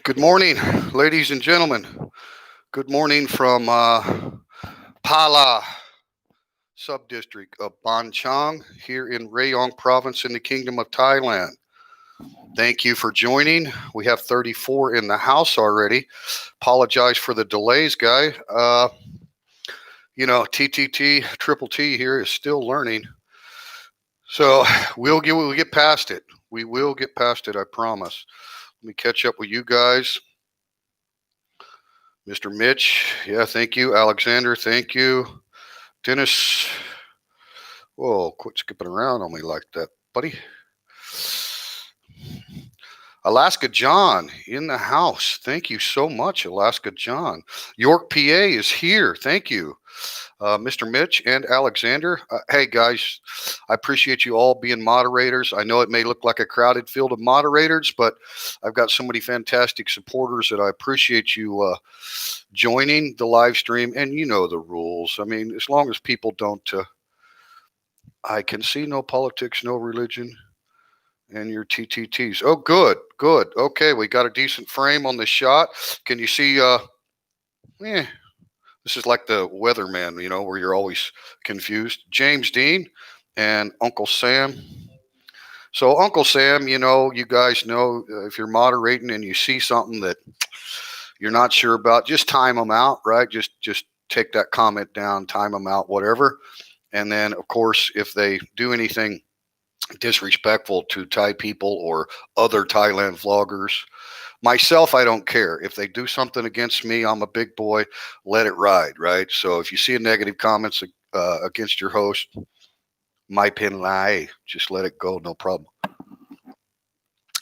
Good morning, ladies and gentlemen. Good morning from Pala subdistrict of Ban Chang here in Rayong province in the Kingdom of Thailand. Thank you for joining. We have 34 in the house already. Apologize for the delays, guy. TTT, Triple T here is still learning. So we'll get past it. We will get past it, I promise. Let me catch up with you guys. Mr. Mitch, yeah, thank you. Alexander, thank you. Dennis, whoa, quit skipping around on me like that, buddy. Alaska John in the house. Thank you so much, Alaska John. York, PA is here. Thank you. Mr. Mitch and Alexander. Hey, guys, I appreciate you all being moderators. I know it may look like a crowded field of moderators, but I've got so many fantastic supporters that I appreciate you joining the live stream. And you know the rules. I mean, as long as people don't, I can see no politics, no religion, and your TTTs. Oh, good, good. Okay, we got a decent frame on the shot. Can you see? This is like the weatherman, where you're always confused. James Dean and Uncle Sam. So, Uncle Sam, you guys know if you're moderating and you see something that you're not sure about, just time them out, right? Just take that comment down, time them out, whatever. And then, of course, if they do anything disrespectful to Thai people or other Thailand vloggers, myself, I don't care. If they do something against me, I'm a big boy. Let it ride, right? So if you see a negative comments against your host, my pin lie, just let it go, no problem.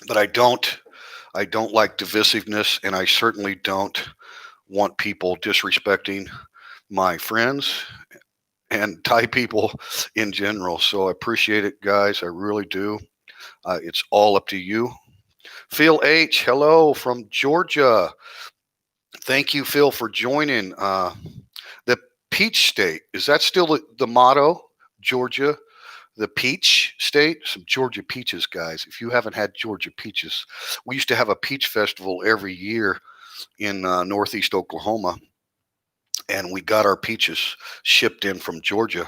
But I don't like divisiveness, and I certainly don't want people disrespecting my friends and Thai people in general. So I appreciate it, guys. I really do. It's all up to you. Phil H, hello from Georgia. Thank you, Phil, for joining. The Peach State, is that still the motto? Georgia, the Peach State? Some Georgia peaches, guys. If you haven't had Georgia peaches, we used to have a peach festival every year in northeast Oklahoma, and we got our peaches shipped in from Georgia.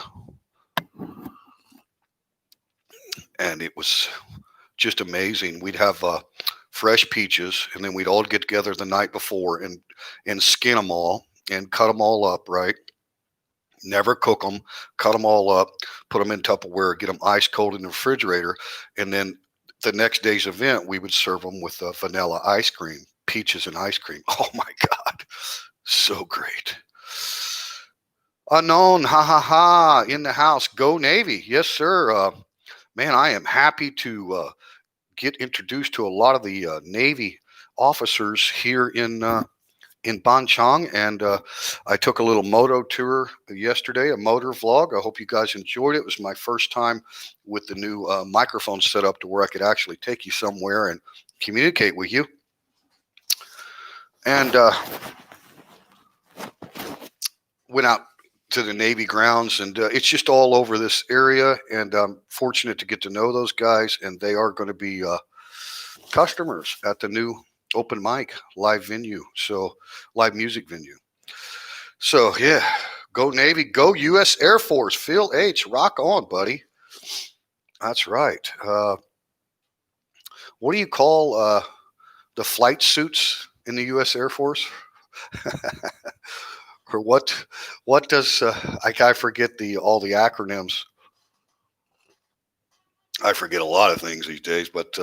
And it was just amazing. We'd have fresh peaches, and then we'd all get together the night before and skin them all and cut them all up, right? Never cook them, cut them all up, put them in Tupperware, get them ice cold in the refrigerator, and then the next day's event, we would serve them with vanilla ice cream, peaches and ice cream. Oh my God, so great. Unknown, ha ha ha, in the house. Go Navy, yes sir. Man, I am happy to get introduced to a lot of the Navy officers here in Ban Chang, and I took a little moto tour yesterday, a motor vlog. I hope you guys enjoyed it. It was my first time with the new microphone set up to where I could actually take you somewhere and communicate with you. And went out to the Navy grounds, and it's just all over this area, and I'm fortunate to get to know those guys, and they are going to be customers at the new open mic live venue, so live music venue. So yeah, go Navy, go U.S. Air Force. Phil H, rock on, buddy. That's right. What do you call the flight suits in the U.S. Air Force? Or what does I forget all the acronyms. I forget a lot of things these days, but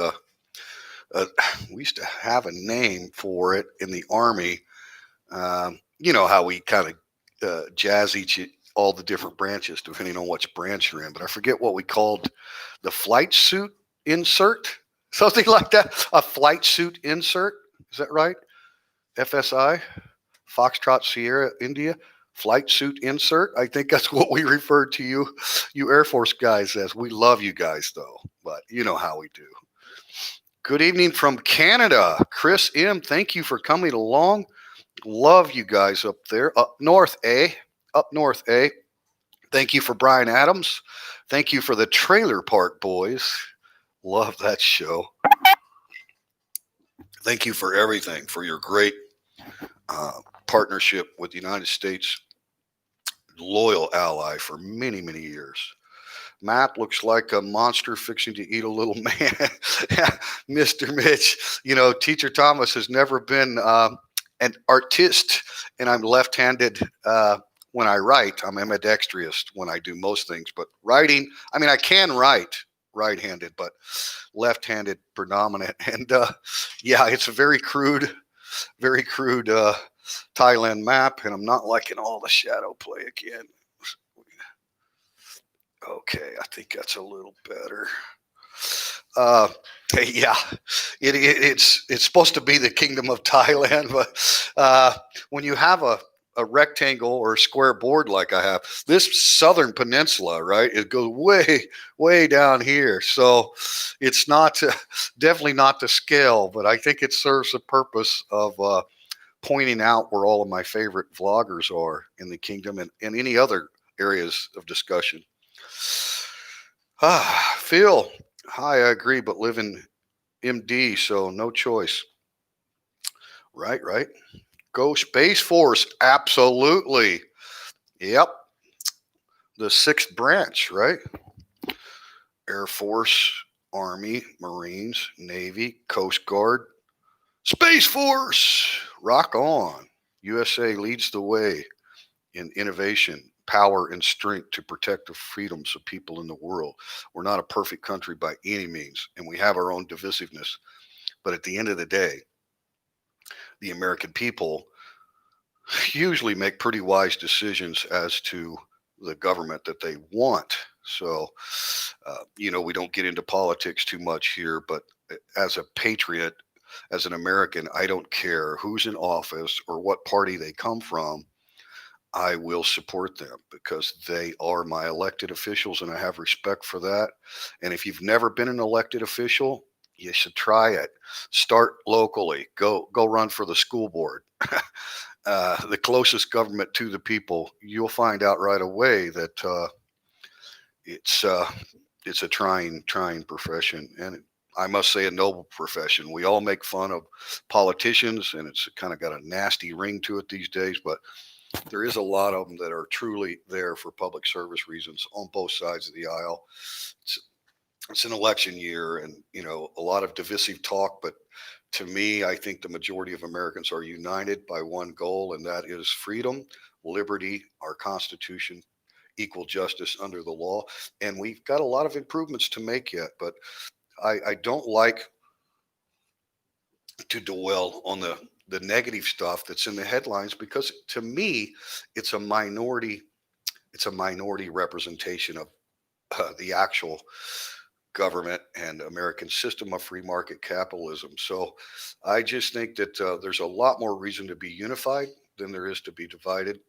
we used to have a name for it in the Army. You know how we kind of jazz all the different branches depending on which branch you're in, but I forget what we called the flight suit insert, something like that. A flight suit insert, is that right? FSI, Foxtrot Sierra India. Flight suit insert. I think that's what we refer to you Air Force guys as. We love you guys though, but you know how we do. Good evening from Canada. Chris M, thank you for coming along. Love you guys up there. Up north, eh? Up north, eh? Thank you for Brian Adams. Thank you for the Trailer Park Boys. Love that show. Thank you for everything, for your great partnership with the United States, loyal ally for many, many years. Matt looks like a monster fixing to eat a little man. Mr. Mitch, Teacher Thomas has never been an artist, and I'm left handed when I write. I'm ambidextrous when I do most things, but writing, I mean, I can write right handed, but left handed predominant. And yeah, it's a very crude Thailand map, and I'm not liking all the shadow play again. Okay, I think that's a little better. Uh, yeah, it's supposed to be the Kingdom of Thailand, but when you have a rectangle or a square board like I have, this southern peninsula, right, it goes way down here. So it's not definitely not to scale, but I think it serves the purpose of pointing out where all of my favorite vloggers are in the kingdom and any other areas of discussion. Phil, hi, I agree, but live in MD, so no choice. Right, right. Go Space Force, absolutely. Yep, the sixth branch, right? Air Force, Army, Marines, Navy, Coast Guard, Space Force. Rock on. USA leads the way in innovation, power, and strength to protect the freedoms of people in the world. We're not a perfect country by any means, and we have our own divisiveness. But at the end of the day, the American people usually make pretty wise decisions as to the government that they want. So, we don't get into politics too much here, but as a patriot, as an American, I don't care who's in office or what party they come from. I will support them because they are my elected officials and I have respect for that. And if you've never been an elected official, you should try it. Start locally. Go run for the school board. The closest government to the people. You'll find out right away that it's uh, it's a trying profession, and I must say a noble profession. We all make fun of politicians, and it's kind of got a nasty ring to it these days, but there is a lot of them that are truly there for public service reasons on both sides of the aisle. It's, it's an election year, and a lot of divisive talk, but to me, I think the majority of Americans are united by one goal, and that is freedom, liberty, our Constitution, equal justice under the law. And we've got a lot of improvements to make yet, but I don't like to dwell on the negative stuff that's in the headlines because to me, it's a minority it's a minority representation of the actual government and American system of free market capitalism. So I just think that there's a lot more reason to be unified than there is to be divided.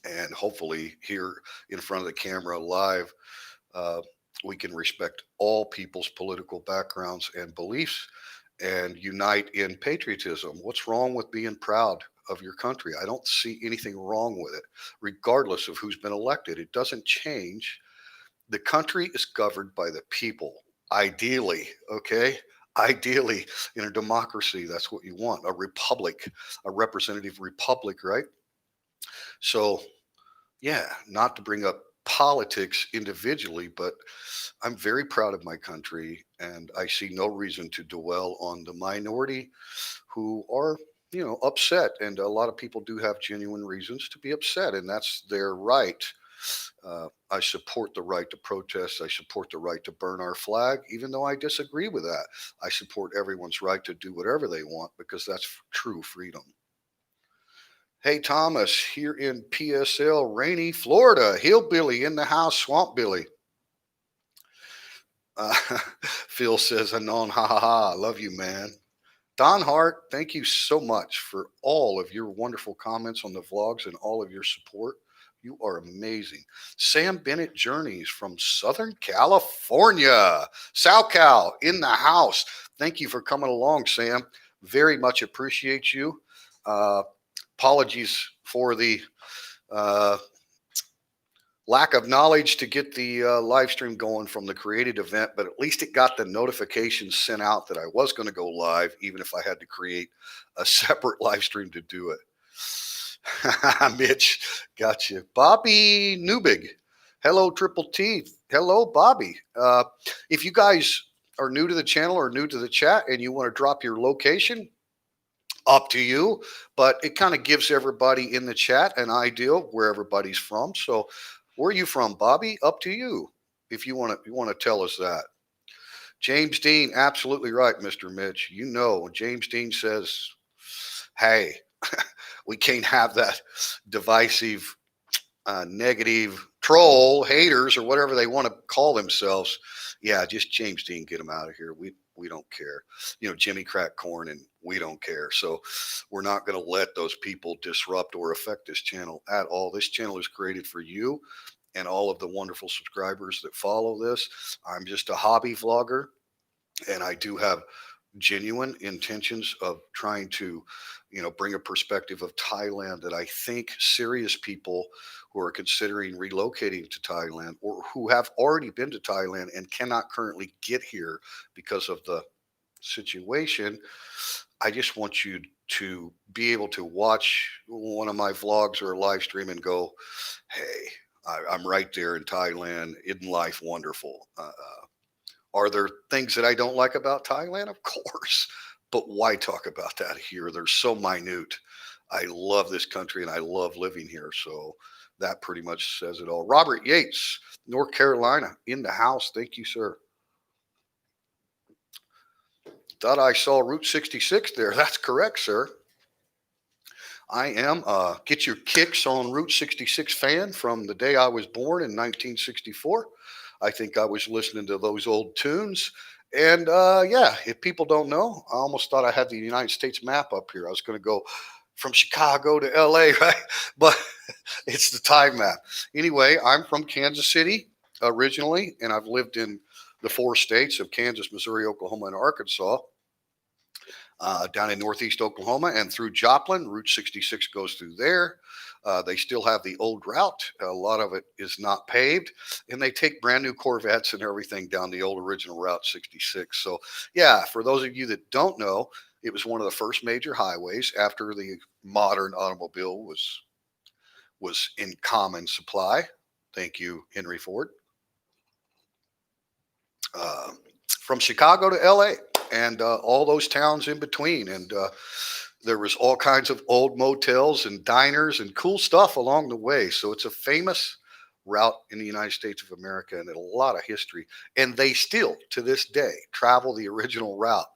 And hopefully, here in front of the camera live, uh, we can respect all people's political backgrounds and beliefs and unite in patriotism. What's wrong with being proud of your country? I don't see anything wrong with it, regardless of who's been elected. It doesn't change. The country is governed by the people, ideally, okay? Ideally, in a democracy, that's what you want, a republic, a representative republic, right? So, yeah, not to bring up politics individually, but I'm very proud of my country, and I see no reason to dwell on the minority who are, upset. And a lot of people do have genuine reasons to be upset, and that's their right. I support the right to protest. I support the right to burn our flag, even though I disagree with that. I support everyone's right to do whatever they want because that's true freedom. Hey, Thomas, here in PSL, rainy Florida, hillbilly in the house, swamp Billy. Uh, Phil says, Anon, ha ha ha. Love you, man. Don Hart, thank you so much for all of your wonderful comments on the vlogs and all of your support. You are amazing. Sam Bennett Journeys from Southern California. SoCal in the house. Thank you for coming along, Sam. Very much appreciate you. Uh, Apologies for the uh, Lack of knowledge to get the live stream going from the created event, but at least it got the notifications sent out that I was going to go live, even if I had to create a separate live stream to do it. Mitch, gotcha. Bobby Newbig. Hello, Triple T. Hello, Bobby. If you guys are new to the channel or new to the chat and you want to drop your location, up to you, but it kind of gives everybody in the chat an idea of where everybody's from. So, where are you from, Bobby? Up to you. If you want to tell us that. James Dean, absolutely right, Mr. Mitch. You know, when James Dean says, "Hey, we can't have that divisive, negative troll, haters, or whatever they want to call themselves." Yeah, just James Dean, get them out of here. We don't care. You know, Jimmy crack corn, and we don't care. So we're not going to let those people disrupt or affect this channel at all. This channel is created for you and all of the wonderful subscribers that follow this. I'm just a hobby vlogger, and I do have genuine intentions of trying to, bring a perspective of Thailand that I think serious people who are considering relocating to Thailand or who have already been to Thailand and cannot currently get here because of the situation. I just want you to be able to watch one of my vlogs or a live stream and go, hey, I'm right there in Thailand. Isn't life wonderful? Are there things that I don't like about Thailand? Of course. But why talk about that here? They're so minute. I love this country and I love living here. So that pretty much says it all. Robert Yates, North Carolina, in the house. Thank you, sir. Thought I saw Route 66 there. That's correct, sir. I am a Get Your Kicks on Route 66 fan from the day I was born in 1964. I think I was listening to those old tunes. And yeah, if people don't know, I almost thought I had the United States map up here. I was going to go from Chicago to LA, right? But it's the time map. Anyway, I'm from Kansas City originally, and I've lived in the four states of Kansas, Missouri, Oklahoma, and Arkansas. Down in northeast Oklahoma and through Joplin. Route 66 goes through there. They still have the old route. A lot of it is not paved, and they take brand new Corvettes and everything down the old original Route 66. So, yeah, for those of you that don't know, it was one of the first major highways after the modern automobile was in common supply. Thank you, Henry Ford. Uh, from Chicago to LA and all those towns in between. And there was all kinds of old motels and diners and cool stuff along the way. So it's a famous route in the United States of America and a lot of history. And they still, to this day, travel the original route,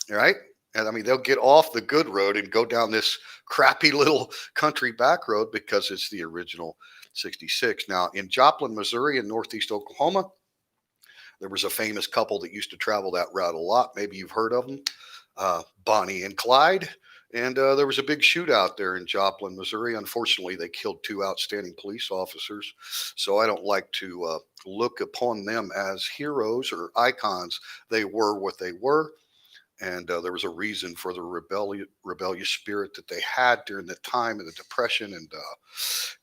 right? And I mean, they'll get off the good road and go down this crappy little country back road because it's the original 66. Now, in Joplin, Missouri, and northeast Oklahoma, there was a famous couple that used to travel that route a lot. Maybe you've heard of them, Bonnie and Clyde. And there was a big shootout there in Joplin, Missouri. Unfortunately, they killed two outstanding police officers. So I don't like to look upon them as heroes or icons. They were what they were. And there was a reason for the rebellious spirit that they had during the time of the Depression. And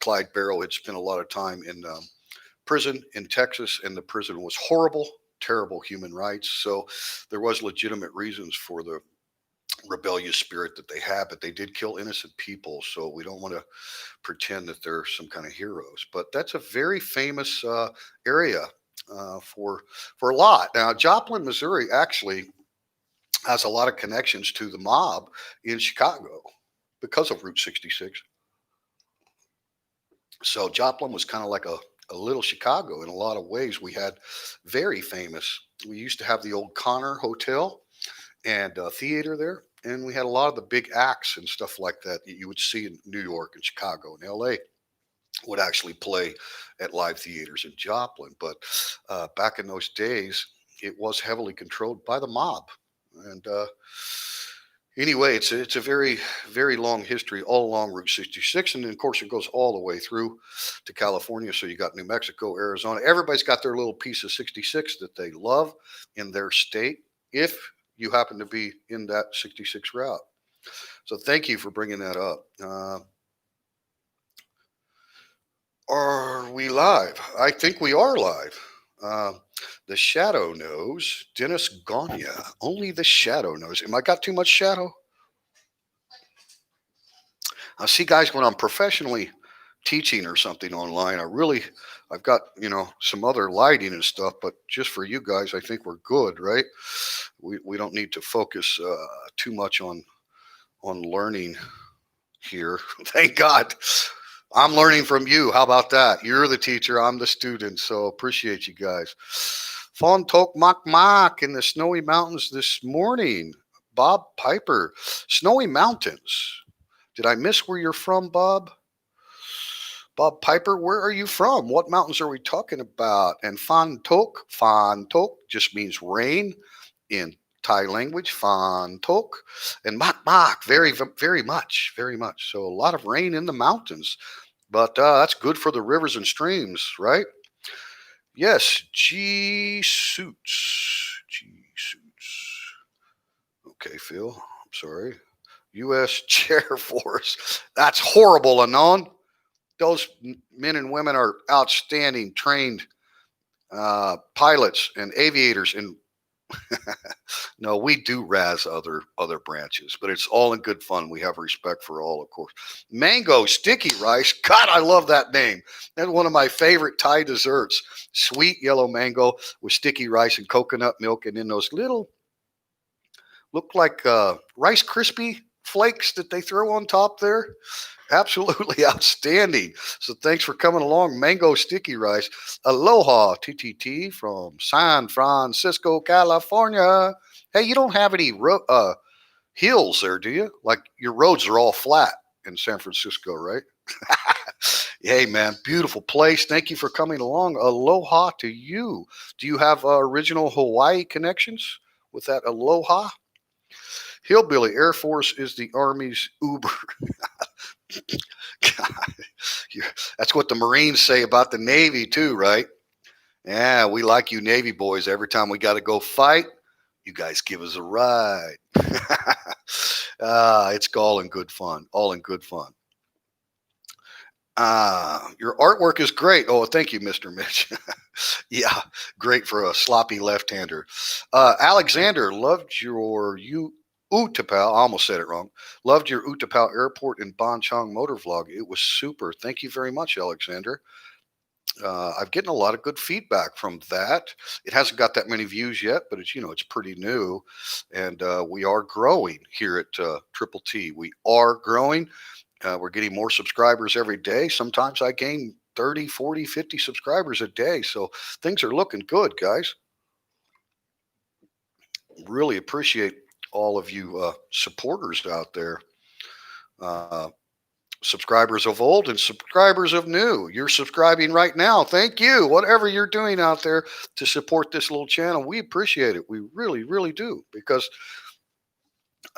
Clyde Barrow had spent a lot of time in prison in Texas, and the prison was horrible, terrible human rights. So there was legitimate reasons for the rebellious spirit that they had, but they did kill innocent people. So we don't want to pretend that they're some kind of heroes. But that's a very famous area for a lot. Now, Joplin, Missouri, actually has a lot of connections to the mob in Chicago because of Route 66. So Joplin was kind of like a little Chicago in a lot of ways. We had very famous. We used to have the old Connor Hotel and theater there, and we had a lot of the big acts and stuff like that that you would see in New York and Chicago and L.A. would actually play at live theaters in Joplin. But back in those days, it was heavily controlled by the mob, and anyway, it's a very long history all along Route 66, and then of course it goes all the way through to California. So you got New Mexico, Arizona. Everybody's got their little piece of 66 that they love in their state. If you happen to be in that 66 route, so thank you for bringing that up. Are we live? I think we are live. Uh, the shadow knows. Dennis Ganya. Only the shadow knows. Am I got too much shadow? I see, guys, when I'm professionally teaching or something online, I've got, some other lighting and stuff, but just for you guys, I think we're good, right? We don't need to focus too much on learning here. Thank God. I'm learning from you. How about that? You're the teacher. I'm the student. So appreciate you guys. Fawn Tok Mak Mak in the snowy mountains this morning. Bob Piper, Snowy Mountains. Did I miss where you're from, Bob? Bob Piper, where are you from? What mountains are we talking about? And Fan Tok just means rain in Thai language, Fan Tok. And Mak Mak, very much, very much. So a lot of rain in the mountains. But that's good for the rivers and streams, right? Yes, G Suits. G Suits. Okay, Phil. I'm sorry. U.S. Chair Force. That's horrible, Anon. Those men and women are outstanding, trained pilots and aviators. And no, we do razz other branches, but it's all in good fun. We have respect for all, of course. Mango sticky rice. God, I love that name. That's one of my favorite Thai desserts. Sweet yellow mango with sticky rice and coconut milk, and then those little look like Rice Krispie flakes that they throw on top there. Absolutely outstanding. So thanks for coming along. Mango sticky rice. Aloha, TTT from San Francisco, California. Hey, you don't have any hills there, do you? Like your roads are all flat in San Francisco, right? Hey, man, beautiful place. Thank you for coming along. Aloha to you. Do you have original Hawaii connections with that aloha? Hillbilly Air Force is the Army's Uber. God, that's what the Marines say about the Navy, too, right? Yeah, we like you Navy boys. Every time we got to go fight, you guys give us a ride. It's all in good fun. All in good fun. Your artwork is great. Oh, thank you, Mr. Mitch. Yeah, great for a sloppy left-hander. Alexander, loved your Utapao. I almost said it wrong. Loved your Utapao Airport and Bonchong motor vlog. It was super. Thank you very much, Alexander. I'm getting a lot of good feedback from that. It hasn't got that many views yet, but it's pretty new, and we are growing here at Triple T. We are growing. We're getting more subscribers every day. Sometimes I gain 30, 40, 50 subscribers a day. So things are looking good, guys. Really appreciate all of you supporters out there. Uh, Subscribers of old and subscribers of new. You're subscribing right now. Thank you. Whatever you're doing out there to support this little channel, we appreciate it. We really, really do, because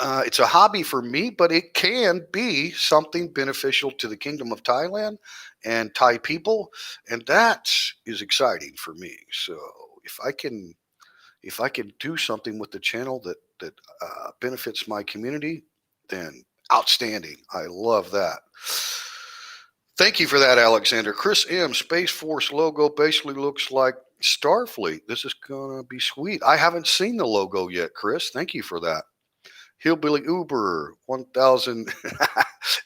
it's a hobby for me, but it can be something beneficial to the Kingdom of Thailand and Thai people, and that is exciting for me. So if I can, if I can do something with the channel that benefits my community, then outstanding. I love that. Thank you for that, Alexander. Chris M. Space Force logo basically looks like Starfleet. This is gonna be sweet. I haven't seen the logo yet, Chris. Thank you for that. Hillbilly Uber 1000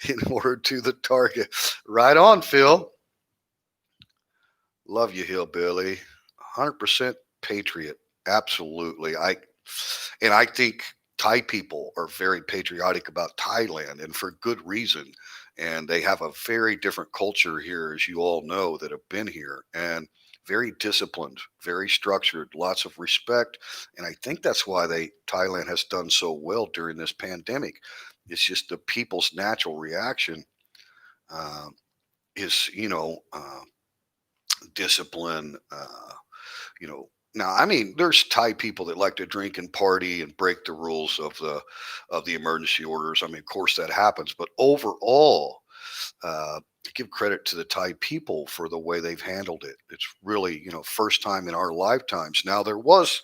in order to the target. Right on, Phil. Love you, Hillbilly. 100% patriot. Absolutely. I think Thai people are very patriotic about Thailand, and for good reason. And they have a very different culture here, as you all know that have been here, and very disciplined, very structured, lots of respect. And I think that's why Thailand has done so well during this pandemic. It's just the people's natural reaction uh, is, discipline. Now, I mean, there's Thai people that like to drink and party and break the rules of the emergency orders. I mean, of course that happens, but overall, give credit to the Thai people for the way they've handled it. It's really, first time in our lifetimes. Now there was,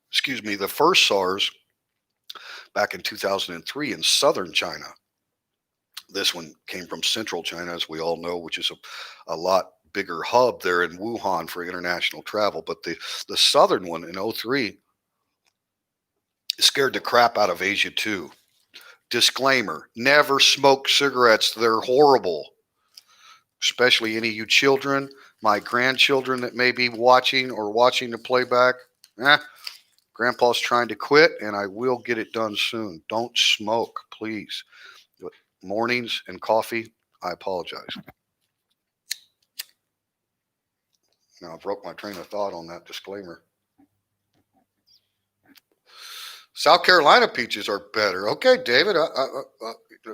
excuse me, the first SARS back in 2003 in southern China. This one came from central China, as we all know, which is a lot bigger hub there in Wuhan for international travel. But the southern one in '03 scared the crap out of Asia too. Disclaimer: never smoke cigarettes. They're horrible, especially any of you children, my grandchildren that may be watching the playback. Eh, Grandpa's trying to quit, and I will get it done soon. Don't smoke, please. Mornings and coffee, I apologize. Now, I broke my train of thought on that disclaimer. South Carolina peaches are better. Okay, David.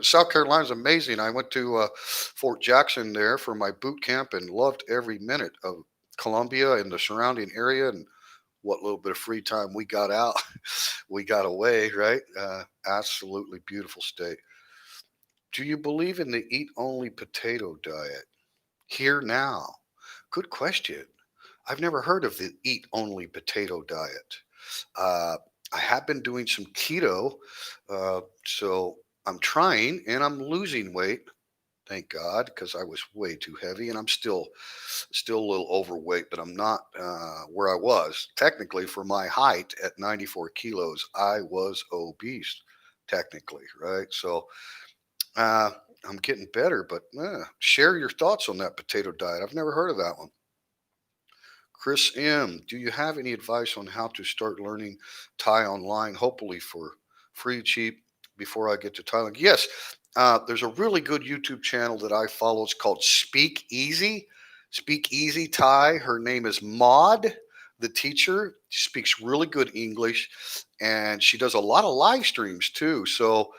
South Carolina's amazing. I went to Fort Jackson there for my boot camp and loved every minute of Columbia and the surrounding area and what little bit of free time we got out, we got away, right? Absolutely beautiful state. Do you believe in the eat only potato diet? Here now. Good question. I've never heard of the eat only potato diet. Uh, I have been doing some keto, so I'm trying and I'm losing weight. Thank God, because I was way too heavy, and I'm still a little overweight, but I'm not where I was. Technically, for my height at 94 kilos, I was obese. Technically, right? So uh, I'm getting better, but share your thoughts on that potato diet. I've never heard of that one. Chris M., do you have any advice on how to start learning Thai online, hopefully for free, cheap, before I get to Thailand? Yes, there's a really good YouTube channel that I follow. It's called Speak Easy. Speak Easy Thai. Her name is Maud, the teacher. She speaks really good English, and she does a lot of live streams too. So,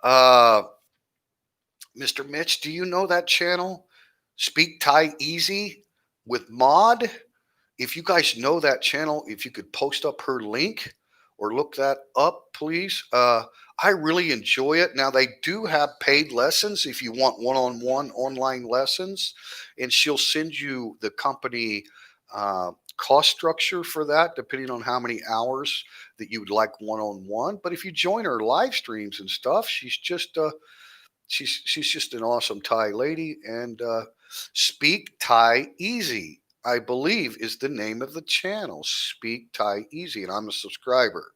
uh, Mr. Mitch, do you know that channel? Speak Thai Easy with Maud. If you guys know that channel, if you could post up her link or look that up, please. I really enjoy it. Now, they do have paid lessons if you want one on one online lessons, and she'll send you the company cost structure for that, depending on how many hours that you would like one on one. But if you join her live streams and stuff, she's just an awesome Thai lady, and Speak Thai Easy, I believe, is the name of the channel. Speak Thai Easy, and I'm a subscriber.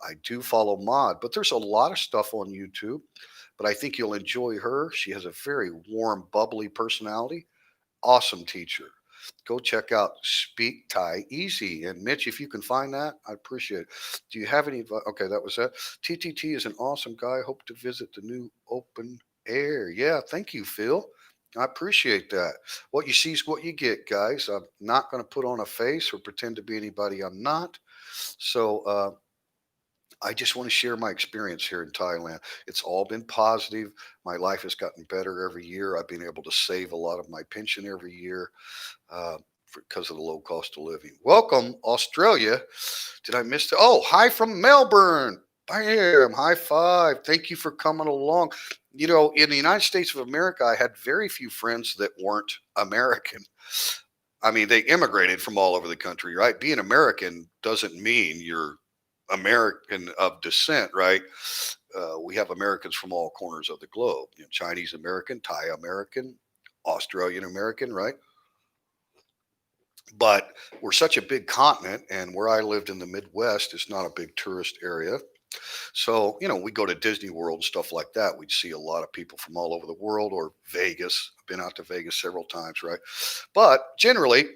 I do follow Mod, but there's a lot of stuff on YouTube. But I think you'll enjoy her. She has a very warm, bubbly personality. Awesome teacher. Go check out Speak Thai Easy. And Mitch, if you can find that, I appreciate it. Do you have any? Okay, that was that. TTT is an awesome guy. Hope to visit the new open air. Yeah, thank you, Phil. I appreciate that. What you see is what you get, guys. I'm not going to put on a face or pretend to be anybody I'm not. So I just want to share my experience here in Thailand. It's all been positive. My life has gotten better every year. I've been able to save a lot of my pension every year uh, because of the low cost of living. Welcome, Australia. Did I miss the? Oh, hi from Melbourne. Bam, high five. Thank you for coming along. You know, in the United States of America, I had very few friends that weren't American. I mean, they immigrated from all over the country, right? Being American doesn't mean you're American of descent, right? We have Americans from all corners of the globe. You know, Chinese American, Thai American, Australian American, right? But we're such a big continent, and where I lived in the Midwest, it's not a big tourist area. So, you know, we go to Disney World and stuff like that. We'd see a lot of people from all over the world, or Vegas. I've been out to Vegas several times, right? But generally,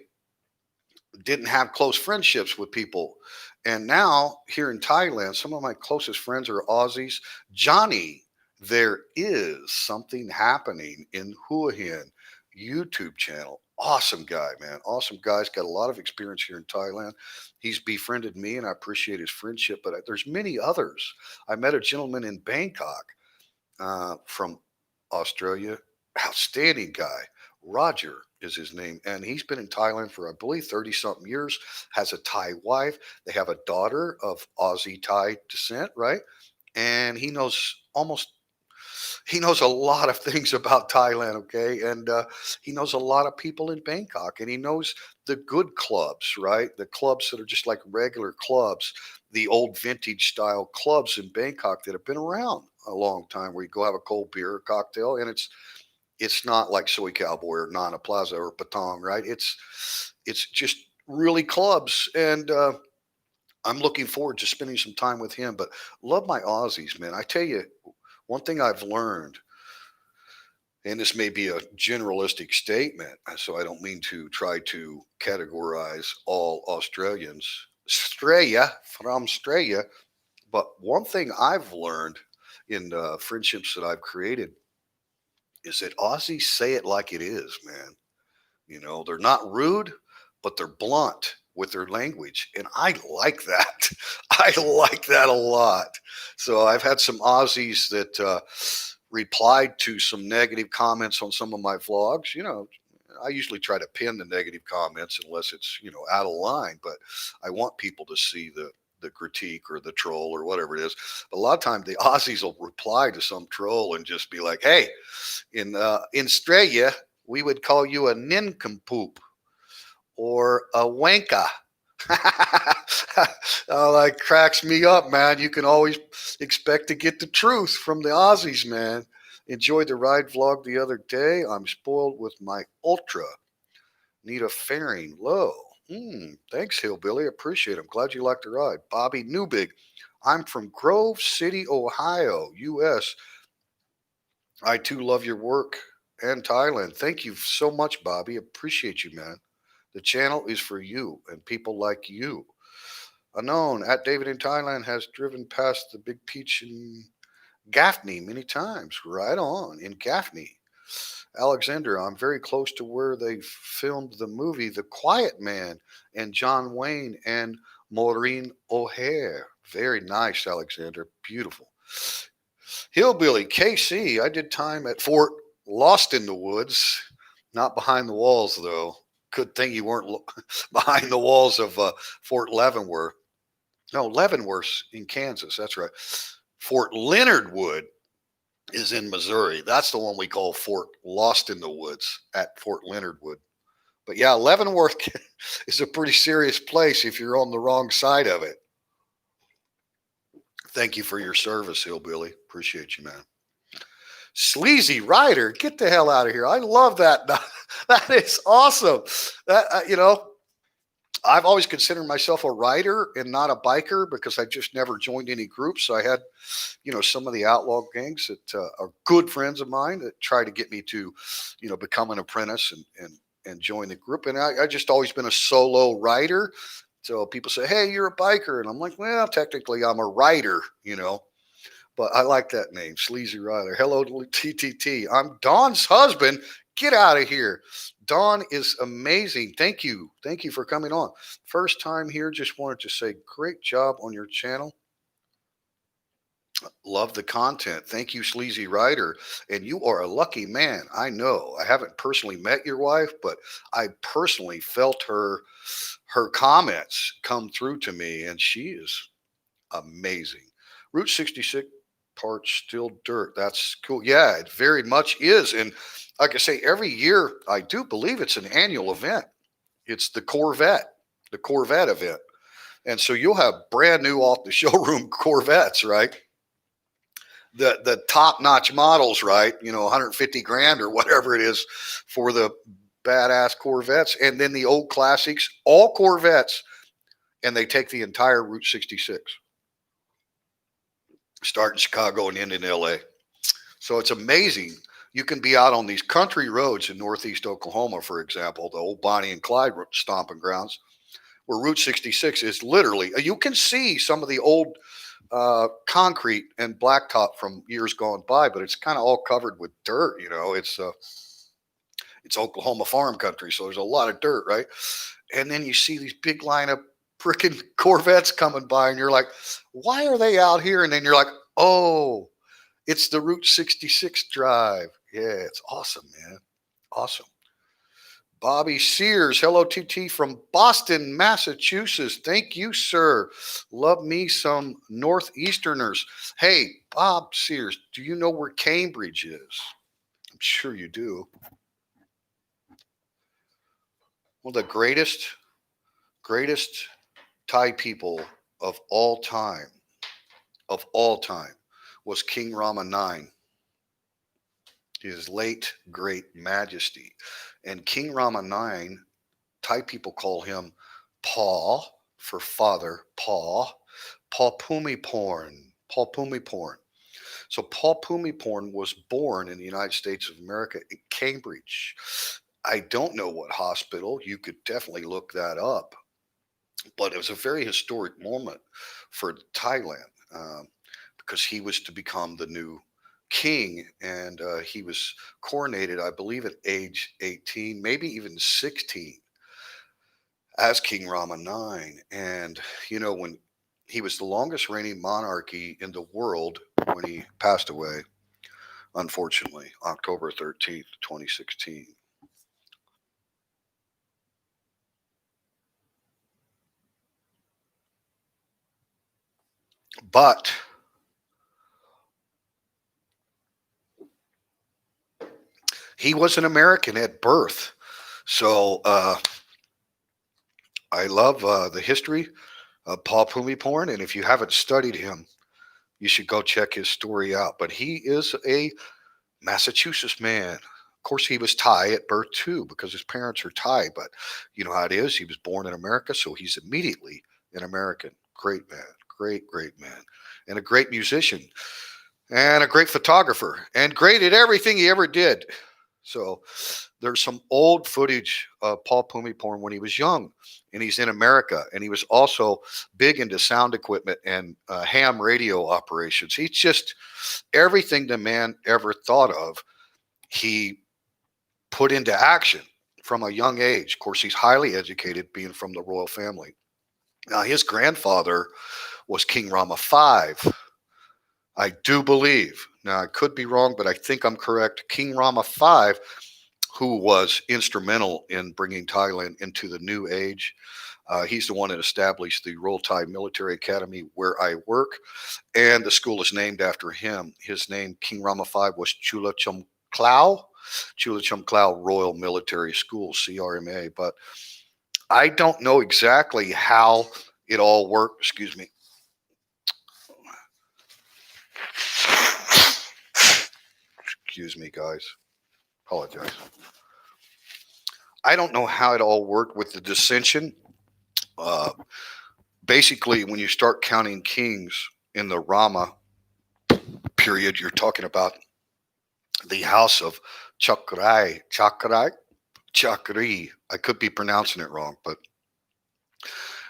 didn't have close friendships with people. And now here in Thailand, some of my closest friends are Aussies. Johnny, there is something happening in Hua Hin YouTube channel. Awesome guy, man. Awesome guy. He's got a lot of experience here in Thailand. He's befriended me, and I appreciate his friendship. But there's many others. I met a gentleman in Bangkok from Australia. Outstanding guy. Roger is his name. And he's been in Thailand for, I believe, 30 something years, has a Thai wife. They have a daughter of Aussie Thai descent, right? And he knows a lot of things about Thailand, okay? And he knows a lot of people in Bangkok, and he knows the good clubs, right? The clubs that are just like regular clubs, the old vintage style clubs in Bangkok that have been around a long time where you go have a cold beer or cocktail, and it's not like Soy Cowboy or Nana Plaza or Patong, right? It's just really clubs, and I'm looking forward to spending some time with him. But love my Aussies, man. I tell you, one thing I've learned, and this may be a generalistic statement, so I don't mean to try to categorize all Australians, Australia from Australia, but one thing I've learned in friendships that I've created is that Aussies say it like it is, man. You know, they're not rude, but they're blunt with their language. And I like that. I like that a lot. So I've had some Aussies that replied to some negative comments on some of my vlogs. You know, I usually try to pin the negative comments unless it's, you know, out of line, but I want people to see the critique or the troll or whatever it is. But a lot of times the Aussies will reply to some troll and just be like, "Hey, in Australia, we would call you a nincompoop or a wanker." Oh, that cracks me up, man. You can always expect to get the truth from the Aussies, man. Enjoyed the ride vlog the other day. I'm spoiled with my Ultra. Need a fairing low. Thanks, Hillbilly. Appreciate it. I'm glad you liked the ride. Bobby Newbig. I'm from Grove City, Ohio, U.S. I too love your work and Thailand. Thank you so much, Bobby. Appreciate you, man. The channel is for you and people like you. Unknown at David in Thailand has driven past the Big Peach in Gaffney many times. Right on in Gaffney. Alexander, I'm very close to where they filmed the movie The Quiet Man and John Wayne and Maureen O'Hare. Very nice, Alexander. Beautiful. Hillbilly, KC. I did time at Fort Lost in the Woods, not behind the walls, though. Good thing you weren't behind the walls of Fort Leavenworth. No, Leavenworth's in Kansas. That's right. Fort Leonard Wood is in Missouri. That's the one we call Fort Lost in the Woods at Fort Leonard Wood. But yeah, Leavenworth is a pretty serious place if you're on the wrong side of it. Thank you for your service, Hillbilly. Appreciate you, man. Sleazy Rider, get the hell out of here. I love that. That is awesome. That you know, I've always considered myself a rider and not a biker because I just never joined any groups. So I had, you know, some of the outlaw gangs that are good friends of mine that try to get me to, you know, become an apprentice and join the group. And I just always been a solo rider. So people say, "Hey, you're a biker," and I'm like, "Well, technically, I'm a rider," you know. But I like that name, Sleazy Rider. Hello, TTT. I'm Don's husband. Get out of here. Dawn is amazing. Thank you. Thank you for coming on. First time here. Just wanted to say great job on your channel. Love the content. Thank you, Sleazy Rider. And you are a lucky man. I know. I haven't personally met your wife, but I personally felt her comments come through to me, and she is amazing. Route 66 part still dirt. That's cool. Yeah, it very much is. And like I say, every year I do believe it's an annual event. It's the Corvette event. And so you'll have brand new off the showroom Corvettes, right? The top notch models, right? You know, 150 grand or whatever it is for the badass Corvettes. And then the old classics, all Corvettes, and they take the entire Route 66. Start in Chicago and end in LA. So it's amazing. You can be out on these country roads in Northeast Oklahoma, for example, the old Bonnie and Clyde stomping grounds, where Route 66 is literally, you can see some of the old concrete and blacktop from years gone by, but it's kind of all covered with dirt. You know, it's Oklahoma farm country, so there's a lot of dirt, right? And then you see these big line of freaking Corvettes coming by, and you're like, why are they out here? And then you're like, oh, it's the Route 66 drive. Yeah, it's awesome, man. Awesome. Bobby Sears, hello, TT from Boston, Massachusetts. Thank you, sir. Love me some Northeasterners. Hey, Bob Sears, do you know where Cambridge is? I'm sure you do. One of the greatest Thai people of all time, was King Rama IX, his late great majesty. And King Rama IX, Thai people call him Pa for father, Pa, Paul Pumiporn. Paul Pumiporn. So Paul Pumiporn was born in the United States of America in Cambridge. I don't know what hospital. You could definitely look that up. But it was a very historic moment for Thailand, because he was to become the new king, and he was coronated, I believe, at age 18, maybe even 16, as King Rama IX. And when he was the longest reigning monarchy in the world when he passed away, unfortunately, October 13th, 2016. But he was an American at birth. So I love the history of Paul Pumiporn, and if you haven't studied him, you should go check his story out. But he is a Massachusetts man. Of course, he was Thai at birth too, because his parents are Thai. But you know how it is. He was born in America, so he's immediately an American. Great man, great man, and a great musician, and a great photographer, and great at everything he ever did. So there's some old footage of Paul Pumiporn when he was young, and he's in America, and he was also big into sound equipment and ham radio operations. He's just everything the man ever thought of. He put into action from a young age. Of course, he's highly educated, being from the royal family. Now, his grandfather was King Rama V. I do believe. Now, I could be wrong, but I think I'm correct. King Rama V, who was instrumental in bringing Thailand into the new age. He's the one that established the Royal Thai Military Academy where I work, and the school is named after him. His name, King Rama V, was Chula Chum Klau, Chula Chum Klau Royal Military School, CRMA. But I don't know exactly how it all worked. Excuse me. Excuse me, guys. Apologize. I don't know how it all worked with the dissension. Uh, Basically, when you start counting kings in the Rama period, you're talking about the house of Chakri. I could be pronouncing it wrong, but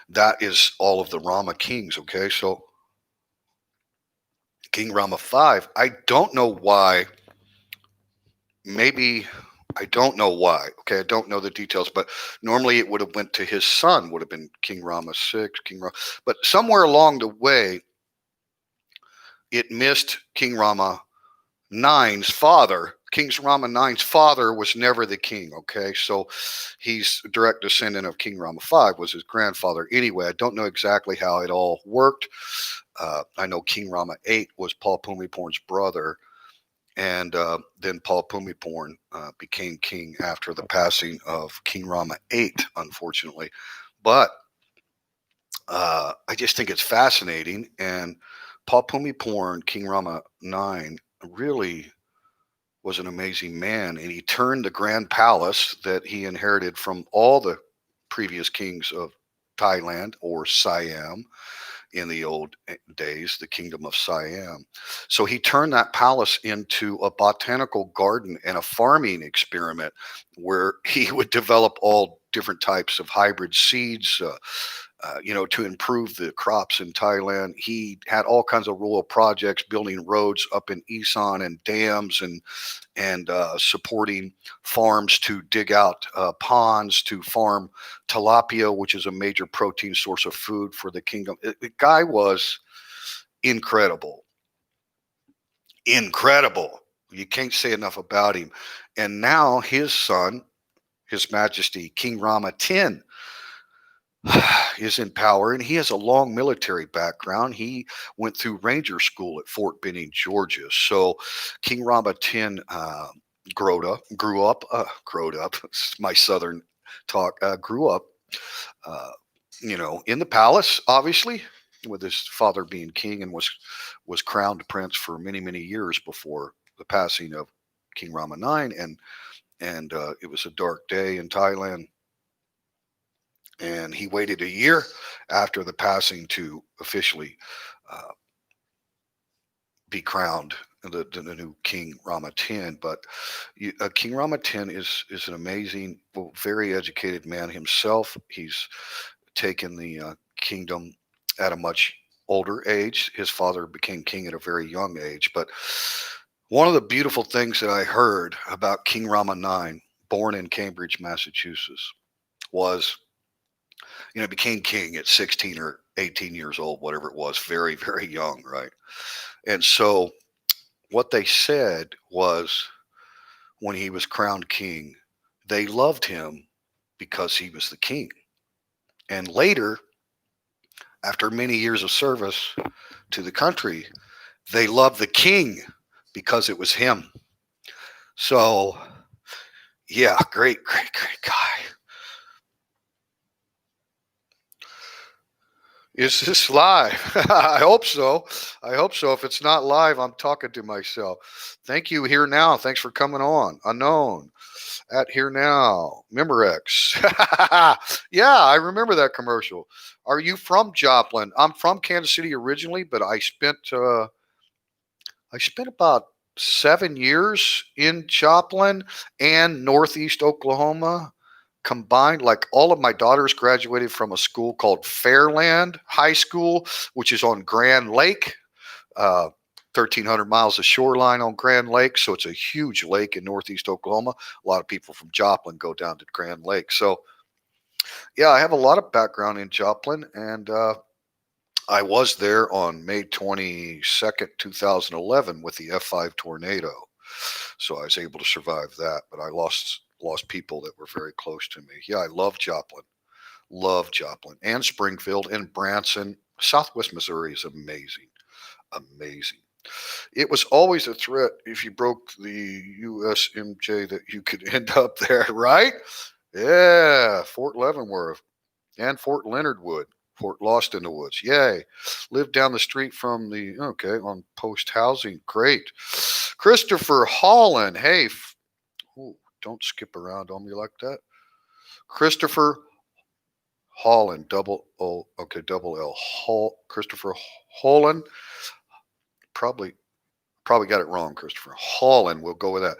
that is all of the Rama kings. Okay, so King Rama V. I don't know why. Maybe I don't know why. Okay, I don't know the details, but normally it would have went to his son. Would have been King Rama VI, King Rama. But somewhere along the way, it missed King Rama Nine's father. King Rama Nine's father was never the king. Okay, so he's a direct descendant of King Rama V, was his grandfather. Anyway, I don't know exactly how it all worked. I know King Rama VIII was Paul Pumiporn's brother, and then Paul Pumiporn became king after the passing of King Rama VIII, unfortunately. But I just think it's fascinating, and Paul Pumiporn, King Rama IX, really was an amazing man, and he turned the grand palace that he inherited from all the previous kings of Thailand, or Siam in the old days, the kingdom of Siam. So he turned that palace into a botanical garden and a farming experiment where he would develop all different types of hybrid seeds, to improve the crops in Thailand. He had all kinds of rural projects, building roads up in Isan and dams, and supporting farms to dig out ponds to farm tilapia, which is a major protein source of food for the kingdom. The guy was incredible, incredible. You can't say enough about him. And now his son, His Majesty King Rama X, is in power, and he has a long military background. He went through ranger school at Fort Benning, Georgia. So King Rama X grew up, my southern talk, grew up, in the palace, obviously. with his father being king, and was crowned prince for many many years before the passing of King Rama IX, and it was a dark day in Thailand, and he waited a year after the passing to officially uh, be crowned the new King Rama X. But King Rama X is an amazing, well, very educated man himself. He's taken the kingdom at a much older age. His father became king at a very young age. But one of the beautiful things that I heard about King Rama IX, born in Cambridge, Massachusetts, was, became king at 16 or 18 years old, whatever it was, very, very young, right? And so what they said was, when he was crowned king, they loved him because he was the king. And later, after many years of service to the country, they loved the king because it was him. So, yeah, great, great, great guy. Is this live? I hope so. I hope so. If it's not live, I'm talking to myself. Thank you, Here Now. Thanks for coming on. Unknown at Here Now. Memorex. Yeah, I remember that commercial. Are you from Joplin? I'm from Kansas City originally, but I spent about 7 years in Joplin and Northeast Oklahoma combined. Like, all of my daughters graduated from a school called Fairland High School, which is on Grand Lake, 1,300 miles of shoreline on Grand Lake. So it's a huge lake in Northeast Oklahoma. A lot of people from Joplin go down to Grand Lake. So, yeah, I have a lot of background in Joplin, and I was there on May 22nd, 2011, with the F5 tornado. So I was able to survive that, but I lost people that were very close to me. Yeah, I love Joplin and Springfield and Branson. Southwest Missouri is amazing, amazing. It was always a threat if you broke the USMJ that you could end up there, right? Yeah, Fort Leavenworth and Fort Leonard Wood. Fort Lost in the Woods. Yay. Lived down the street from on Post Housing. Great. Christopher Holland. Hey, ooh, don't skip around on me like that. Christopher Holland. Double O. Okay, double L. Christopher Holland. Probably Probably got it wrong, Christopher. Holland, we'll go with that.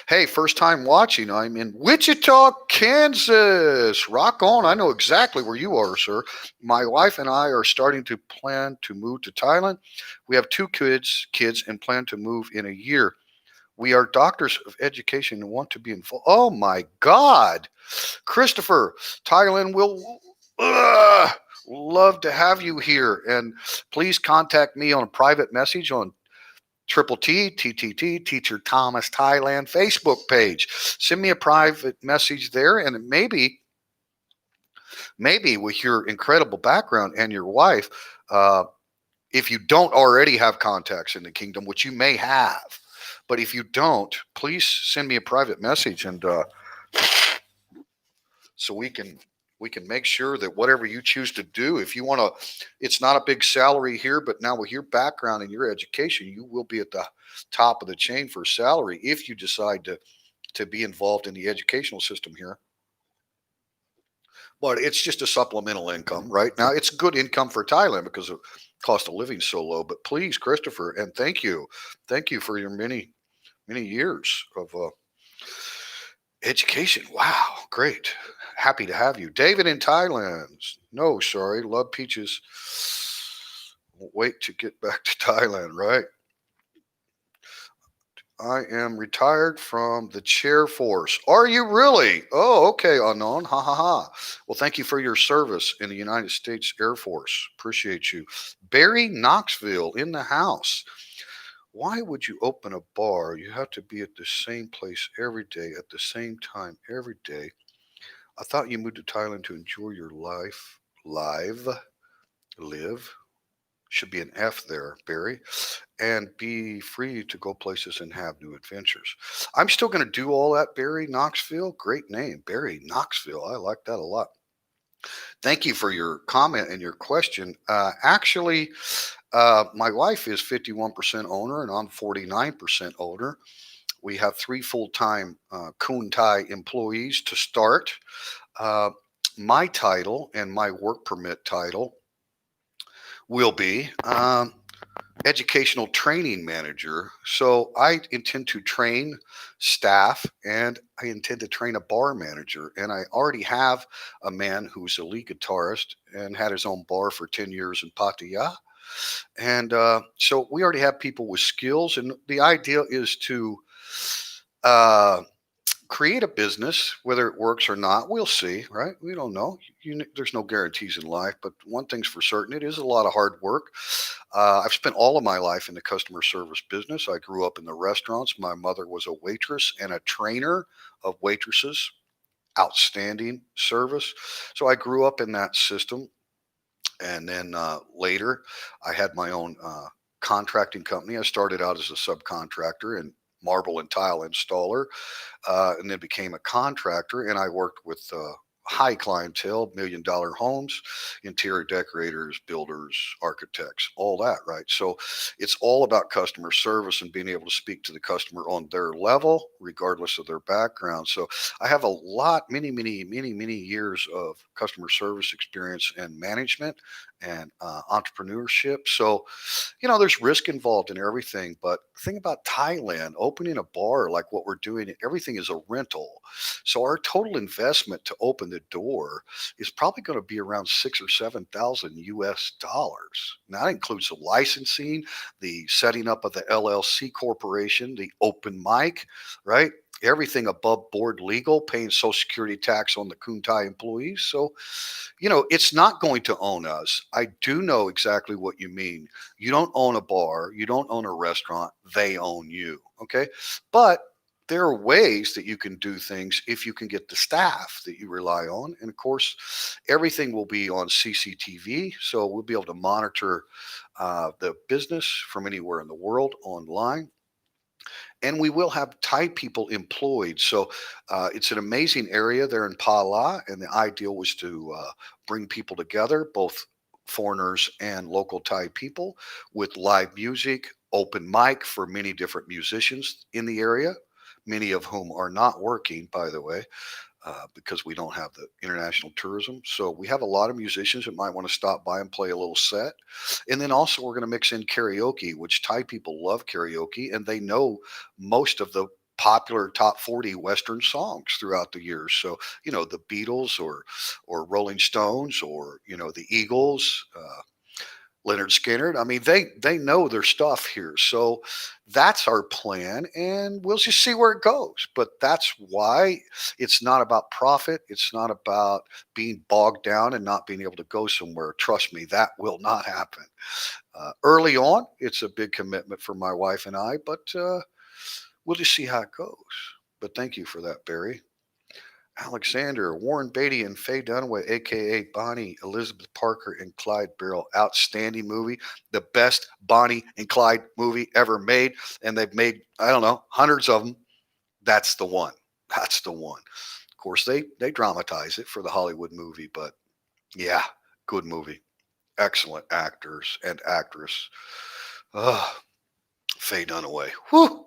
Hey, first time watching. I'm in Wichita, Kansas. Rock on. I know exactly where you are, sir. My wife and I are starting to plan to move to Thailand. We have two kids, and plan to move in a year. We are doctors of education and want to be involved. Oh my God, Christopher, Thailand will love to have you here. And please contact me on a private message on Triple T, TTT, Teacher Thomas Thailand Facebook page. Send me a private message there, and maybe with your incredible background and your wife, if you don't already have contacts in the kingdom, which you may have, but if you don't, please send me a private message, and so we can make sure that whatever you choose to do, if you want to, it's not a big salary here, but now with your background and your education, you will be at the top of the chain for salary if you decide to be involved in the educational system here. But it's just a supplemental income right now. It's good income for Thailand because the cost of living is so low. But please, Christopher, and thank you for your many years of education. Wow, great. Happy to have you. David in Thailand. No, sorry. Love peaches. Wait to get back to Thailand, right? I am retired from the chair force. Are you really? Oh, okay, unknown. Ha ha ha. Well, thank you for your service in the United States Air Force. Appreciate you. Barry Knoxville in the house. Why would you open a bar? You have to be at the same place every day at the same time every day. I thought you moved to Thailand to enjoy your life. Live. Should be an F there, Barry. And be free to go places and have new adventures. I'm still going to do all that, Barry Knoxville. Great name, Barry Knoxville. I like that a lot. Thank you for your comment and your question. Actually, my wife is 51% owner and I'm 49% owner. We have three full-time Kun Thai employees to start. Uh, my title and my work permit title will be educational training manager. So I intend to train staff and I intend to train a bar manager. And I already have a man who's a lead guitarist and had his own bar for 10 years in Pattaya. And so we already have people with skills. And the idea is to uh, create a business, whether it works or not. We'll see, right? We don't know. There's no guarantees in life, but one thing's for certain: it is a lot of hard work. I've spent all of my life in the customer service business. I grew up in the restaurants. My mother was a waitress and a trainer of waitresses. Outstanding service. So I grew up in that system. And then later, I had my own contracting company. I started out as a subcontractor and marble and tile installer, and then became a contractor. And I worked with high clientele, $1 million homes, interior decorators, builders, architects, all that, right? So it's all about customer service and being able to speak to the customer on their level, regardless of their background. So I have a lot, many years of customer service experience and management and entrepreneurship. So there's risk involved in everything. But the thing about Thailand, opening a bar like what we're doing, everything is a rental. So our total investment to open the door is probably going to be around 6 or 7 thousand US dollars. Now that includes the licensing, the setting up of the LLC corporation, the open mic, right? Everything above board legal, paying Social Security tax on the Kuntai employees. So it's not going to own us. I do know exactly what you mean. You don't own a bar, you don't own a restaurant, they own you. Okay. But there are ways that you can do things if you can get the staff that you rely on. And of course, everything will be on CCTV. So we'll be able to monitor the business from anywhere in the world online, and we will have Thai people employed. So it's an amazing area there in Pala, and the ideal was to bring people together, both foreigners and local Thai people, with live music, open mic for many different musicians in the area, many of whom are not working, by the way, because we don't have the international tourism. So we have a lot of musicians that might want to stop by and play a little set. And then also we're going to mix in karaoke, which Thai people love karaoke, and they know most of the popular top 40 Western songs throughout the years. So, the Beatles or Rolling Stones or, the Eagles, Leonard Skinner. I mean, they know their stuff here. So that's our plan, and we'll just see where it goes. But that's why it's not about profit. It's not about being bogged down and not being able to go somewhere. Trust me, that will not happen. Early on, it's a big commitment for my wife and I, but we'll just see how it goes. But thank you for that, Barry. Alexander, Warren Beatty, and Faye Dunaway, aka Bonnie Elizabeth Parker and Clyde Barrow. Outstanding movie. The best Bonnie and Clyde movie ever made. And they've made, I don't know, hundreds of them. That's the one. That's the one. Of course, they dramatize it for the Hollywood movie, but yeah, good movie. Excellent actors and actress. Oh, Faye Dunaway. Whew.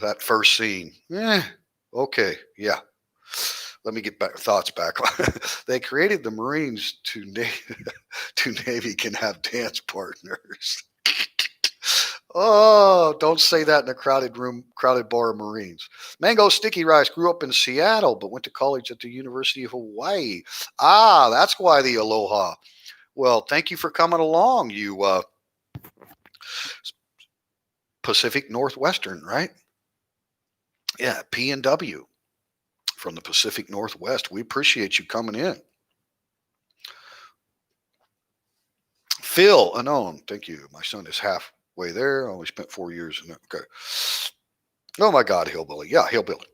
That first scene. Okay. Yeah. Let me get back thoughts back. They created the Marines to Navy can have dance partners. Oh, don't say that in a crowded room, crowded bar of Marines. Mango Sticky Rice grew up in Seattle, but went to college at the University of Hawaii. Ah, that's why the aloha. Well, thank you for coming along, you Pacific Northwestern, right? Yeah, P&W from the Pacific Northwest. We appreciate you coming in. Phil Anon, thank you. My son is halfway there. I only spent 4 years in it. Okay. Oh my God, Hillbilly. Yeah, Hillbilly.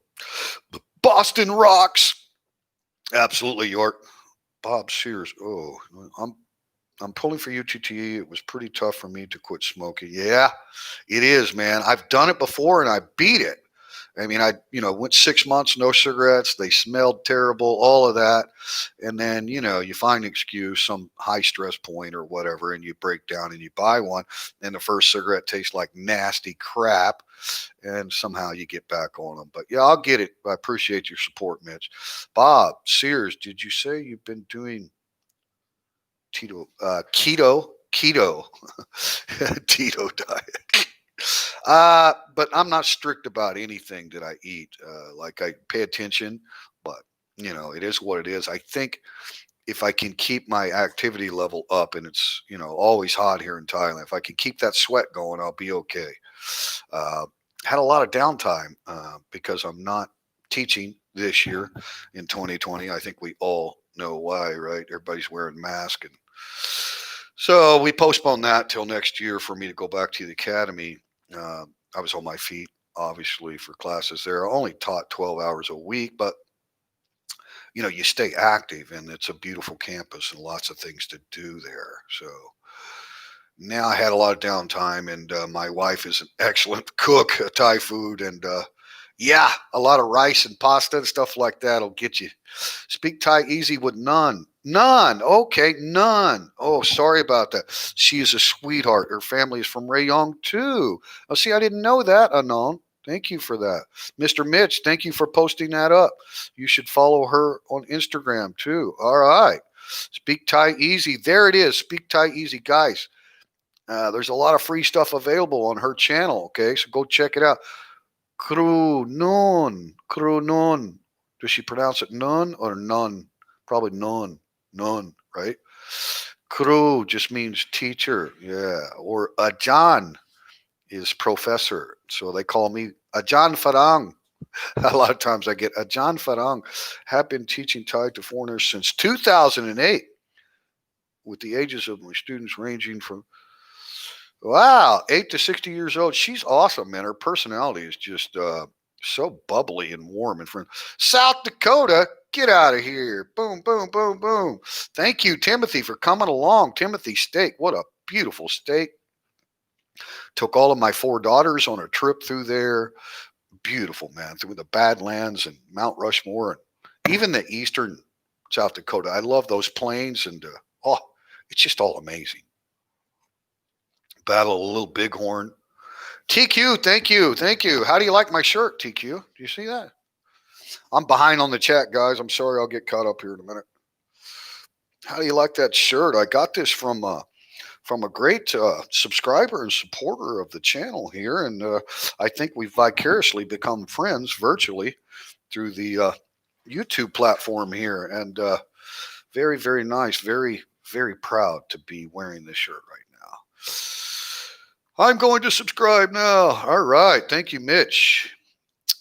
The Boston rocks. Absolutely, York. Bob Sears. Oh, I'm pulling for UTTE. It was pretty tough for me to quit smoking. Yeah, it is, man. I've done it before and I beat it. I mean, went 6 months, no cigarettes. They smelled terrible, all of that. And then, you find an excuse, some high stress point or whatever, and you break down and you buy one. And the first cigarette tastes like nasty crap. And somehow you get back on them. But yeah, I'll get it. I appreciate your support, Mitch. Bob Sears, did you say you've been doing keto Tito diet? But I'm not strict about anything that I eat. Like I pay attention, but it is what it is. I think if I can keep my activity level up, and it's always hot here in Thailand, if I can keep that sweat going, I'll be okay. Uh, had a lot of downtime because I'm not teaching this year in 2020. I think we all know why, right? Everybody's wearing masks, and so we postponed that till next year for me to go back to the academy. I was on my feet, obviously, for classes there. I only taught 12 hours a week, but you stay active, and it's a beautiful campus and lots of things to do there. So now I had a lot of downtime, and my wife is an excellent cook, Thai food, and yeah, a lot of rice and pasta and stuff like that'll get you. Speak Thai easy with none. None. Okay, none. Oh, sorry about that. She is a sweetheart. Her family is from Rayong too. Oh, see, I didn't know that, Anon. Thank you for that. Mr. Mitch, thank you for posting that up. You should follow her on Instagram too. All right. Speak Thai easy. There it is. Speak Thai easy. Guys, there's a lot of free stuff available on her channel. Okay, so go check it out. Kru Nun. Does she pronounce it nun or nun? Probably nun, nun, right? Kru just means teacher, yeah. Or Ajan is professor, so they call me Ajan Farang. A lot of times I get Ajan Farang. Have been teaching Thai to foreigners since 2008, with the ages of my students ranging from wow, 8 to 60 years old. She's awesome, man. Her personality is just so bubbly and warm and friendly. South Dakota, get out of here. Boom, boom, boom, boom. Thank you, Timothy, for coming along. Timothy State, what a beautiful state. Took all of my 4 daughters on a trip through there. Beautiful, man, through the Badlands and Mount Rushmore and even the eastern South Dakota. I love those plains, and oh, it's just all amazing. Battle of Little Bighorn. TQ, thank you, thank you. How do you like my shirt, TQ? Do you see that? I'm behind on the chat, guys. I'm sorry, I'll get caught up here in a minute. How do you like that shirt? I got this from a great subscriber and supporter of the channel here, and I think we've vicariously become friends virtually through the YouTube platform here, and very, very nice. Very, very proud to be wearing this shirt right now. I'm going to subscribe now. All right. Thank you, Mitch.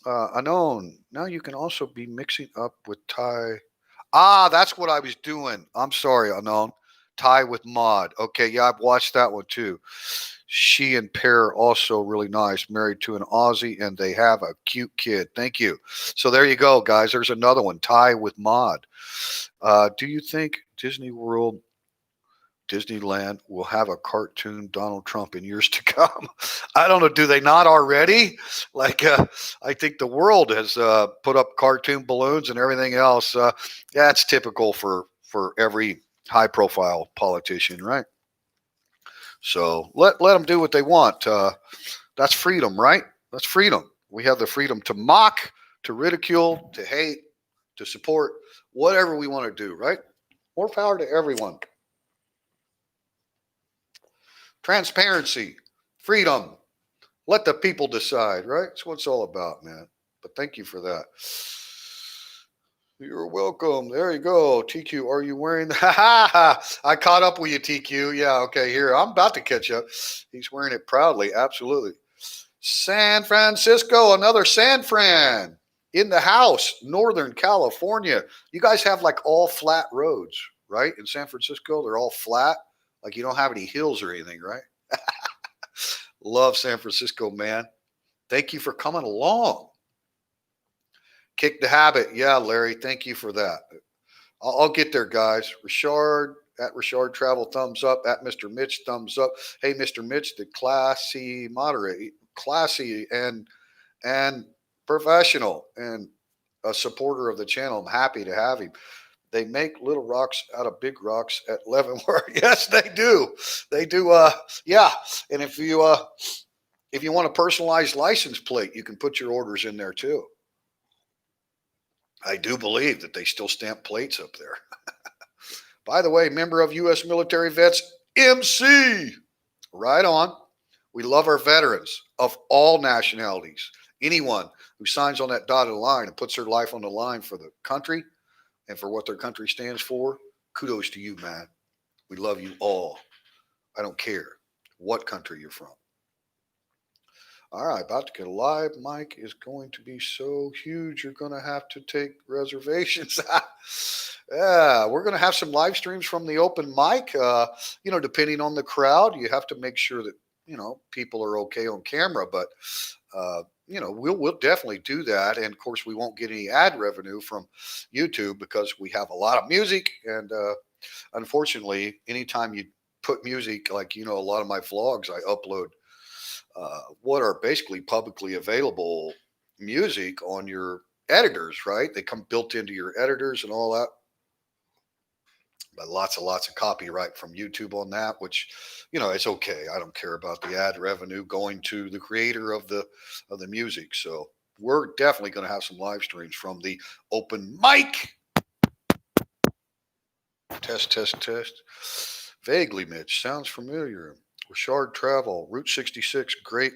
Anon. Now you can also be mixing up with Thai. Ah, that's what I was doing. I'm sorry, Anon. Thai with Mod. Okay, yeah, I've watched that one too. She and Pear also really nice, married to an Aussie, and they have a cute kid. Thank you. So there you go, guys. There's another one, Thai with Mod. Do you think Disneyland will have a cartoon Donald Trump in years to come? I don't know. Do they not already? Like, I think the world has put up cartoon balloons and everything else. That's typical for every high profile politician, right? So let them do what they want. That's freedom, right? That's freedom. We have the freedom to mock, to ridicule, to hate, to support, whatever we want to do, right? More power to everyone. Transparency, freedom. Let the people decide, right? That's what it's all about, man. But thank you for that. You're welcome. There you go. TQ, are you wearing the I caught up with you, TQ. Yeah, okay, here. I'm about to catch up. He's wearing it proudly. Absolutely. San Francisco, another San Fran in the house, Northern California. You guys have like all flat roads, right? In San Francisco, they're all flat. Like you don't have any hills or anything, right? Love San Francisco, man. Thank you for coming along. Kick the habit. Yeah, Larry, thank you for that. I'll get there, guys. Richard, at Richard Travel, thumbs up. At Mr. Mitch, thumbs up. Hey, Mr. Mitch, the classy moderator, classy and professional and a supporter of the channel. I'm happy to have him. They make little rocks out of big rocks at Leavenworth. Yes, they do. They do. Yeah. And if you want a personalized license plate, you can put your orders in there too. I do believe that they still stamp plates up there. By the way, member of U.S. military vets, MC. Right on. We love our veterans of all nationalities. Anyone who signs on that dotted line and puts their life on the line for the country and for what their country stands for, kudos to you, man. We love you all. I don't care what country you're from. All right, about to get live. Mike is going to be so huge, you're going to have to take reservations. Yeah, we're going to have some live streams from the open mic. Depending on the crowd, you have to make sure that people are okay on camera. But we'll definitely do that. And of course, we won't get any ad revenue from YouTube because we have a lot of music. And unfortunately, anytime you put music, like a lot of my vlogs, I upload what are basically publicly available music on your editors, right? They come built into your editors and all that. But lots of copyright from YouTube on that, which, it's okay. I don't care about the ad revenue going to the creator of the music. So we're definitely going to have some live streams from the open mic. Test. Vaguely, Mitch. Sounds familiar. Richard Travel, Route 66, great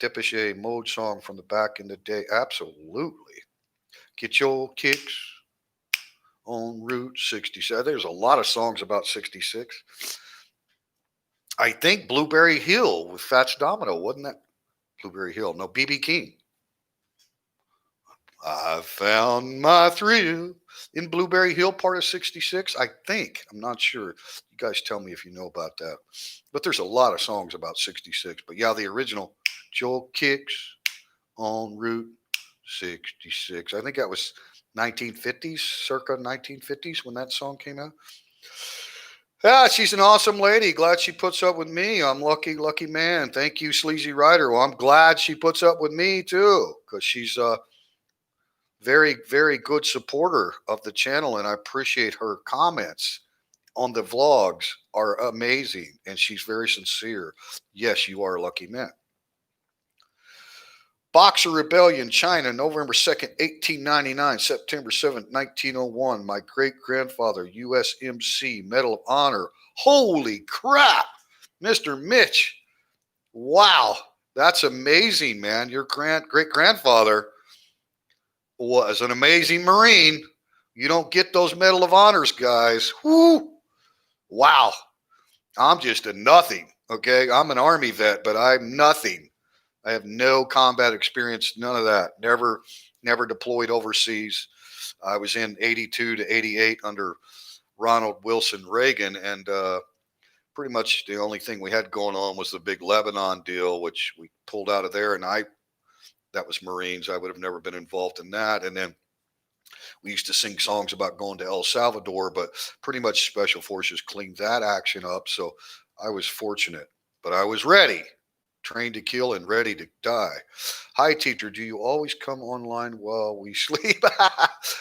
Depeche Mode song from the back in the day. Absolutely. Get your kicks on Route 66. There's a lot of songs about 66. I think Blueberry Hill with Fats Domino, wasn't that? Blueberry Hill. No, B.B. King. I found my thrill in Blueberry Hill, part of 66, I think. I'm not sure. You guys tell me if you know about that. But there's a lot of songs about 66. But yeah, the original Joel Kicks on Route 66. I think that was 1950s, circa 1950s when that song came out. Yeah, she's an awesome lady. Glad she puts up with me. I'm lucky man. Thank you, Sleazy Rider. Well, I'm glad she puts up with me too, because she's very, very good supporter of the channel, and I appreciate her comments on the vlogs are amazing, and she's very sincere. Yes, you are a lucky man. Boxer Rebellion, China, November 2nd, 1899, September 7th, 1901. My great-grandfather, USMC, Medal of Honor. Holy crap, Mr. Mitch. Wow, that's amazing, man. Your great-grandfather was an amazing Marine. You don't get those Medal of Honors, guys. Whoo! Wow. I'm just a nothing, okay? I'm an Army vet, but I'm nothing. I have no combat experience, none of that. Never deployed overseas. I was in 82 to 88 under Ronald Wilson Reagan, and pretty much the only thing we had going on was the big Lebanon deal, which we pulled out of there, and that was Marines. I would have never been involved in that. And then we used to sing songs about going to El Salvador, but pretty much Special Forces cleaned that action up. So I was fortunate, but I was ready, trained to kill and ready to die. Hi, teacher. Do you always come online while we sleep?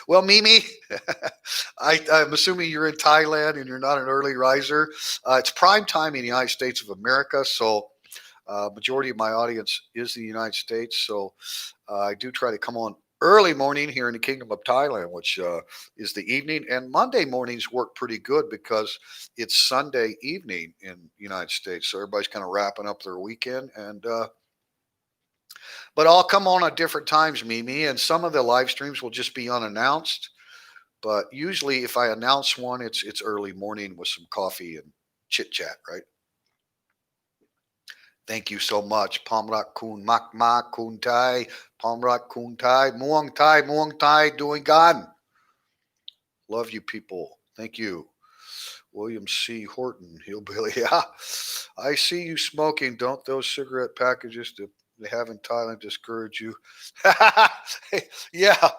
Well, Mimi, I'm assuming you're in Thailand and you're not an early riser. It's prime time in the United States of America, so majority of my audience is the United States. So I do try to come on early morning here in the Kingdom of Thailand, which is the evening. And Monday mornings work pretty good because it's Sunday evening in the United States. So everybody's kind of wrapping up their weekend. And but I'll come on at different times, Mimi. And some of the live streams will just be unannounced. But usually if I announce one, it's early morning with some coffee and chit chat, right? Thank you so much. Pomrak kun mak mak kun tai. Pomrak kun tai. Muang tai doing gan. Love you people. Thank you. William C. Horton, Hillbilly. Yeah. I see you smoking. Don't those cigarette packages that they have in Thailand discourage you? Yeah.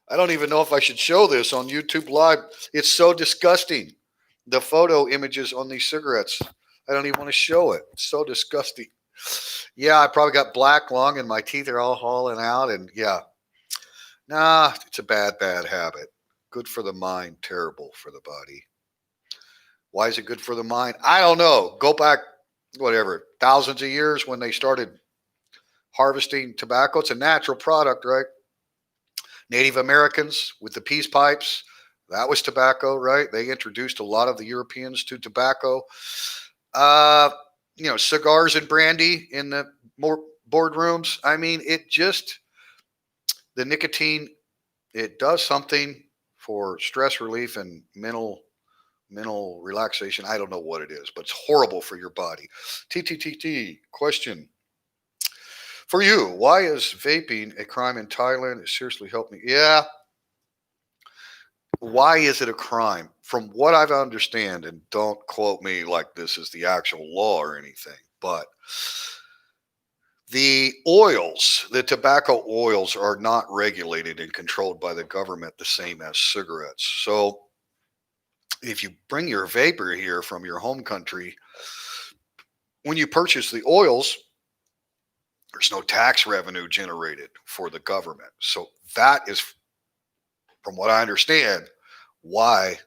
I don't even know if I should show this on YouTube Live. It's so disgusting. The photo images on these cigarettes. I don't even want to show it. It's so disgusting. Yeah, I probably got black lung and my teeth are all hauling out. And yeah, nah, it's a bad, bad habit. Good for the mind, terrible for the body. Why is it good for the mind? I don't know. Go back, whatever, thousands of years when they started harvesting tobacco. It's a natural product, right? Native Americans with the peace pipes, that was tobacco, right? They introduced a lot of the Europeans to tobacco. Uh, cigars and brandy in the more boardrooms. I mean, it just, the nicotine, it does something for stress relief and mental relaxation. I don't know what it is, but it's horrible for your body. TTTT question for you: why is vaping a crime in Thailand? It seriously helped me. Yeah, why is it a crime? From what I understand, and don't quote me like this is the actual law or anything, but the oils, the tobacco oils, are not regulated and controlled by the government the same as cigarettes. So if you bring your vapor here from your home country, when you purchase the oils, there's no tax revenue generated for the government. So that is, from what I understand, why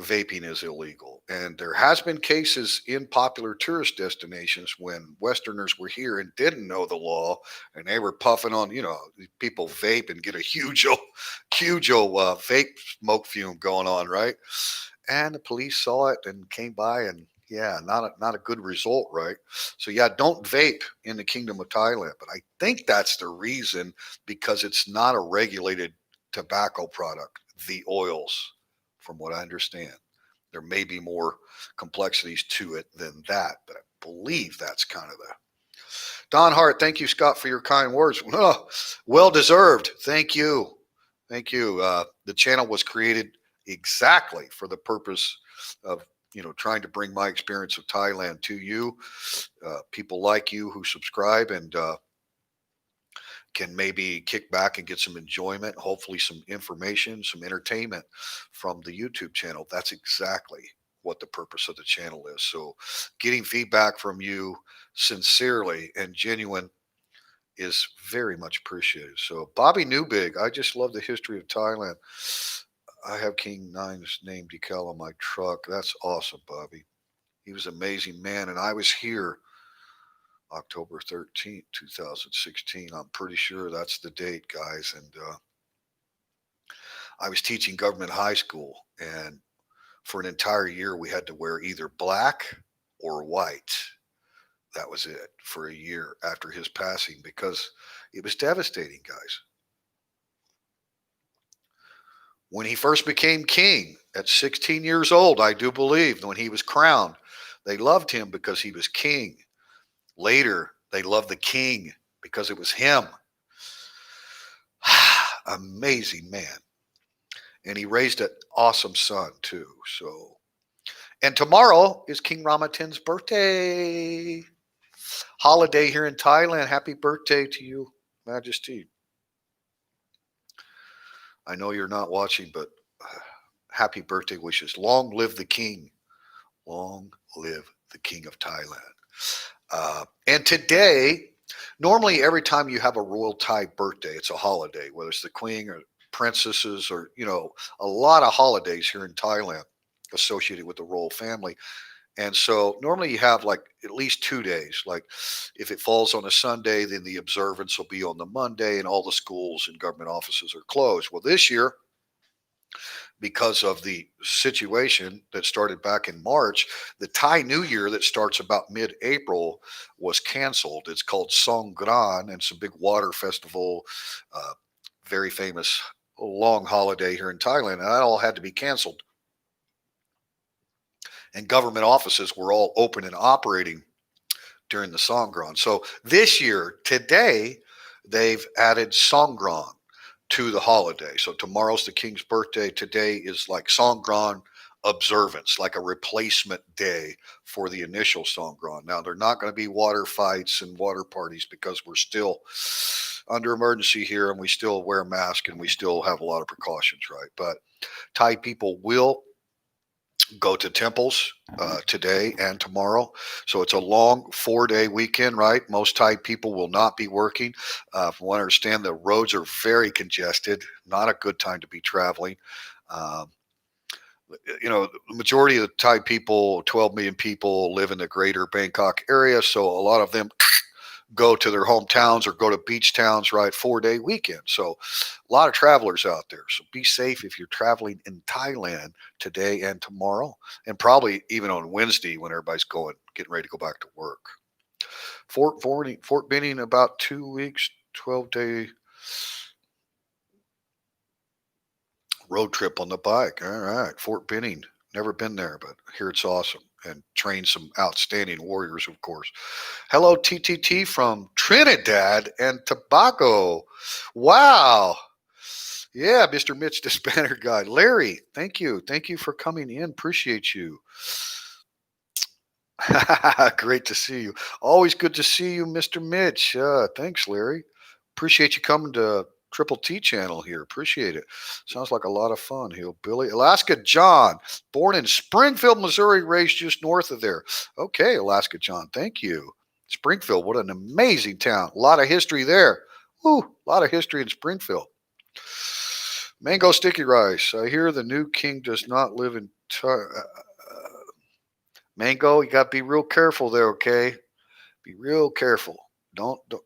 vaping is illegal. And there has been cases in popular tourist destinations when Westerners were here and didn't know the law, and they were puffing on, people vape and get a huge old vape smoke fume going on, right? And the police saw it and came by, and yeah, not a good result, right? So yeah, don't vape in the Kingdom of Thailand. But I think that's the reason, because it's not a regulated tobacco product, the oils, from what I understand. There may be more complexities to it than that, but I believe that's kind of the. Don Hart, thank you, Scott, for your kind words. Oh, well deserved. Thank you. Thank you. The channel was created exactly for the purpose of trying to bring my experience of Thailand to you, people like you who subscribe and can maybe kick back and get some enjoyment, hopefully some information, some entertainment from the YouTube channel. That's exactly what the purpose of the channel is. So getting feedback from you sincerely and genuine is very much appreciated. So Bobby Newbig, I just love the history of Thailand. I have King Nine's name decal on my truck. That's awesome, Bobby. He was an amazing man, and I was here October 13th, 2016. I'm pretty sure that's the date, guys. And I was teaching government high school, and for an entire year, we had to wear either black or white. That was it for a year after his passing, because it was devastating, guys. When he first became king at 16 years old, I do believe, when he was crowned, they loved him because he was king. Later, they loved the king because it was him. Amazing man. And he raised an awesome son, too. So, and tomorrow is King Ramatin's birthday. Holiday here in Thailand. Happy birthday to you, Majesty. I know you're not watching, but happy birthday wishes. Long live the king. Long live the king of Thailand. And today, normally every time you have a royal Thai birthday, it's a holiday, whether it's the queen or princesses or, a lot of holidays here in Thailand associated with the royal family. And so normally you have like at least 2 days. Like if it falls on a Sunday, then the observance will be on the Monday, and all the schools and government offices are closed. Well, this year, because of the situation that started back in March, the Thai New Year that starts about mid-April was canceled. It's called Songkran, and it's a big water festival, uh, very famous long holiday here in Thailand, and that all had to be canceled. And government offices were all open and operating during the Songkran. So this year, today, they've added Songkran to the holiday. So tomorrow's the king's birthday. Today is like Songkran observance, like a replacement day for the initial Songkran. Now, they're not going to be water fights and water parties because we're still under emergency here, and we still wear masks, and we still have a lot of precautions, right? But Thai people will go to temples today and tomorrow. So it's a long 4-day weekend, right? Most Thai people will not be working. From what I understand, the roads are very congested. Not a good time to be traveling. Um, the majority of the Thai people, 12 million people, live in the greater Bangkok area. So a lot of them go to their hometowns or go to beach towns, right? 4-day weekend. So a lot of travelers out there. So be safe if you're traveling in Thailand today and tomorrow, and probably even on Wednesday when everybody's getting ready to go back to work. Fort Benning, about 2 weeks, 12-day road trip on the bike. All right. Fort Benning. Never been there, but here it's awesome. And train some outstanding warriors, of course. Hello, TTT from Trinidad and Tobago. Wow. Yeah, Mr. Mitch, the Spanner guy. Larry, thank you. Thank you for coming in. Appreciate you. Great to see you. Always good to see you, Mr. Mitch. Thanks, Larry. Appreciate you coming to Triple T channel here. Appreciate it. Sounds like a lot of fun. Hillbilly. Alaska John, born in Springfield, Missouri, raised just north of there. Okay, Alaska John, thank you. Springfield, what an amazing town. A lot of history there. Woo, a lot of history in Springfield. Mango sticky rice. I hear the new king does not live in Mango, you got to be real careful there, okay? Be real careful.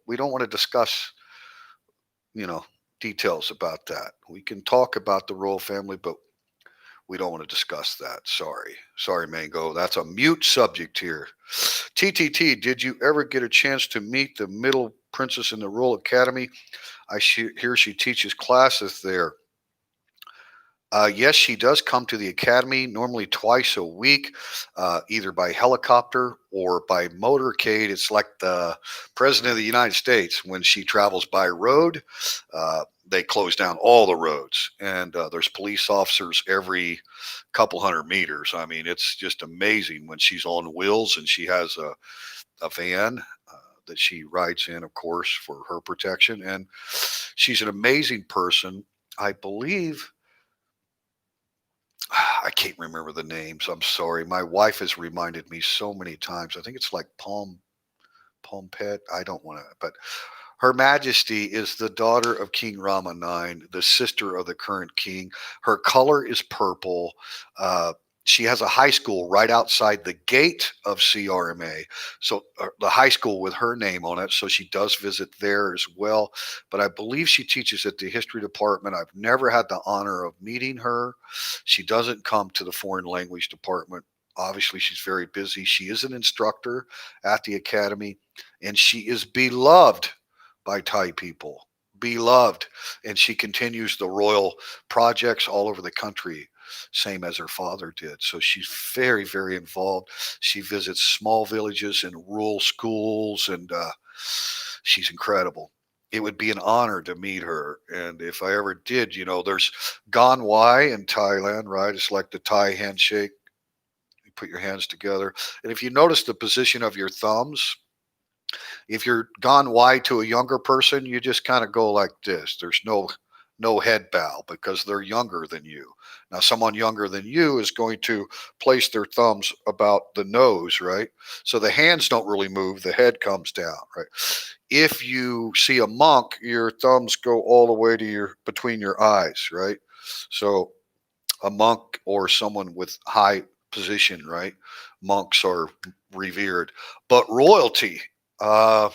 We don't want to discuss, you know, details about that. We can talk about the royal family, but we don't want to discuss that. Sorry, Mango. That's a mute subject here. TTT, did you ever get a chance to meet the middle princess in the Royal Academy? I hear she teaches classes there. Yes, she does come to the academy normally twice a week, either by helicopter or by motorcade. It's like the president of the United States when she travels by road. They close down all the roads, and there's police officers every couple hundred meters. I mean, it's just amazing when she's on wheels and she has a van. That she rides in, of course, for her protection. And she's an amazing person. I believe I can't remember the names. I'm sorry. My wife has reminded me so many times. I think it's like Palm Pet. I don't want to, but Her Majesty is the daughter of King Rama IX, the sister of the current king. Her color is purple. She has a high school right outside the gate of CRMA. So the high school with her name on it. So she does visit there as well. But I believe she teaches at the history department. I've never had the honor of meeting her. She doesn't come to the foreign language department. Obviously, she's very busy. She is an instructor at the academy, and she is beloved by Thai people. Beloved. And she continues the royal projects all over the country, same as her father did. So she's very, very involved. She visits small villages and rural schools, and she's incredible. It would be an honor to meet her. And if I ever did, there's Gan Wai in Thailand, right? It's like the Thai handshake. You put your hands together. And if you notice the position of your thumbs, if you're gone wide to a younger person, you just kind of go like this. There's no head bow because they're younger than you. Now, someone younger than you is going to place their thumbs about the nose, right? So the hands don't really move, the head comes down, right? If you see a monk, your thumbs go all the way to your between your eyes, right? So a monk or someone with high position, right? Monks are revered, but royalty uh,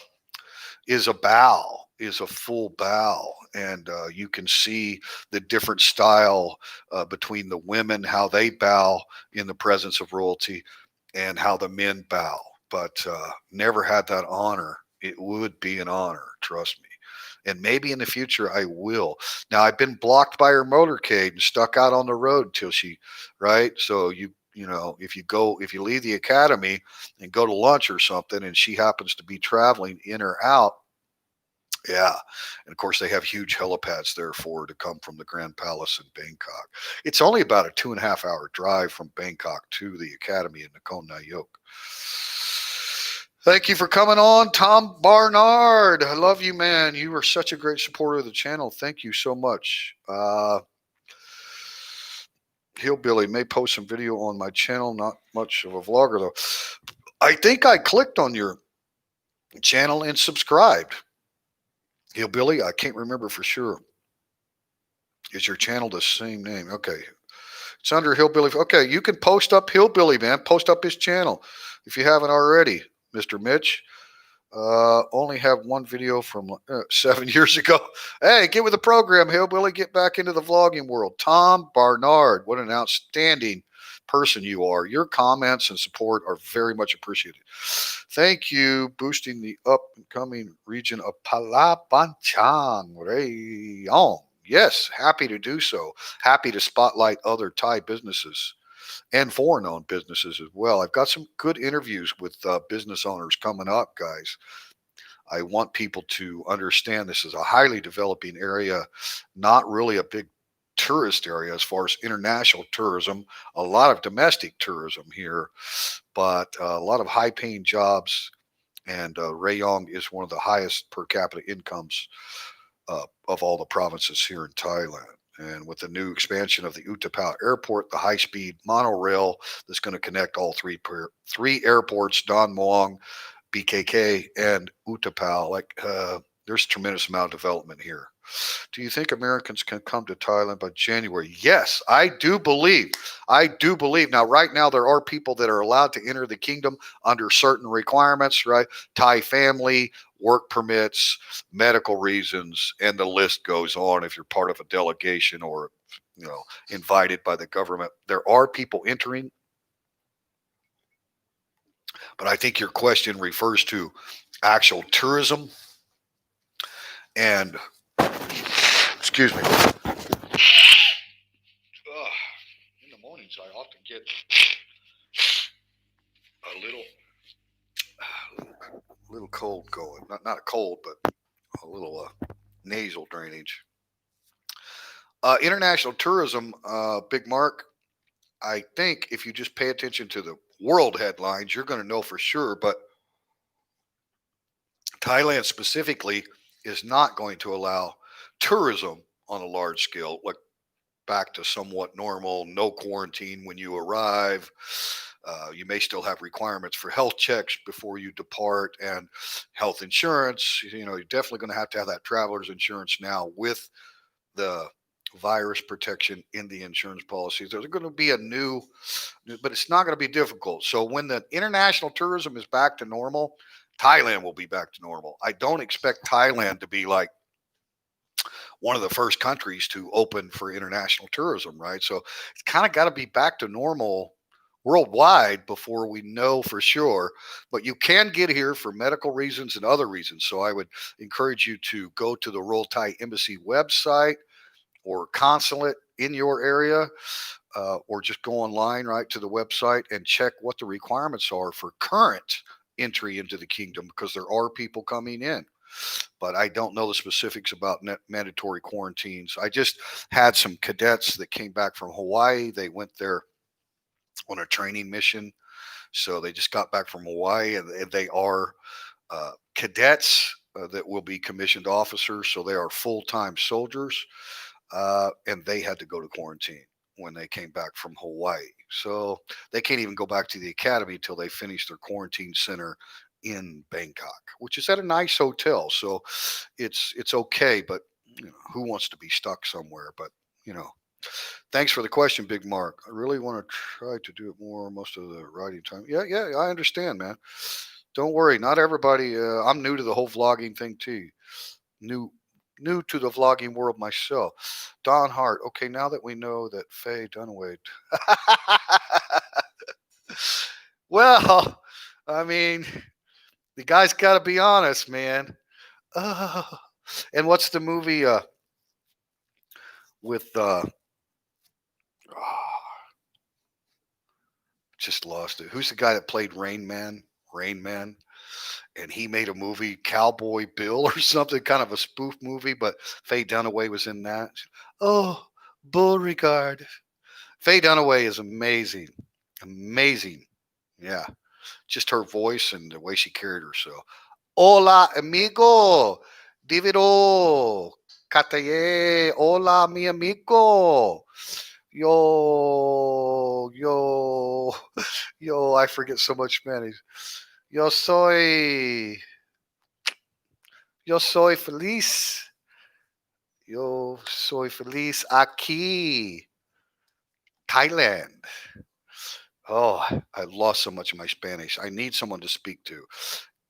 is a bow, is a full bow, and you can see the different style between the women, how they bow in the presence of royalty, and how the men bow. But never had that honor. It would be an honor, trust me. And maybe in the future I will. Now I've been blocked by her motorcade and stuck out on the road till she, right? So if you leave the academy and go to lunch or something, and she happens to be traveling in or out, yeah. And of course, they have huge helipads there for her to come from the Grand Palace in Bangkok. It's only about a 2.5 hour drive from Bangkok to the academy in Nakhon Nayok. Thank you for coming on, Tom Barnard. I love you, man. You are such a great supporter of the channel. Thank you so much. Hillbilly may post some video on my channel. Not much of a vlogger though. I think I clicked on your channel and subscribed. Hillbilly, I can't remember for sure. Is your channel the same name? Okay. It's under Hillbilly. Okay, you can post up Hillbilly, man. Post up his channel if you haven't already, Mr. Mitch. Only have one video from 7 years ago. Hey, get with the program, Hillbilly. Get back into the vlogging world. Tom Barnard, what an outstanding person you are. Your comments and support are very much appreciated. Thank you. Boosting the up and coming region of Palapanchang, Rayong. Yes, happy to do so. Happy to spotlight other Thai businesses and foreign owned businesses as well. I've got some good interviews with business owners coming up, guys. I want people to understand this is a highly developing area, not really a big tourist area as far as international tourism, a lot of domestic tourism here, but a lot of high paying jobs. And Rayong is one of the highest per capita incomes of all the provinces here in Thailand. And with the new expansion of the Utapao Airport, the high-speed monorail that's going to connect all three airports, Don Muang, BKK, and Utapao, there's a tremendous amount of development here. Do you think Americans can come to Thailand by January? Yes, I do believe. I do believe. Now, right now, there are people that are allowed to enter the kingdom under certain requirements, right? Thai family, work permits, medical reasons, and the list goes on. If you're part of a delegation or, invited by the government, there are people entering. But I think your question refers to actual tourism and, excuse me, in the mornings, I often get a little cold going. Not a cold, but a little nasal drainage. International tourism, Big Mark. I think if you just pay attention to the world headlines, you're going to know for sure. But Thailand specifically is not going to allow tourism on a large scale, like back to somewhat normal, no quarantine when you arrive. You may still have requirements for health checks before you depart and health insurance. You're definitely going to have that traveler's insurance now with the virus protection in the insurance policies. There's going to be but it's not going to be difficult. So when the international tourism is back to normal, Thailand will be back to normal. I don't expect Thailand to be like one of the first countries to open for international tourism, right? So it's kind of got to be back to normal worldwide before we know for sure. But you can get here for medical reasons and other reasons. So I would encourage you to go to the Royal Thai Embassy website or consulate in your area, or just go online right to the website and check what the requirements are for current entry into the kingdom, because there are people coming in. But I don't know the specifics about mandatory quarantines. I just had some cadets that came back from Hawaii. They went there on a training mission. So they just got back from Hawaii, and they are cadets that will be commissioned officers. So they are full time soldiers, and they had to go to quarantine when they came back from Hawaii. So they can't even go back to the academy until they finish their quarantine center in Bangkok, which is at a nice hotel. So it's okay, but who wants to be stuck somewhere? But you know, thanks for the question, Big Mark. I really want to try to do it more most of the writing time. Yeah, I understand, man. Don't worry, not everybody. I'm new to the whole vlogging thing too. New new to the vlogging world myself. Don Hart. Okay, now that we know that Faye Dunaway. Well, I mean, the guy's got to be honest, man. Uh, and what's the movie with just lost it. Who's the guy that played Rain Man? Rain Man. And he made a movie, Cowboy Bill or something, kind of a spoof movie, but Faye Dunaway was in that. Oh, Beauregard. Faye Dunaway is amazing. Amazing. Yeah. Just her voice and the way she carried herself. Hola, amigo. Divido. Kataye. Hola, mi amigo. Yo, yo, I forget so much Spanish. Yo soy, yo soy feliz. Yo soy feliz aquí, Thailand. Oh, I lost so much of my Spanish. I need someone to speak to.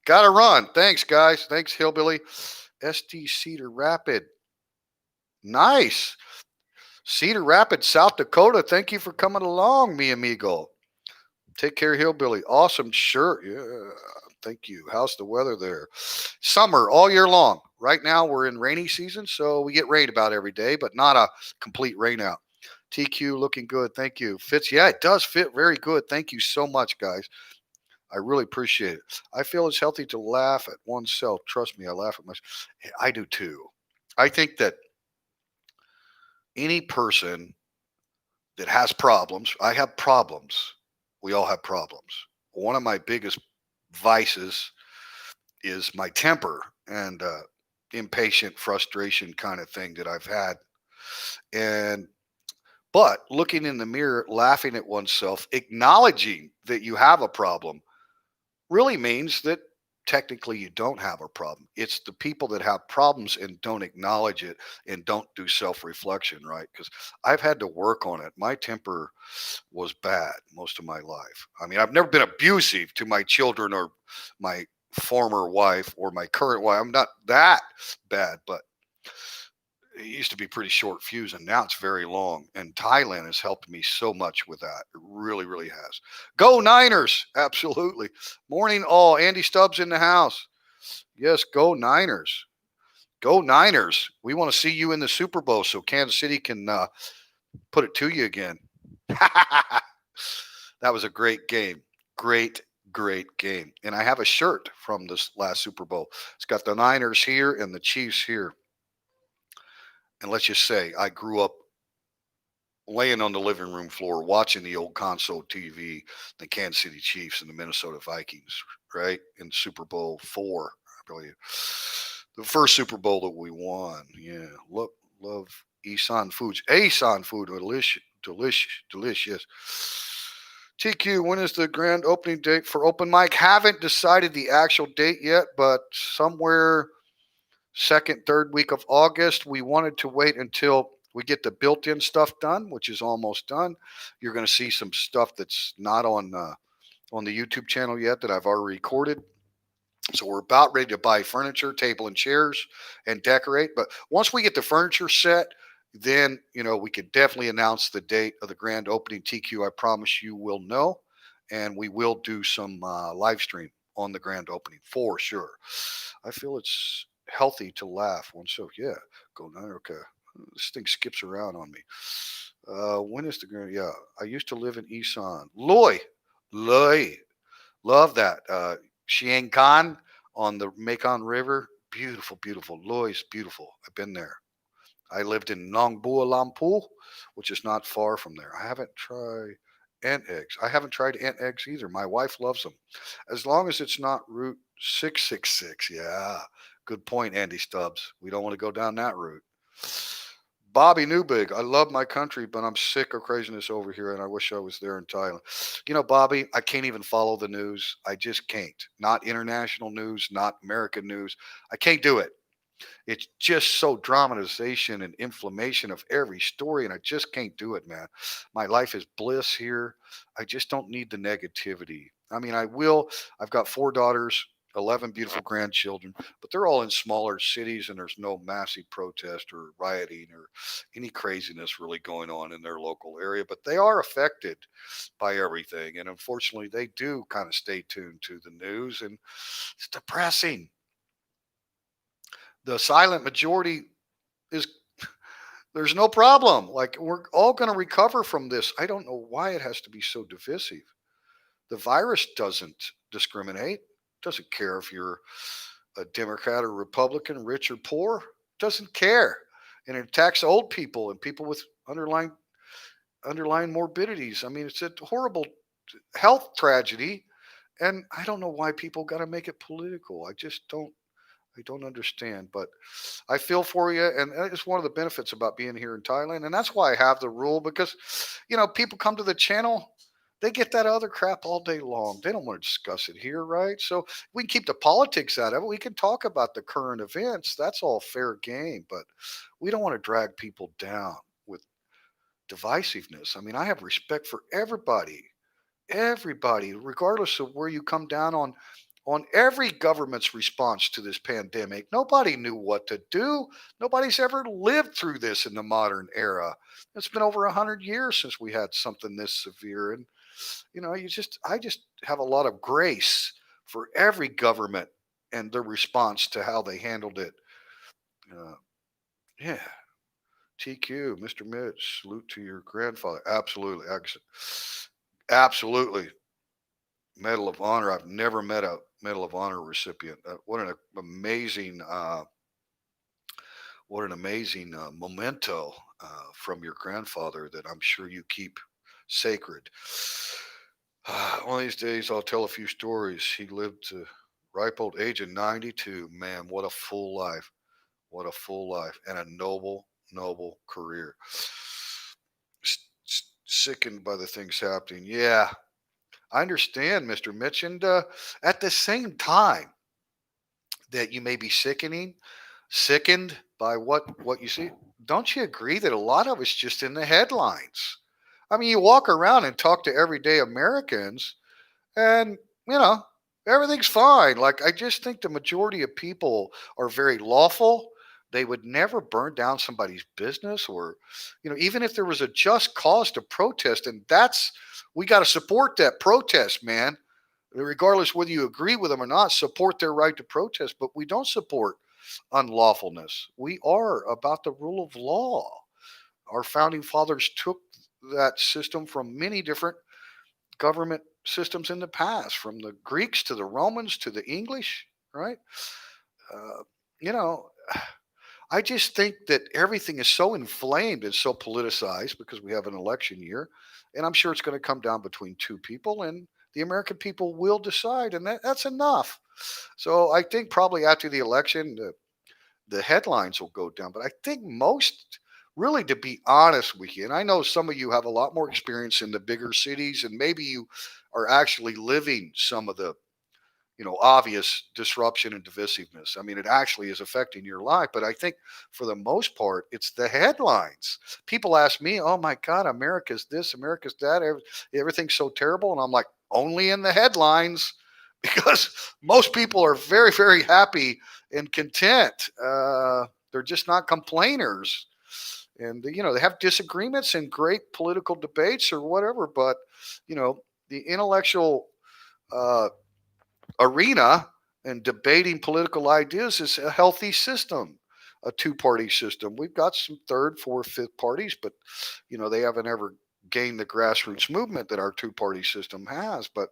Gotta run. Thanks, guys. Thanks, Hillbilly. SD Cedar Rapid. Nice. Cedar Rapids, South Dakota. Thank you for coming along, mi amigo. Take care, Hillbilly. Awesome shirt. Yeah. Thank you. How's the weather there? Summer all year long. Right now we're in rainy season, so we get rain about every day, but not a complete rain out. TQ looking good. Thank you. Fits. Yeah, it does fit very good. Thank you so much, guys. I really appreciate it. I feel it's healthy to laugh at oneself. Trust me, I laugh at myself. I do too. I think that any person that has problems, I have problems. We all have problems. One of my biggest vices is my temper and impatient frustration kind of thing that I've had. And but looking in the mirror, laughing at oneself, acknowledging that you have a problem really means that technically you don't have a problem. It's the people that have problems and don't acknowledge it and don't do self reflection, right? Because I've had to work on it. My temper was bad most of my life. I mean, I've never been abusive to my children or my former wife or my current wife. I'm not that bad, but it used to be pretty short fuse and now it's very long. And Thailand has helped me so much with that. It really, really has. Go Niners. Absolutely. Morning all. Andy Stubbs in the house. Yes, go Niners. Go Niners. We want to see you in the Super Bowl so Kansas City can put it to you again. That was a great game. Great, great game. And I have a shirt from this last Super Bowl. It's got the Niners here and the Chiefs here. And let's just say I grew up laying on the living room floor watching the old console TV, the Kansas City Chiefs and the Minnesota Vikings, right? In Super Bowl four, I believe. The first Super Bowl that we won. Yeah. Look, love Isan Foods. Asan Food, delicious, delicious, delicious. TQ, when is the grand opening date for open mic? Haven't decided the actual date yet, but somewhere second, third week of August. We wanted to wait until we get the built-in stuff done, which is almost done. You're going to see some stuff that's not on the YouTube channel yet that I've already recorded. So we're about ready to buy furniture, table and chairs, and decorate. But once we get the furniture set, then we could definitely announce the date of the grand opening. TQ, I promise you will know, and we will do some live stream on the grand opening for sure. I feel it's healthy to laugh. One so yeah, go nine. Okay, this thing skips around on me. When is the grand? Yeah, I used to live in Isan. Loy, love that. Chiang Khan on the Mekong River. Beautiful, beautiful. Loy's beautiful. I've been there. I lived in Nong Bua Lampu, which is not far from there. I haven't tried ant eggs. I haven't tried ant eggs either. My wife loves them. As long as it's not Route 666. Yeah. Good point, Andy Stubbs. We don't want to go down that route. Bobby Newbig, I love my country, but I'm sick of craziness over here, and I wish I was there in Thailand. Bobby, I can't even follow the news. I just can't. Not international news, not American news. I can't do it. It's just so dramatization and inflammation of every story, and I just can't do it, man. My life is bliss here. I just don't need the negativity. I mean, I will. I've got four daughters, 11 beautiful grandchildren, but they're all in smaller cities, and there's no massive protest or rioting or any craziness really going on in their local area. But they are affected by everything, and unfortunately, they do kind of stay tuned to the news, and it's depressing. The silent majority is there's no problem. Like we're all going to recover from this. I don't know why it has to be so divisive. The virus doesn't discriminate. Doesn't care if you're a Democrat or Republican, rich or poor. Doesn't care, and it attacks old people and people with underlying morbidities. I mean, it's a horrible health tragedy, and I don't know why people got to make it political. I just don't. I don't understand, but I feel for you, and it's one of the benefits about being here in Thailand, and that's why I have the rule because, people come to the channel, they get that other crap all day long. They don't want to discuss it here, right? So we can keep the politics out of it. We can talk about the current events. That's all fair game, but we don't want to drag people down with divisiveness. I mean, I have respect for everybody, regardless of where you come down on every government's response to this pandemic. Nobody knew what to do. Nobody's ever lived through this in the modern era. It's been over 100 years since we had something this severe, and I just have a lot of grace for every government and their response to how they handled it. Uh, yeah, TQ, Mr. Mitch, salute to your grandfather. Absolutely, absolutely. Medal of Honor. I've never met a Medal of Honor recipient. What an amazing, memento from your grandfather that I'm sure you keep sacred. One of these days, I'll tell a few stories. He lived to ripe old age of 92. Man, what a full life! What a full life and a noble, noble career. Sickened by the things happening. Yeah, I understand, Mr. Mitch. And at the same time that you may be sickened by what you see, don't you agree that a lot of it's just in the headlines? I mean, you walk around and talk to everyday Americans, and you know everything's fine. Like I just think the majority of people are very lawful. They would never burn down somebody's business, or even if there was a just cause to protest, and that's we got to support that protest, man. Regardless whether you agree with them or not, support their right to protest. But we don't support unlawfulness. We are about the rule of law. Our founding fathers took that system from many different government systems in the past, from the Greeks to the Romans to the English, right? Uh, you know, I just think that everything is so inflamed and so politicized because we have an election year, and I'm sure it's going to come down between two people, and the American people will decide, and that's enough. So I think probably after the election, the headlines will go down. But I think most, really, to be honest with you, and I know some of you have a lot more experience in the bigger cities, and maybe you are actually living some of the obvious disruption and divisiveness. I mean, it actually is affecting your life. But I think for the most part, it's the headlines. People ask me, "Oh my God, America's this, America's that, everything's so terrible," and I'm like, "Only in the headlines." Because most people are very, very happy and content. They're just not complainers, and they have disagreements and great political debates or whatever. But the intellectual uh, arena and debating political ideas is a healthy system, a two-party system. We've got some third, fourth, fifth parties, but they haven't ever gained the grassroots movement that our two-party system has. But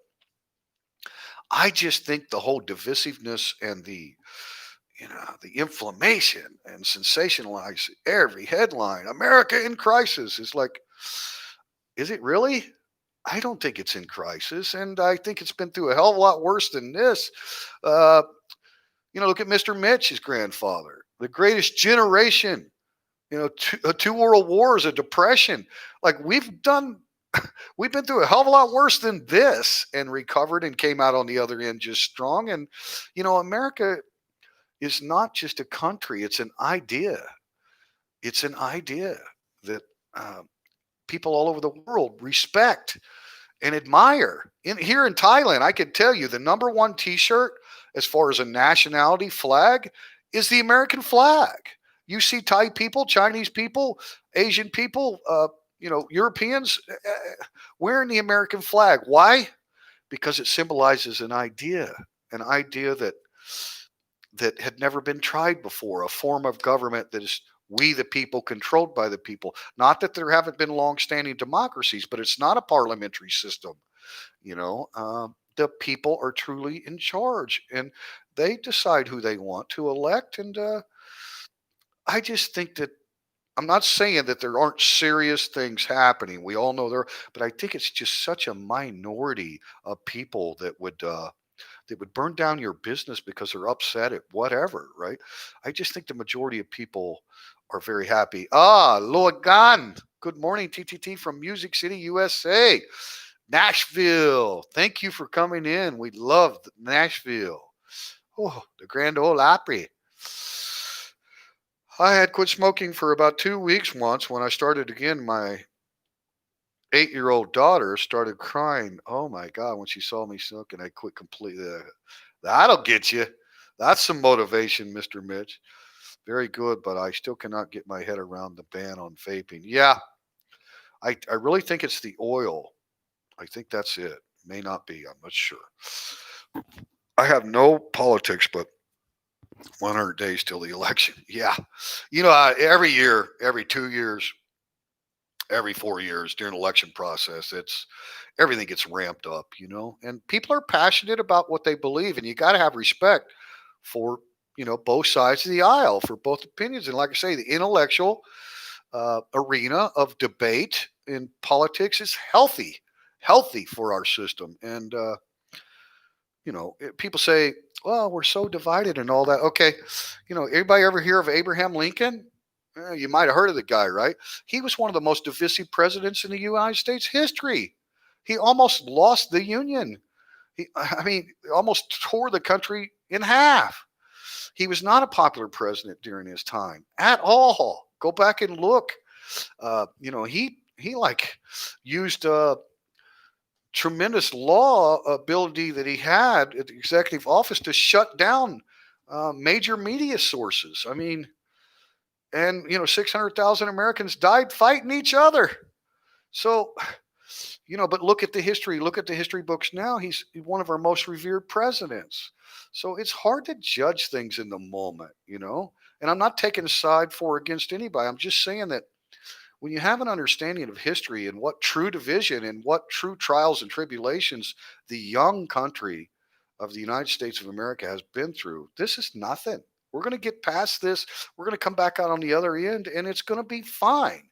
I just think the whole divisiveness and the inflammation and sensationalize every headline, America in crisis, is like, is it really? I don't think it's in crisis, and I think it's been through a hell of a lot worse than this. Uh, look at Mr. Mitch, his grandfather, the greatest generation. Two world wars, a depression. Like we've been through a hell of a lot worse than this, and recovered and came out on the other end just strong. And America is not just a country; it's an idea. It's an idea that people all over the world respect and admire. Here in Thailand, I can tell you the number one T-shirt as far as a nationality flag is the American flag. You see Thai people, Chinese people, Asian people, Europeans wearing the American flag. Why? Because it symbolizes an idea that had never been tried before, a form of government that is we the people, controlled by the people. Not that there haven't been long-standing democracies, but it's not a parliamentary system. The people are truly in charge, and they decide who they want to elect. And I just think that I'm not saying that there aren't serious things happening. We all know there, but I think it's just such a minority of people that would that would burn down your business because they're upset at whatever, right? I just think the majority of people are very happy. Ah, Lord Gan. Good morning, TTT from Music City, USA. Nashville. Thank you for coming in. We love Nashville. Oh, the Grand Ole Opry. I had quit smoking for about 2 weeks once. When I started again, my 8-year-old daughter started crying. Oh my God, when she saw me smoking, I quit completely. That'll get you. That's some motivation, Mr. Mitch. Very good, but I still cannot get my head around the ban on vaping. Yeah, I really think it's the oil. I think that's it. May not be. I'm not sure. I have no politics, but 100 days till the election. Yeah. Every year, every 2 years, every 4 years during election process, it's everything gets ramped up, and people are passionate about what they believe, and you got to have respect for, both sides of the aisle for both opinions. And like I say, the intellectual arena of debate in politics is healthy for our system. And, people say, well, we're so divided and all that. Okay. Anybody ever hear of Abraham Lincoln? You might have heard of the guy, right? He was one of the most divisive presidents in the United States history. He almost lost the Union. Almost tore the country in half. He was not a popular president during his time at all. Go back and look. He like used tremendous law ability that he had at the executive office to shut down major media sources. And 600,000 Americans died fighting each other. So, but look at the history. Look at the history books now. He's one of our most revered presidents. So it's hard to judge things in the moment. And I'm not taking a side for or against anybody. I'm just saying that when you have an understanding of history and what true division and what true trials and tribulations the young country of the United States of America has been through, this is nothing. We're going to get past this. We're going to come back out on the other end, and it's going to be fine.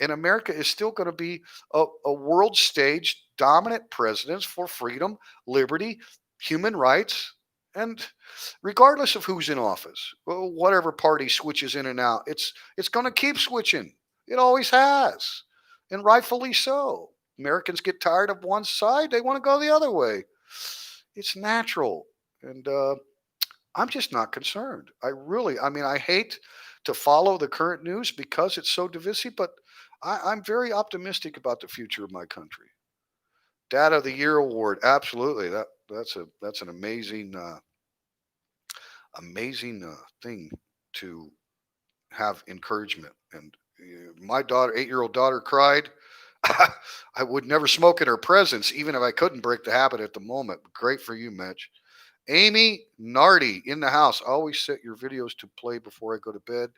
And America is still going to be a world stage dominant presence for freedom, liberty, human rights, and regardless of who's in office, whatever party switches in and out, it's going to keep switching. It always has, and rightfully so. Americans get tired of one side; they want to go the other way. It's natural, and I'm just not concerned. I hate to follow the current news because it's so divisive, but I'm very optimistic about the future of my country. Data of the Year award, absolutely. That's an amazing thing to have encouragement. And my daughter, 8-year-old daughter, cried. I would never smoke in her presence, even if I couldn't break the habit at the moment. Great for you, Mitch. Amy Nardi in the house. Always set your videos to play before I go to bed.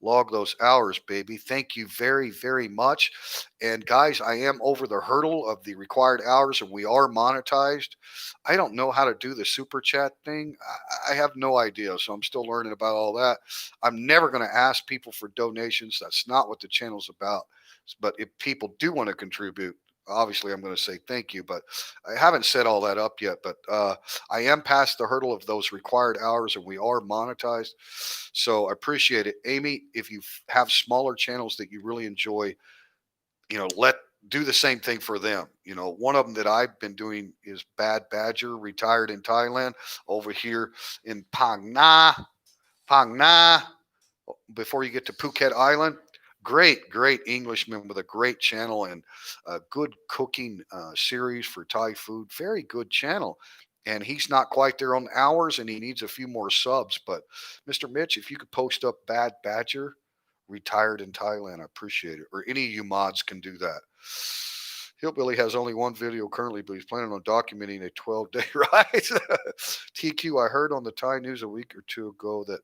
Log those hours, baby. Thank you very, very much. And guys, I am over the hurdle of the required hours and we are monetized. I don't know how to do the super chat thing. I have no idea. So I'm still learning about all that. I'm never going to ask people for donations. That's not what the channel's about. But if people do want to contribute, obviously I'm going to say thank you, but I haven't set all that up yet. But I am past the hurdle of those required hours and we are monetized. So I appreciate it. Amy, if you have smaller channels that you really enjoy, let do the same thing for them. One of them that I've been doing is Bad Badger, retired in Thailand, over here in Phang Na, before you get to Phuket Island. Great Englishman with a great channel and a good cooking series for Thai food. Very good channel. And he's not quite there on hours and he needs a few more subs. But Mr. Mitch, if you could post up Bad Badger, retired in Thailand, I appreciate it. Or any of you mods can do that. Hillbilly has only one video currently, but he's planning on documenting a 12-day ride. TQ, I heard on the Thai news a week or two ago that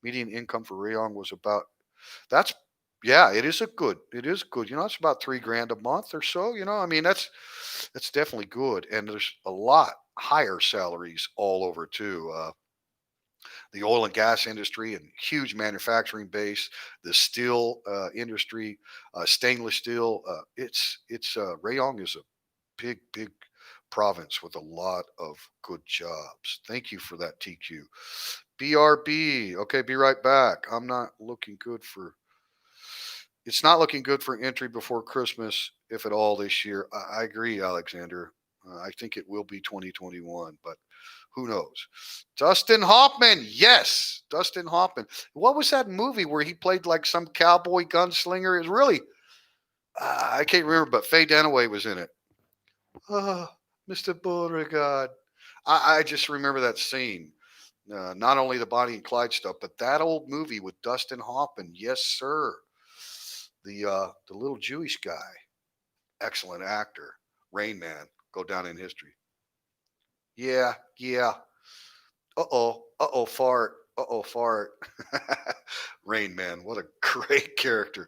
median income for Rayong was about that's yeah, it is good. It's about 3 grand a month or so. That's definitely good. And there's a lot higher salaries all over too. The oil and gas industry and huge manufacturing base, the steel industry, stainless steel. It's Rayong is a big province with a lot of good jobs. Thank you for that, TQ. BRB. Okay, be right back. I'm not looking good for. It's not looking good for entry before Christmas, if at all, this year. I agree, Alexander. I think it will be 2021, but who knows? Dustin Hoffman. Yes, Dustin Hoffman. What was that movie where he played like some cowboy gunslinger? It was really, I can't remember, but Faye Dunaway was in it. Oh, Mr. Beauregard. I just remember that scene. Not only the Bonnie and Clyde stuff, but that old movie with Dustin Hoffman. Yes, sir. The little Jewish guy, excellent actor. Rain Man, go down in history. Yeah, yeah. Fart. Fart. Rain Man, what a great character.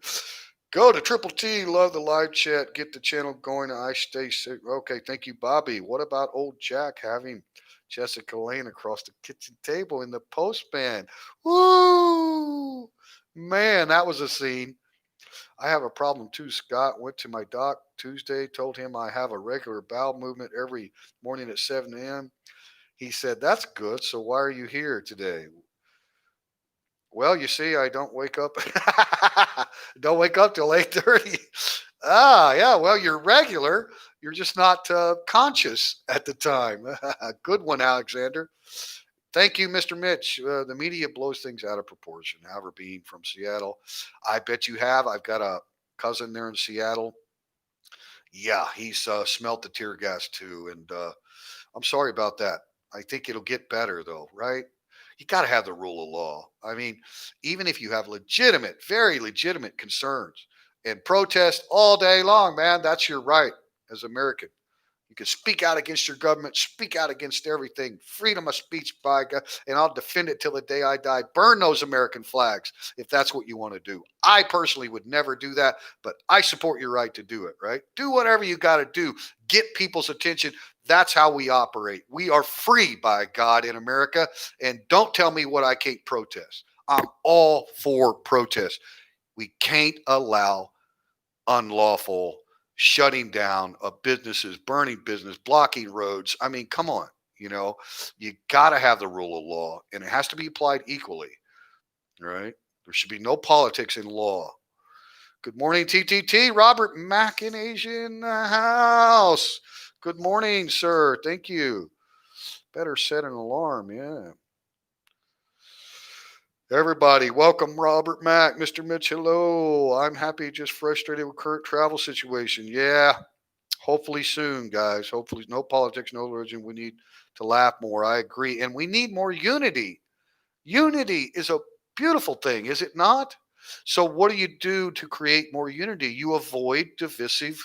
Go to Triple T. Love the live chat. Get the channel going. I stay sick. Okay, thank you, Bobby. What about old Jack having Jessica Lane across the kitchen table in the postman? Woo! Man, that was a scene. I have a problem too, Scott. Went to my doc Tuesday, told him I have a regular bowel movement every morning at 7 a.m. He said, "That's good. So why are you here today?" Well, you see, I don't wake up. Don't wake up till 8:30. Ah, yeah. Well, you're regular. You're just not conscious at the time. Good one, Alexander. Thank you, Mr. Mitch. The media blows things out of proportion. However, being from Seattle, I bet you have. I've got a cousin there in Seattle. Yeah, he's smelt the tear gas too, and I'm sorry about that. I think it'll get better though, right? You got to have the rule of law. I mean, even if you have legitimate, very legitimate concerns and protest all day long, man, that's your right as American. You can speak out against your government, speak out against everything. Freedom of speech, by God, and I'll defend it till the day I die. Burn those American flags if that's what you want to do. I personally would never do that, but I support your right to do it, right? Do whatever you got to do. Get people's attention. That's how we operate. We are free, by God, in America, and don't tell me what I can't protest. I'm all for protest. We can't allow unlawful shutting down of businesses, burning business, blocking roads. I mean, come on. You know, you got to have the rule of law, and it has to be applied equally. Right? There should be no politics in law. Good morning, TTT. Robert Mack in Asia in the house. Good morning, sir. Thank you. Better set an alarm. Yeah. Everybody, welcome Robert Mack, Mr. Mitch. Hello. I'm happy, just frustrated with current travel situation. Yeah, hopefully soon, guys. Hopefully, no politics, no religion. We need to laugh more. I agree. And we need more unity. Unity is a beautiful thing, is it not? So, what do you do to create more unity? You avoid divisive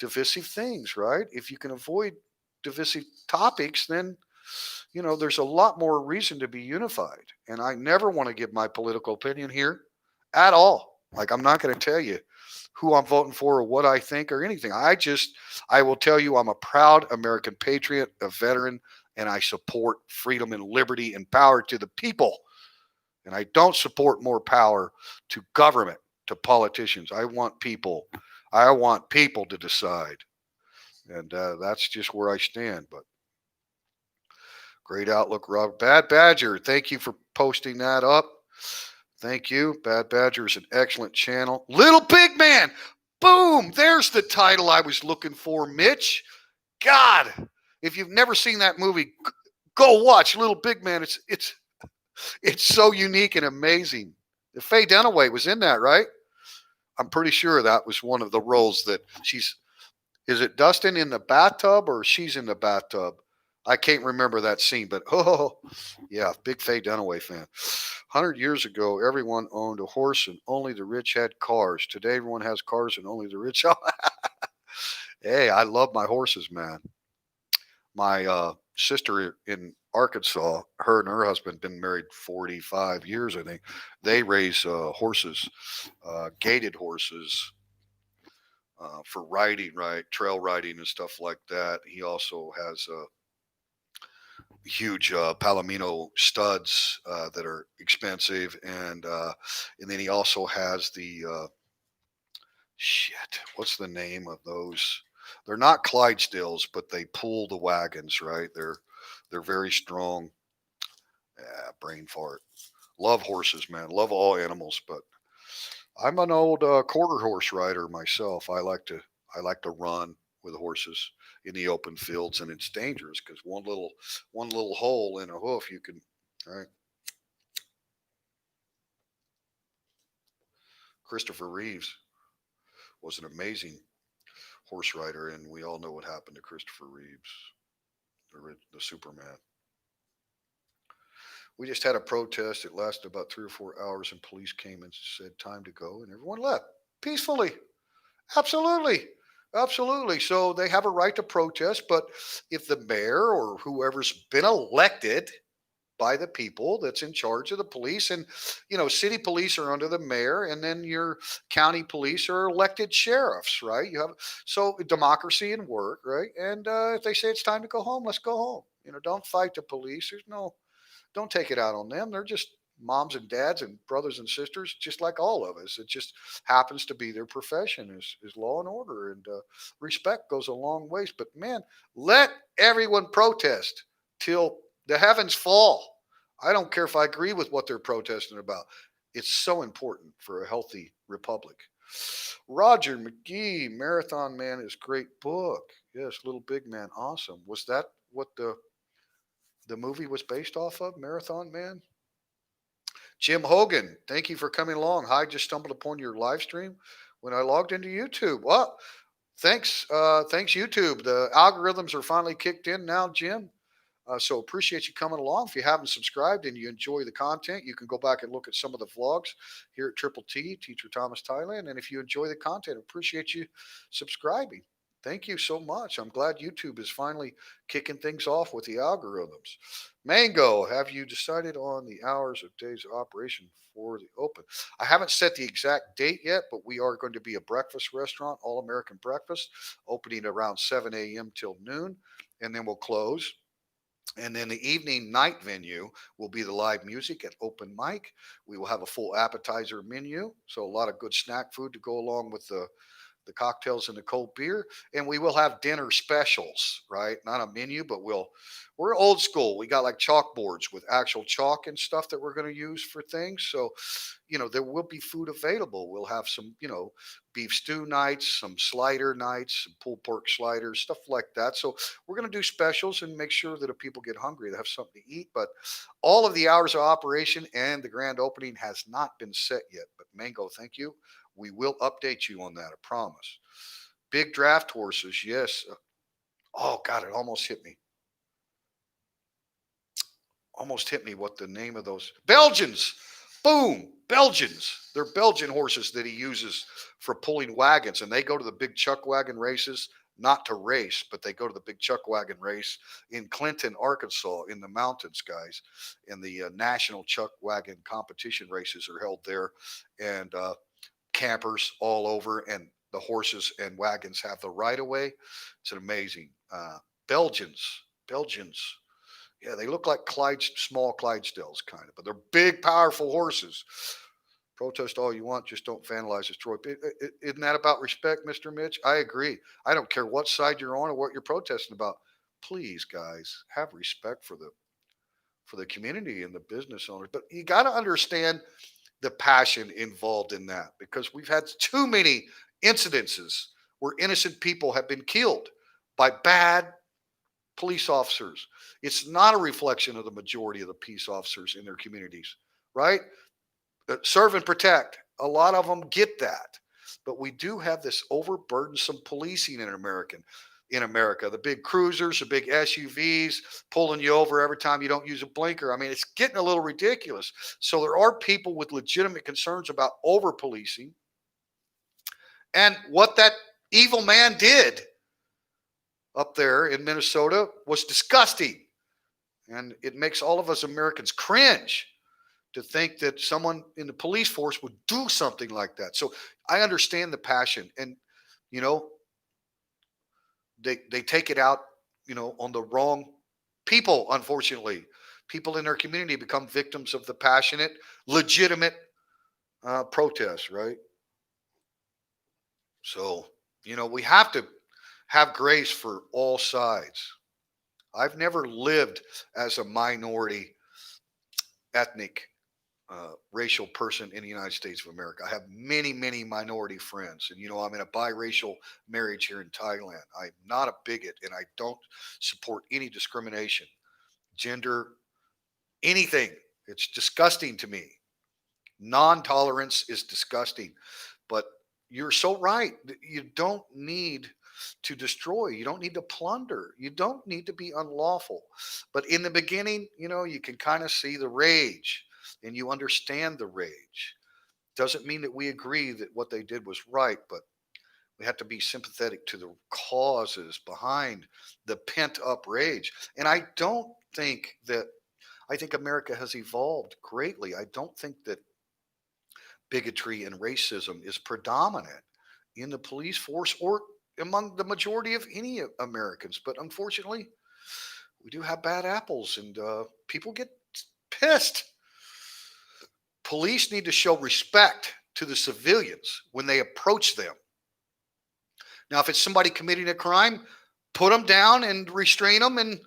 things, right? If you can avoid divisive topics, then there's a lot more reason to be unified. And I never want to give my political opinion here at all. Like, I'm not going to tell you who I'm voting for or what I think or anything. I will tell you I'm a proud American patriot, a veteran, and I support freedom and liberty and power to the people. And I don't support more power to government, to politicians. I want people to decide. And that's just where I stand. But great outlook, Rob. Bad Badger, thank you for posting that up. Thank you. Bad Badger is an excellent channel. Little Big Man. Boom. There's the title I was looking for, Mitch. God, if you've never seen that movie, go watch Little Big Man. It's so unique and amazing. Faye Dunaway was in that, right? I'm pretty sure that was one of the roles that she's. Is it Dustin in the bathtub or she's in the bathtub? I can't remember that scene, but yeah, big Faye Dunaway fan. 100 years ago, everyone owned a horse and only the rich had cars. Today, everyone has cars and only the rich. Hey, I love my horses, man. My sister in Arkansas, her and her husband been married 45 years, I think. They raise horses, gated horses, for riding, right? Trail riding and stuff like that. He also has huge Palomino studs that are expensive, and then he also has the shit. What's the name of those? They're not Clydesdales, but they pull the wagons, right? They're very strong. Yeah, brain fart. Love horses, man. Love all animals, but I'm an old quarter horse rider myself. I like to run with horses in the open fields, and it's dangerous because one little hole in a hoof, you can. Right. Christopher Reeves was an amazing horse rider, and we all know what happened to Christopher Reeves, the Superman. We just had a protest. It lasted about 3 or 4 hours, and police came and said, "Time to go," and everyone left peacefully. Absolutely. Absolutely. So they have a right to protest, but if the mayor or whoever's been elected by the people that's in charge of the police, and city police are under the mayor, and then your county police are elected sheriffs, right? You have, so democracy and work, right? And if they say it's time to go home, let's go home. Don't fight the police. There's no, don't take it out on them. They're just moms and dads and brothers and sisters, just like all of us. It just happens to be their profession is law and order, and respect goes a long ways. But man, let everyone protest till the heavens fall. I don't care if I agree with what they're protesting about. It's so important for a healthy republic. Roger McGee, Marathon Man is great book. Yes, Little Big Man, awesome. Was that what the movie was based off of, Marathon Man? Jim Hogan, thank you for coming along. I just stumbled upon your live stream when I logged into YouTube. Well, thanks YouTube. The algorithms are finally kicked in now, Jim. So appreciate you coming along. If you haven't subscribed and you enjoy the content, you can go back and look at some of the vlogs here at Triple T, Teacher Thomas Thailand. And if you enjoy the content, appreciate you subscribing. Thank you so much. I'm glad YouTube is finally kicking things off with the algorithms. Mango, have you decided on the hours of days of operation for the open? I haven't set the exact date yet, but we are going to be a breakfast restaurant, all American breakfast, opening around 7 a.m. till noon, and then we'll close. And then the evening night venue will be the live music at open mic. We will have a full appetizer menu, so a lot of good snack food to go along with the cocktails and the cold beer, and we will have dinner specials, right? Not a menu, but we're old school. We got like chalkboards with actual chalk and stuff that we're going to use for things. So, there will be food available. We'll have some, beef stew nights, some slider nights, some pulled pork sliders, stuff like that. So we're going to do specials and make sure that if people get hungry, they have something to eat. But all of the hours of operation and the grand opening has not been set yet. But Mango, thank you. We will update you on that, I promise. Big draft horses, yes. Oh God, it almost hit me. Almost hit me what the name of those Belgians. Boom, Belgians. They're Belgian horses that he uses for pulling wagons, and they go to the big chuck wagon races, not to race, but they go to the big chuck wagon race in Clinton, Arkansas, in the mountains, guys. And the national chuck wagon competition races are held there, and campers all over, and the horses and wagons have the right of way. It's an amazing. Belgians, Belgians. Yeah, they look like small Clydesdales, kind of, but they're big, powerful horses. Protest all you want, just don't vandalize, destroy. Isn't that about respect, Mr. Mitch? I agree. I don't care what side you're on or what you're protesting about. Please, guys, have respect for the community and the business owners. But you got to understand the passion involved in that, because we've had too many incidences where innocent people have been killed by bad police officers. It's not a reflection of the majority of the peace officers in their communities, right? Serve and protect. A lot of them get that. But we do have this overburdensome policing in America. The big cruisers, the big SUVs pulling you over every time you don't use a blinker. I mean, it's getting a little ridiculous. So there are people with legitimate concerns about over policing. And what that evil man did up there in Minnesota was disgusting. And it makes all of us Americans cringe to think that someone in the police force would do something like that. So I understand the passion, and you know they take it out, on the wrong people. Unfortunately, people in their community become victims of the passionate, legitimate protests, right? So we have to have grace for all sides. I've never lived as a minority ethnic racial person in the United States of America. I have many, many minority friends. And, I'm in a biracial marriage here in Thailand. I'm not a bigot and I don't support any discrimination, gender, anything. It's disgusting to me. Non tolerance is disgusting. But you're so right. You don't need to destroy. You don't need to plunder. You don't need to be unlawful. But in the beginning, you can kind of see the rage and you understand the rage. Doesn't mean that we agree that what they did was right, but we have to be sympathetic to the causes behind the pent up rage. And I think America has evolved greatly. I don't think that bigotry and racism is predominant in the police force or among the majority of any Americans. But unfortunately, we do have bad apples and people get pissed. Police need to show respect to the civilians when they approach them. Now, if it's somebody committing a crime, put them down and restrain them and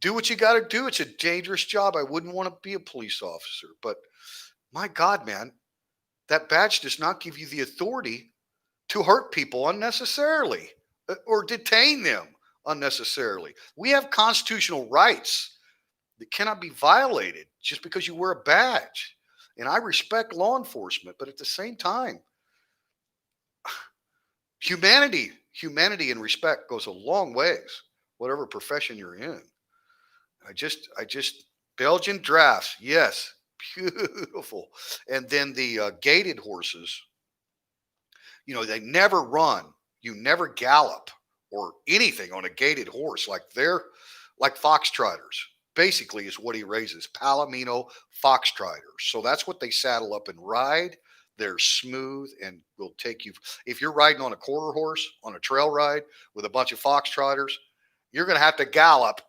do what you got to do. It's a dangerous job. I wouldn't want to be a police officer, but my God, man, that badge does not give you the authority to hurt people unnecessarily or detain them unnecessarily. We have constitutional rights that cannot be violated just because you wear a badge. And I respect law enforcement, but at the same time, humanity and respect goes a long ways, whatever profession you're in. I just Belgian drafts, yes, beautiful. And then the gated horses, they never run. You never gallop or anything on a gated horse. Like foxtrotters. Basically, is what he raises. Palomino foxtrotters. So that's what they saddle up and ride. They're smooth and will take you. If you're riding on a quarter horse on a trail ride with a bunch of foxtrotters, you're going to have to gallop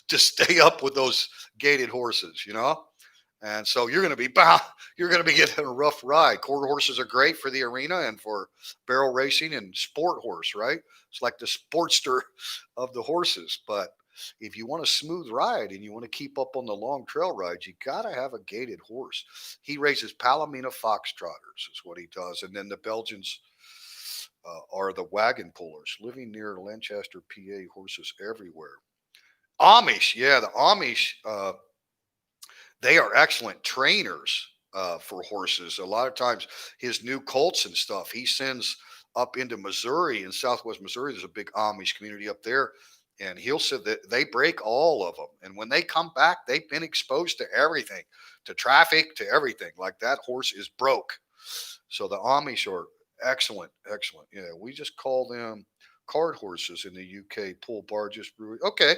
to stay up with those gated horses. And so you're going to be getting a rough ride. Quarter horses are great for the arena and for barrel racing and sport horse, right? It's like the sportster of the horses. But if you want a smooth ride and you want to keep up on the long trail rides, you got to have a gated horse. He raises Palomino foxtrotters, is what he does. And then the Belgians are the wagon pullers, living near Lancaster, PA, horses everywhere. Amish, yeah, the Amish. They are excellent trainers for horses. A lot of times, his new colts and stuff, he sends up into Missouri, in Southwest Missouri. There's a big Amish community up there, and he'll say that they break all of them. And when they come back, they've been exposed to everything, to traffic, to everything. Like that horse is broke. So the Amish are excellent, excellent. Yeah, we just call them cart horses in the UK. Pull barges, brewery. Okay,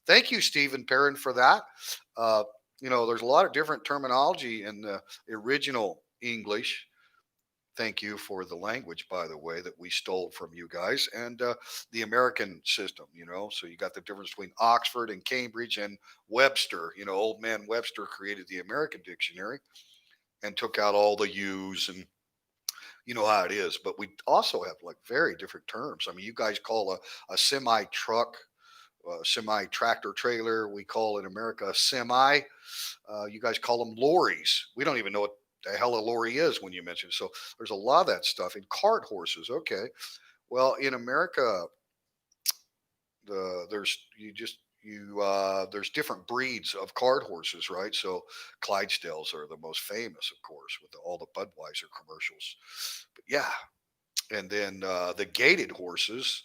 thank you, Stephen Perrin, for that. Uh, there's a lot of different terminology in the original English. Thank you for the language, by the way, that we stole from you guys and the American system. So you got the difference between Oxford and Cambridge and Webster. Old man Webster created the American dictionary and took out all the U's and you know how it is. But we also have like very different terms. I mean, you guys call a semi truck, semi tractor trailer. We call in America a semi. You guys call them lorries. We don't even know what the hell a lorry is when you mention it. So there's a lot of that stuff. And cart horses. Okay. Well, in America, there's you just you there's different breeds of cart horses, right? So Clydesdales are the most famous, of course, with all the Budweiser commercials. But yeah, and then the gated horses,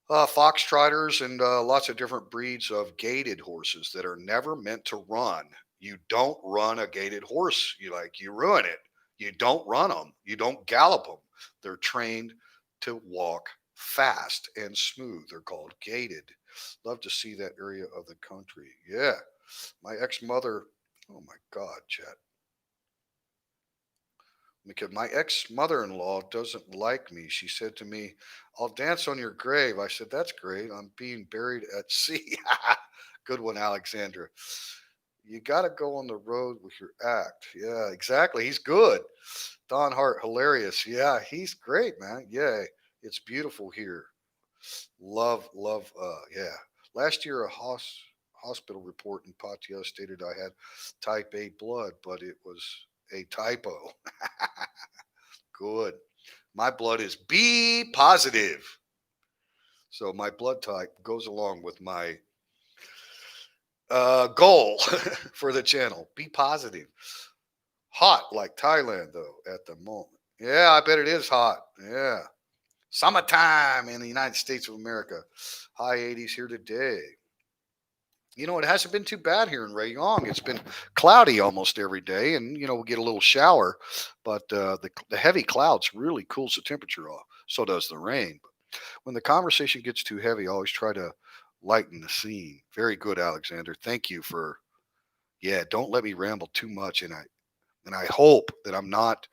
foxtrotters, and lots of different breeds of gated horses that are never meant to run. You don't run a gated horse. You ruin it. You don't run them. You don't gallop them. They're trained to walk fast and smooth. They're called gated. Love to see that area of the country. Yeah. My ex mother, oh my God, Chet. Because my ex mother in law doesn't like me. She said to me, I'll dance on your grave. I said, that's great. I'm being buried at sea. Good one, Alexandra. You got to go on the road with your act. Yeah, exactly. He's good. Don Hart, hilarious. Yeah, he's great, man. Yeah, it's beautiful here. Love. Yeah. Last year, a hospital report in Patia stated I had type A blood, but it was a typo. Good. My blood is B positive. So my blood type goes along with my goal for the channel. Be positive. Hot like Thailand, though, at the moment. Yeah, I bet it is hot. Yeah. Summertime in the United States of America. High 80s here today. It hasn't been too bad here in Rayong. It's been cloudy almost every day, and we get a little shower, but the heavy clouds really cools the temperature off. So does the rain. But when the conversation gets too heavy, I always try to lighten the scene. Very good, Alexander. Thank you for yeah. Don't let me ramble too much, and I hope that I'm not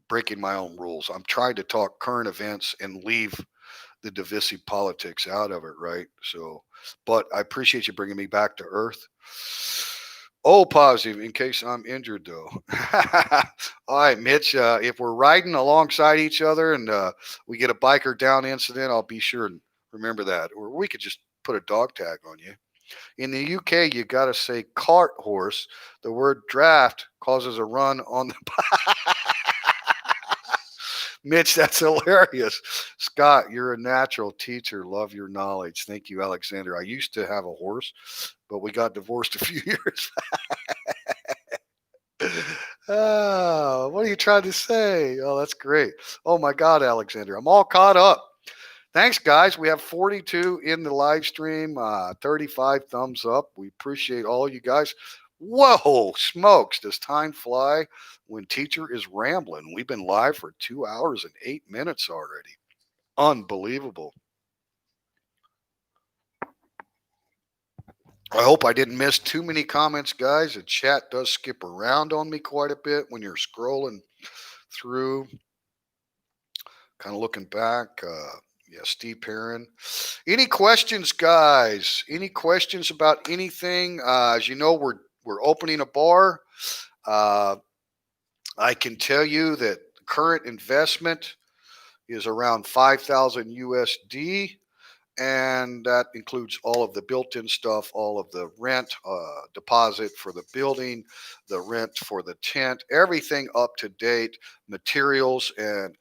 breaking my own rules. I'm trying to talk current events and leave the divisive politics out of it, right? So, but I appreciate you bringing me back to earth. Oh, positive in case I'm injured, though. All right, Mitch. If we're riding alongside each other and we get a biker down incident, I'll be sure and remember that. Or we could just put a dog tag on you. In the UK, you got to say cart horse. The word draft causes a run on the. Mitch, that's hilarious. Scott, you're a natural teacher. Love your knowledge. Thank you, Alexander. I used to have a horse, but we got divorced a few years. What are you trying to say? Oh, that's great. Oh, my God, Alexander. I'm all caught up. Thanks, guys. We have 42 in the live stream, 35 thumbs up. We appreciate all you guys. Whoa, smokes. Does time fly when teacher is rambling? We've been live for 2 hours and 8 minutes already. Unbelievable. I hope I didn't miss too many comments, guys. The chat does skip around on me quite a bit when you're scrolling through, kind of looking back. Yeah, Steve Perrin. Any questions, guys? Any questions about anything? As you know, we're opening a bar. Uh, I can tell you that current investment is around 5,000 USD, and that includes all of the built-in stuff, all of the rent, deposit for the building, the rent for the tent, everything up to date, materials, and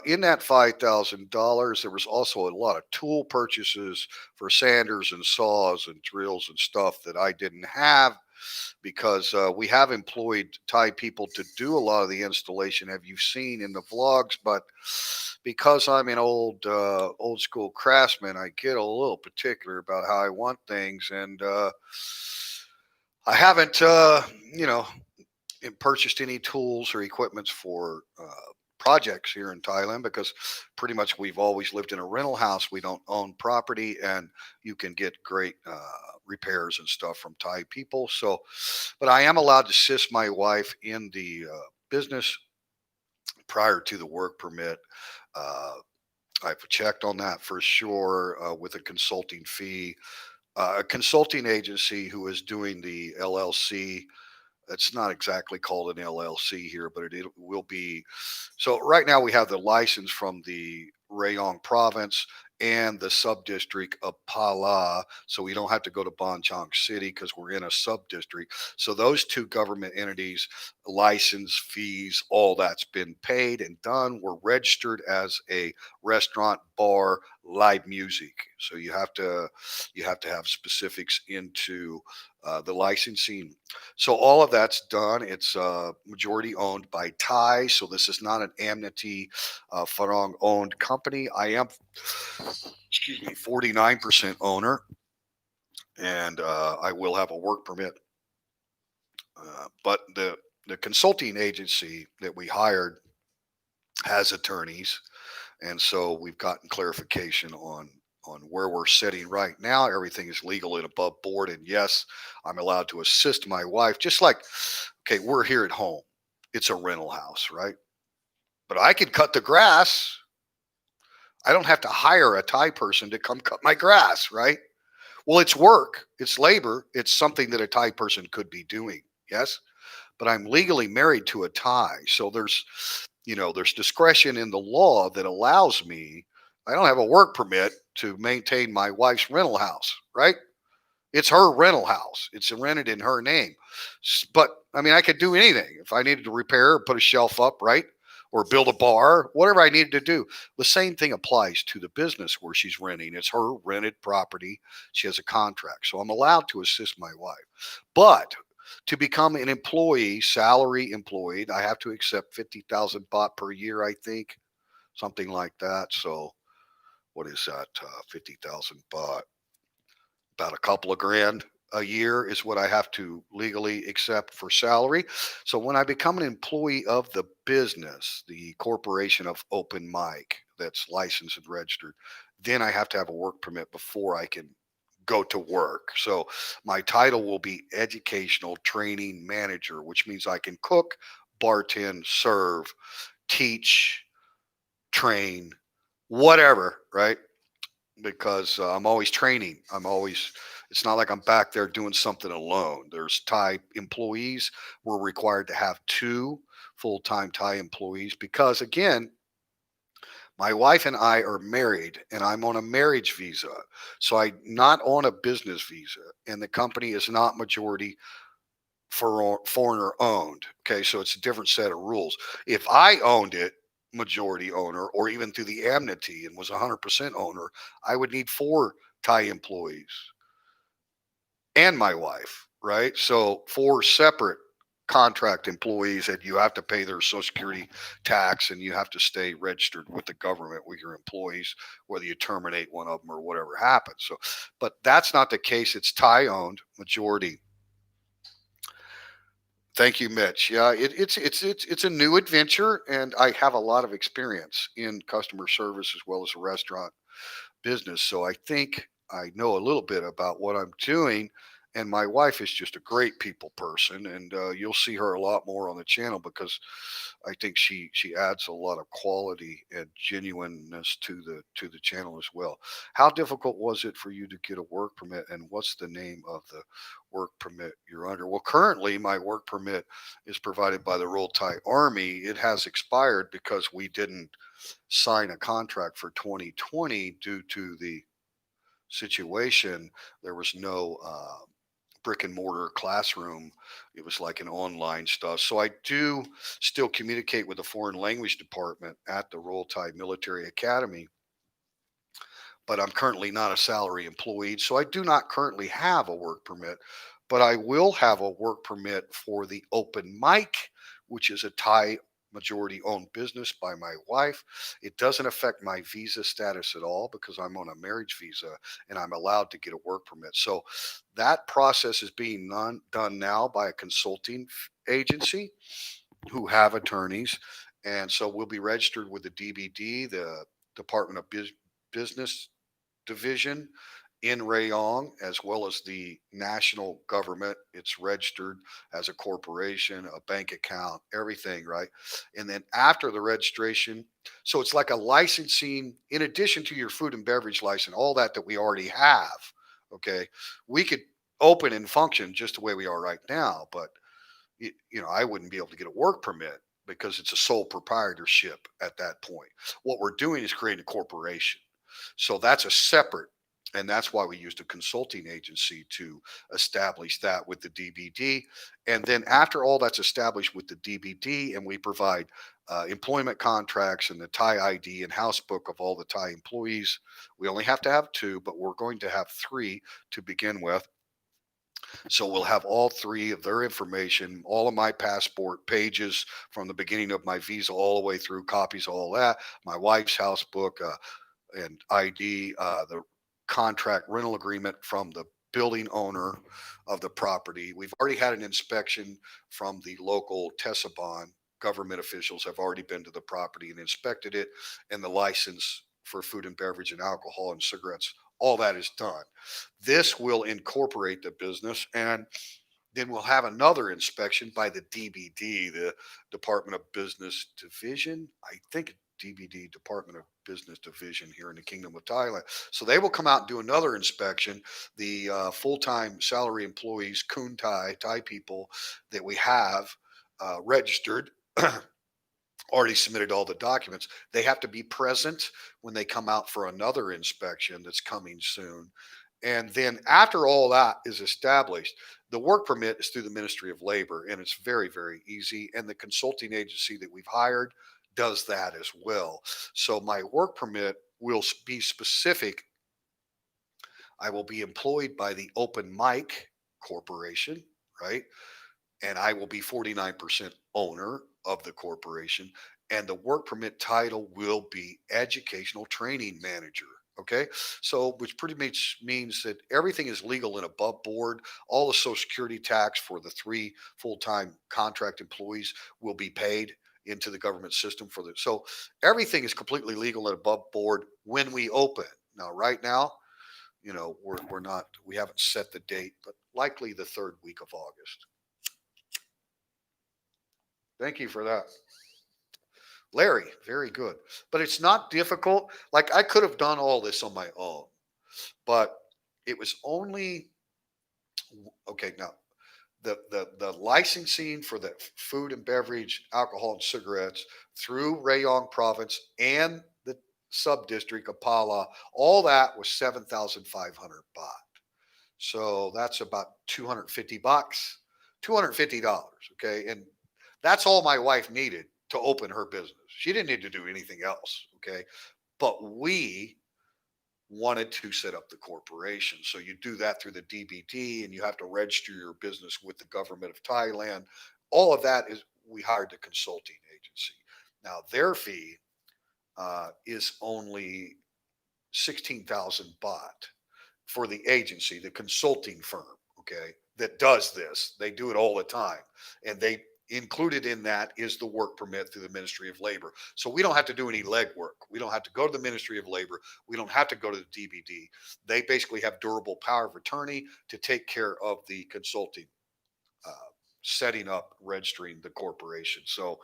in that $5,000, there was also a lot of tool purchases for sanders and saws and drills and stuff that I didn't have because we have employed Thai people to do a lot of the installation. Have you seen in the vlogs? But because I'm an old school craftsman, I get a little particular about how I want things, and I haven't, purchased any tools or equipments for projects here in Thailand because pretty much we've always lived in a rental house. We don't own property, and you can get great repairs and stuff from Thai people. So, but I am allowed to assist my wife in the business prior to the work permit. Uh, I've checked on that for sure with a consulting fee. A consulting agency who is doing the LLC. It's not exactly called an LLC here, but it will be. So right now we have the license from the Rayong province and the sub-district of Pala. So we don't have to go to Bonchong City because we're in a sub-district. So those two government entities, license fees, all that's been paid and done. We're registered as a restaurant, bar, live music. So you have to have specifics into the licensing. So all of that's done. It's majority owned by Thai. So this is not an Amnesty Farong owned company. I am, excuse me, 49% owner, and I will have a work permit. But the consulting agency that we hired has attorneys, and so we've gotten clarification on where we're sitting right now. Everything is legal and above board, and yes, I'm allowed to assist my wife. Just like, okay, we're here at home. It's a rental house, right? But I could cut the grass. I don't have to hire a Thai person to come cut my grass, right? Well, it's work, it's labor, it's something that a Thai person could be doing. Yes, but I'm legally married to a Thai, so there's discretion in the law that allows me I don't have a work permit to maintain my wife's rental house, right? It's her rental house. It's rented in her name. But I mean, I could do anything if I needed to repair, put a shelf up, right? Or build a bar, whatever I needed to do. The same thing applies to the business where she's renting. It's her rented property. She has a contract. So I'm allowed to assist my wife. But to become an employee, salary employed, I have to accept 50,000 baht per year, I think, something like that. So what is that? 50,000 baht, about a couple of grand a year is what I have to legally accept for salary. So when I become an employee of the business, the corporation of Open Mic that's licensed and registered, then I have to have a work permit before I can go to work. So my title will be educational training manager, which means I can cook, bartend, serve, teach, train, whatever, right? Because I'm always training. It's not like I'm back there doing something alone. There's Thai employees. We're required to have two full time Thai employees because, again, my wife and I are married and I'm on a marriage visa. So I'm not on a business visa and the company is not majority for foreigner owned. Okay, so it's a different set of rules. If I owned it, majority owner, or even through the amnesty and was 100% owner, I would need four Thai employees and my wife, right? So four separate contract employees that you have to pay their social security tax and you have to stay registered with the government with your employees, whether you terminate one of them or whatever happens. So, but that's not the case. It's Thai owned majority. Thank you, Mitch. Yeah, it's a new adventure, and I have a lot of experience in customer service as well as the restaurant business. So I think I know a little bit about what I'm doing. And my wife is just a great people person, and you'll see her a lot more on the channel because I think she adds a lot of quality and genuineness to the channel as well. How difficult was it for you to get a work permit, and what's the name of the work permit you're under? Well, currently my work permit is provided by the Royal Thai Army. It has expired because we didn't sign a contract for 2020 due to the situation. There was no brick and mortar classroom. It was like an online stuff. So I do still communicate with the foreign language department at the Royal Thai Military Academy, but I'm currently not a salary employee. So I do not currently have a work permit, but I will have a work permit for the Open Mic, which is a Thai majority owned business by my wife. It doesn't affect my visa status at all because I'm on a marriage visa and I'm allowed to get a work permit. So that process is being done now by a consulting agency who have attorneys. And so we'll be registered with the DBD, the Department of Business Division in Rayong, as well as the national government. It's registered as a corporation, a bank account, everything, right? And then after the registration, so it's like a licensing, in addition to your food and beverage license, all that we already have. Okay. We could open and function just the way we are right now, but I wouldn't be able to get a work permit because it's a sole proprietorship at that point. What we're doing is creating a corporation. So that's a separate, and that's why we used a consulting agency to establish that with the DBD. And then after all that's established with the DBD, and we provide employment contracts and the Thai ID and house book of all the Thai employees, we only have to have two, but we're going to have three to begin with. So we'll have all three of their information, all of my passport pages from the beginning of my visa all the way through, copies of all that, my wife's house book and ID, the contract rental agreement from the building owner of the property. We've already had an inspection from the local Tesabon. Government officials have already been to the property and inspected it, and the license for food and beverage and alcohol and cigarettes, all that is done. This will incorporate the business, and then we'll have another inspection by the DBD, the Department of Business Division. I think DBD, Department of Business Division here in the Kingdom of Thailand. So they will come out and do another inspection. The full-time salary employees, Kun Thai people that we have registered already submitted all the documents. They have to be present when they come out for another inspection that's coming soon. And then after all that is established, the work permit is through the Ministry of Labor, and it's very, very easy. And the consulting agency that we've hired does that as well. So my work permit will be specific. I will be employed by the Open Mic Corporation, right? And I will be 49% owner of the corporation. And the work permit title will be Educational Training Manager. Okay. So, which pretty much means that everything is legal and above board. All the Social Security tax for the three full time contract employees will be paid into the government system for the. So, everything is completely legal and above board when we open. Now, right now, we're not, we haven't set the date, but likely the third week of August. Thank you for that. Larry, very good. But it's not difficult. Like I could have done all this on my own, but it was only okay. Now, the licensing for the food and beverage, alcohol and cigarettes through Rayong province and the sub district of Pala, all that was 7,500 baht. So that's about 250 bucks, $250. Okay. And that's all my wife needed to open her business. She didn't need to do anything else. Okay. But we wanted to set up the corporation. So you do that through the DBT and you have to register your business with the government of Thailand. All of that is, we hired the consulting agency. Now, their fee is only 16,000 baht for the agency, the consulting firm, okay, that does this. They do it all the time. And they included in that is the work permit through the Ministry of Labor. So we don't have to do any legwork. We don't have to go to the Ministry of Labor. We don't have to go to the DBD. They basically have durable power of attorney to take care of the consulting, uh, setting up, registering the corporation. So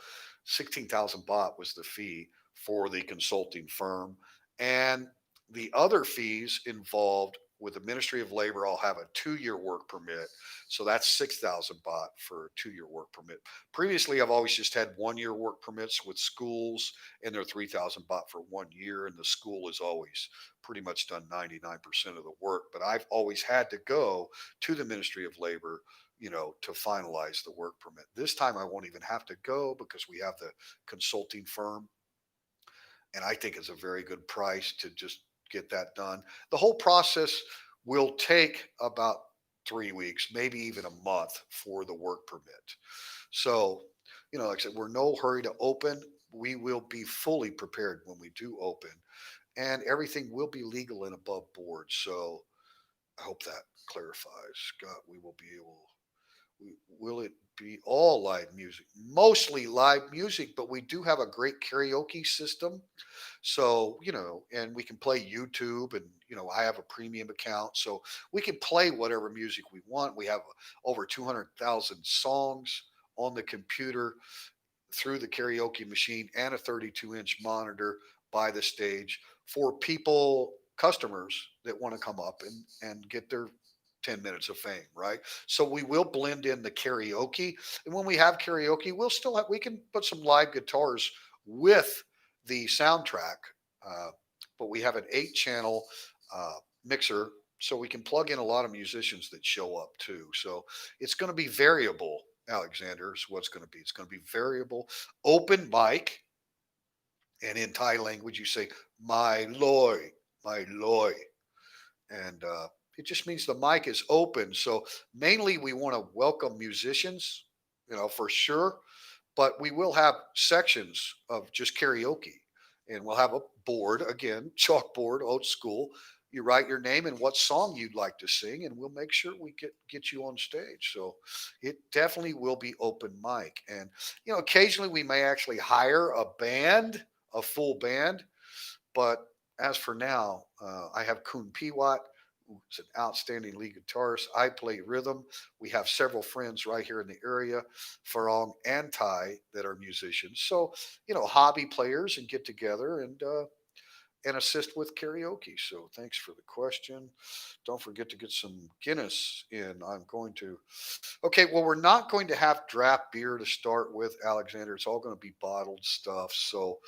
16,000 baht was the fee for the consulting firm. And the other fees involved with the Ministry of Labor, I'll have a 2 year work permit. So that's 6,000 baht for a 2 year work permit. Previously, I've always just had 1 year work permits with schools, and they're 3,000 baht for 1 year. And the school has always pretty much done 99% of the work. But I've always had to go to the Ministry of Labor, to finalize the work permit. This time I won't even have to go because we have the consulting firm, and I think it's a very good price to just get that done. The whole process will take about 3 weeks, maybe even a month for the work permit. So, like I said, we're no hurry to open. We will be fully prepared when we do open, and everything will be legal and above board. So I hope that clarifies. Scott, we will be able, will it be all live music? Mostly live music, but we do have a great karaoke system. So, and we can play YouTube, and, I have a premium account. So we can play whatever music we want. We have over 200,000 songs on the computer through the karaoke machine and a 32-inch monitor by the stage for people, customers that want to come up and get their 10 minutes of fame, right? So we will blend in the karaoke. And when we have karaoke, we can put some live guitars with the soundtrack. Uh, but we have an 8 channel uh, mixer, so we can plug in a lot of musicians that show up too. So it's going to be variable, Alexander, is what's going to be. It's going to be variable, open mic, and in Thai language, you say, my loy, my loy. And it just means the mic is open. So mainly we want to welcome musicians, for sure, but we will have sections of just karaoke, and we'll have a board again, chalkboard, old school. You write your name and what song you'd like to sing, and we'll make sure we get you on stage. So it definitely will be open mic, and occasionally we may actually hire a band, a full band, but as for now, I have Kun Piwat, who's an outstanding lead guitarist. I play rhythm. We have several friends right here in the area, Farong and Thai, that are musicians. So, hobby players and get together and and assist with karaoke. So thanks for the question. Don't forget to get some Guinness in. I'm going to. Okay, well, we're not going to have draft beer to start with, Alexander. It's all going to be bottled stuff. So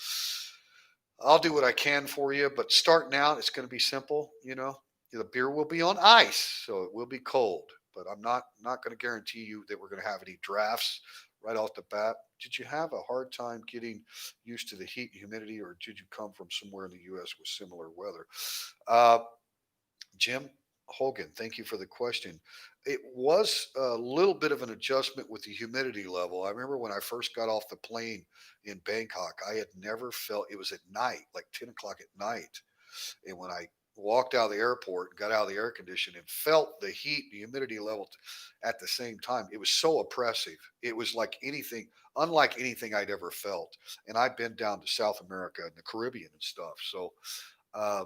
I'll do what I can for you, but starting out, it's going to be simple. The beer will be on ice, so it will be cold. But I'm not going to guarantee you that we're going to have any drafts right off the bat. Did you have a hard time getting used to the heat and humidity, or did you come from somewhere in the U.S. with similar weather? Uh, Jim Hogan, thank you for the question. It was a little bit of an adjustment with the humidity level. I remember when I first got off the plane in Bangkok, I had never felt it was at night, like 10 o'clock at night. And when I walked out of the airport and got out of the air conditioning and felt the heat, the humidity level at the same time, it was so oppressive. It was like anything, unlike anything I'd ever felt. And I've been down to South America and the Caribbean and stuff. So, uh,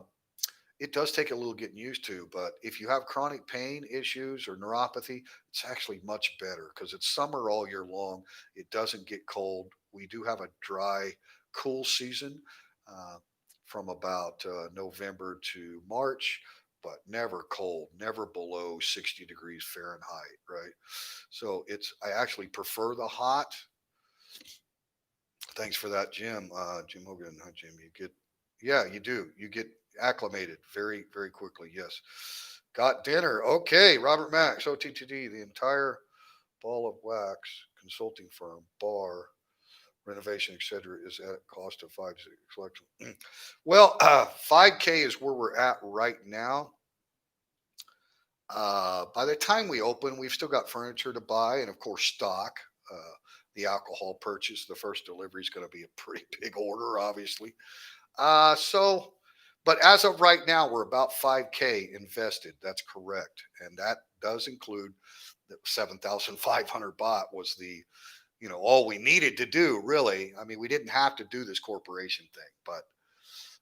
it does take a little getting used to, but if you have chronic pain issues or neuropathy, it's actually much better because it's summer all year long. It doesn't get cold. We do have a dry, cool season uh, from about November to March, but never cold, never below 60 degrees Fahrenheit, right? So I actually prefer the hot. Thanks for that, Jim. Jim Hogan. Hi, Jim. Yeah, you do. You get acclimated very, very quickly. Yes. Got dinner. Okay. Robert Max, OTTD, the entire ball of wax consulting firm, bar, renovation, etc., is at a cost of 5 to 6 collection. Well, 5K is where we're at right now. By the time we open, we've still got furniture to buy and, of course, stock. The alcohol purchase, the first delivery is going to be a pretty big order, obviously. So, but as of right now, we're about 5K invested. That's correct. And that does include the 7,500 baht was all we needed to do, really. I mean, we didn't have to do this corporation thing,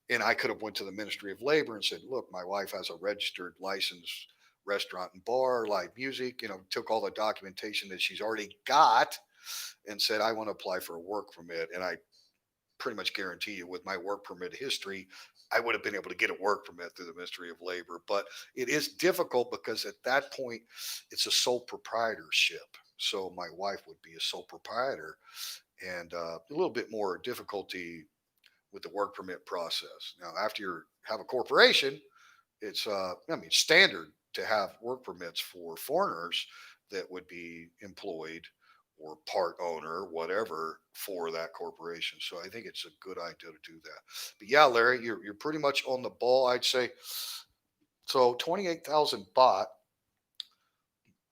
and I could have went to the Ministry of Labor and said, look, my wife has a registered license restaurant and bar, live music, took all the documentation that she's already got and said, I want to apply for a work permit. And I pretty much guarantee you with my work permit history, I would have been able to get a work permit through the Ministry of Labor. But it is difficult because at that point, it's a sole proprietorship. So my wife would be a sole proprietor and a little bit more difficulty with the work permit process. Now, after you have a corporation, it's standard to have work permits for foreigners that would be employed or part owner, whatever, for that corporation. So I think it's a good idea to do that. But yeah, Larry, you're pretty much on the ball, I'd say. So 28,000 baht,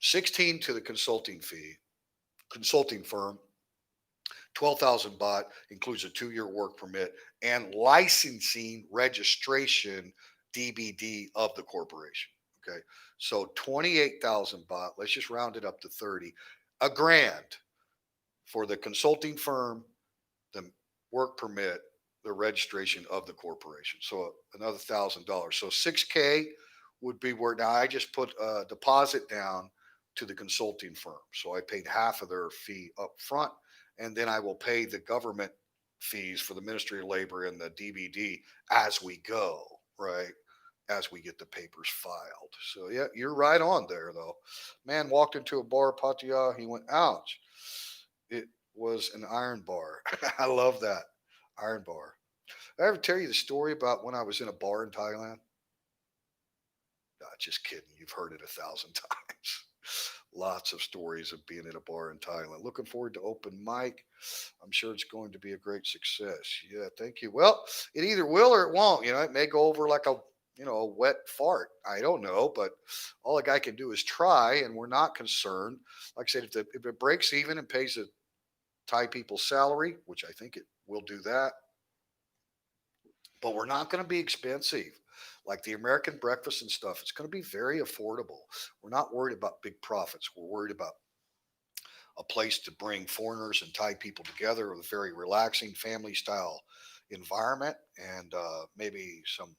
16 to the consulting fee, consulting firm. 12,000 baht includes a 2-year work permit and licensing registration DBD of the corporation. Okay. So 28,000 baht, let's just round it up to 30, a grand for the consulting firm, the work permit, the registration of the corporation. So another $1,000. So 6K would be where now I just put a deposit down to the consulting firm. So I paid half of their fee up front, and then I will pay the government fees for the Ministry of Labor and the DBD as we go, right? As we get the papers filed. So yeah, you're right on there though. Man walked into a bar, Pattaya, he went, ouch. It was an iron bar. I love that. Iron bar. Did I ever tell you the story about when I was in a bar in Thailand? No, just kidding. You've heard it 1,000 times. Lots of stories of being in a bar in Thailand. Looking forward to open mic. I'm sure it's going to be a great success. Yeah, thank you. Well, it either will or it won't. It may go over like a wet fart. I don't know, but all a guy can do is try, and we're not concerned. Like I said, if it breaks even and pays the Thai people's salary, which I think it will do that, but we're not going to be expensive. Like the American breakfast and stuff, it's going to be very affordable. We're not worried about big profits. We're worried about a place to bring foreigners and Thai people together with a very relaxing family style environment and maybe some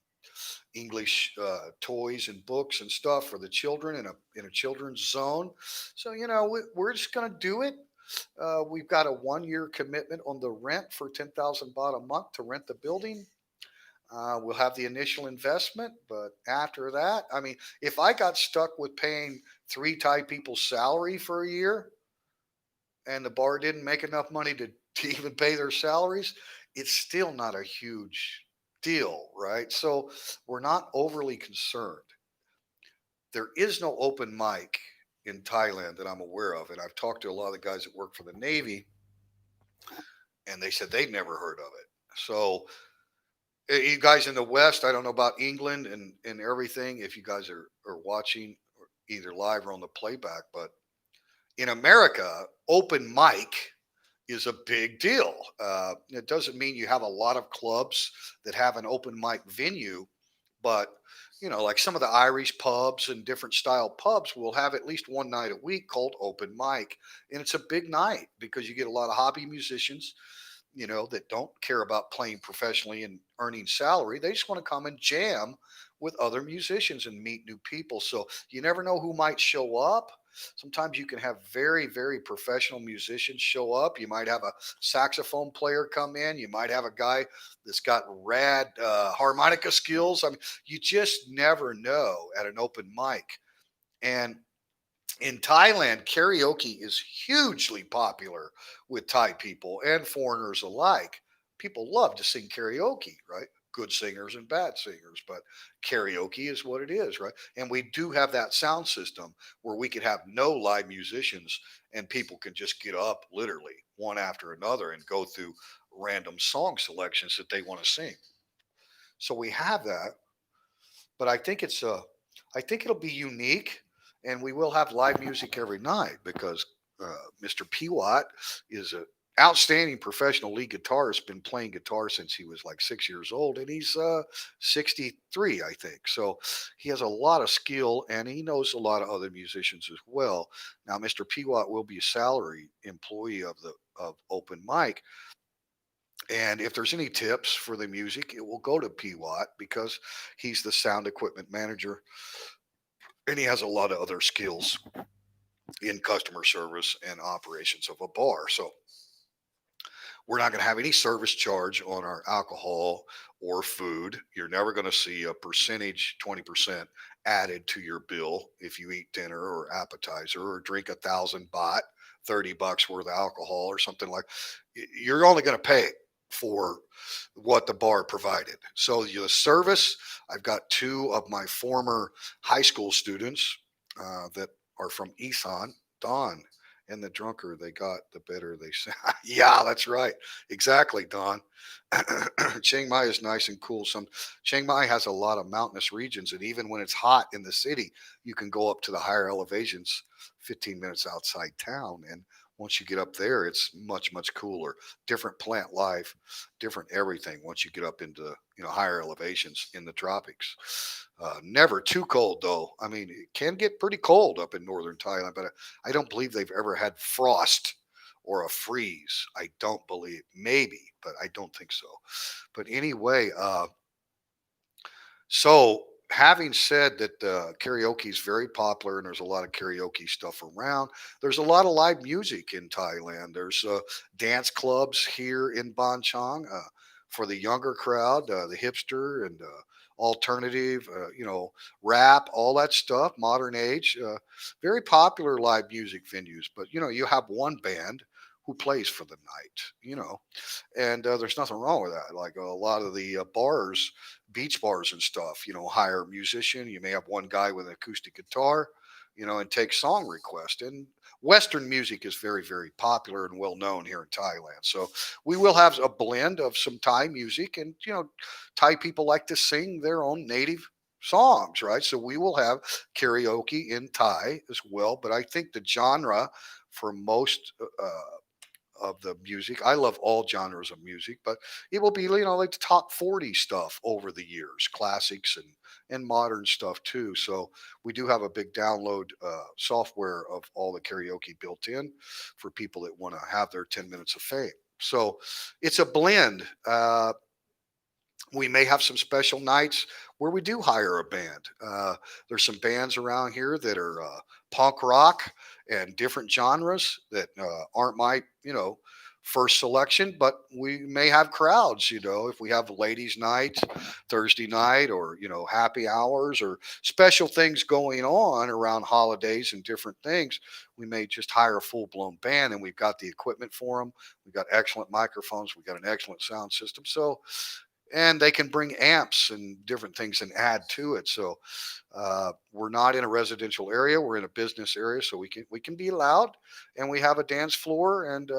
English toys and books and stuff for the children in a children's zone. So we're just going to do it. We've got a 1-year commitment on the rent for 10,000 baht a month to rent the building. We'll have the initial investment, but after that, I mean, if I got stuck with paying three Thai people's salary for a year and the bar didn't make enough money to even pay their salaries, it's still not a huge deal, right? So we're not overly concerned. There is no open mic in Thailand that I'm aware of. And I've talked to a lot of the guys that work for the Navy, and they said they'd never heard of it. So, you guys in the West, I don't know about England and everything, if you guys are watching either live or on the playback, but in America, open mic is a big deal. It doesn't mean you have a lot of clubs that have an open mic venue, but like some of the Irish pubs and different style pubs will have at least one night a week called open mic, and it's a big night because you get a lot of hobby musicians, that don't care about playing professionally and earning salary. They just want to come and jam with other musicians and meet new people. So you never know who might show up. Sometimes you can have very, very professional musicians show up. You might have a saxophone player come in. You might have a guy that's got rad harmonica skills. I mean, you just never know at an open mic. And in Thailand, karaoke is hugely popular with Thai people and foreigners alike. People love to sing karaoke, right? Good singers and bad singers, but karaoke is what it is, right? And we do have that sound system where we could have no live musicians and people can just get up literally one after another and go through random song selections that they want to sing. So we have that, but I think it'll be unique, and we will have live music every night because Mr. Pewatt is an outstanding professional lead guitarist. Been playing guitar since he was like 6 years old, and he's 63, I think. So he has a lot of skill, and he knows a lot of other musicians as well. Now, Mr. Pewatt will be a salary employee of Open Mic, and if there's any tips for the music, it will go to Pewatt because he's the sound equipment manager and he has a lot of other skills in customer service and operations of a bar. So we're not going to have any service charge on our alcohol or food. You're never going to see a percentage, 20% added to your bill if you eat dinner or appetizer or drink 1,000 baht, $30 worth of alcohol or something like. You're only going to pay for what the bar provided. So the service, I've got two of my former high school students that are from Isan, Don. And the drunker they got, the better they sound. Yeah, that's right. Exactly, Don. Chiang Mai is nice and cool. Chiang Mai has a lot of mountainous regions, and even when it's hot in the city, you can go up to the higher elevations, 15 minutes outside town, and once you get up there, it's much much cooler. Different plant life, different everything. Once you get up into higher elevations in the tropics, never too cold though. I mean, it can get pretty cold up in northern Thailand, but I don't believe they've ever had frost or a freeze. I don't believe, maybe, but I don't think so. But anyway, so having said that karaoke is very popular and there's a lot of karaoke stuff around, there's a lot of live music in Thailand. There's dance clubs here in Banchang for the younger crowd, the hipster and alternative, rap, all that stuff, modern age, very popular live music venues. But you have one band who plays for the night, and there's nothing wrong with that. Like a lot of the bars, beach bars and stuff, hire a musician. You may have one guy with an acoustic guitar, and take song requests. And Western music is very, very popular and well known here in Thailand. So we will have a blend of some Thai music, and Thai people like to sing their own native songs, right? So we will have karaoke in Thai as well. But I think the genre for most of the music. I love all genres of music, but it will be like the top 40 stuff over the years, classics and modern stuff too. So we do have a big download software of all the karaoke built in for people that want to have their 10 minutes of fame. So it's a blend. We may have some special nights where we do hire a band. There's some bands around here that are punk rock and different genres that aren't my first selection, but we may have crowds, if we have ladies' night, Thursday night, or, happy hours or special things going on around holidays and different things. We may just hire a full blown band, and we've got the equipment for them. We've got excellent microphones. We've got an excellent sound system. So, and they can bring amps and different things and add to it. So we're not in a residential area; we're in a business area, so we can be loud, and we have a dance floor, and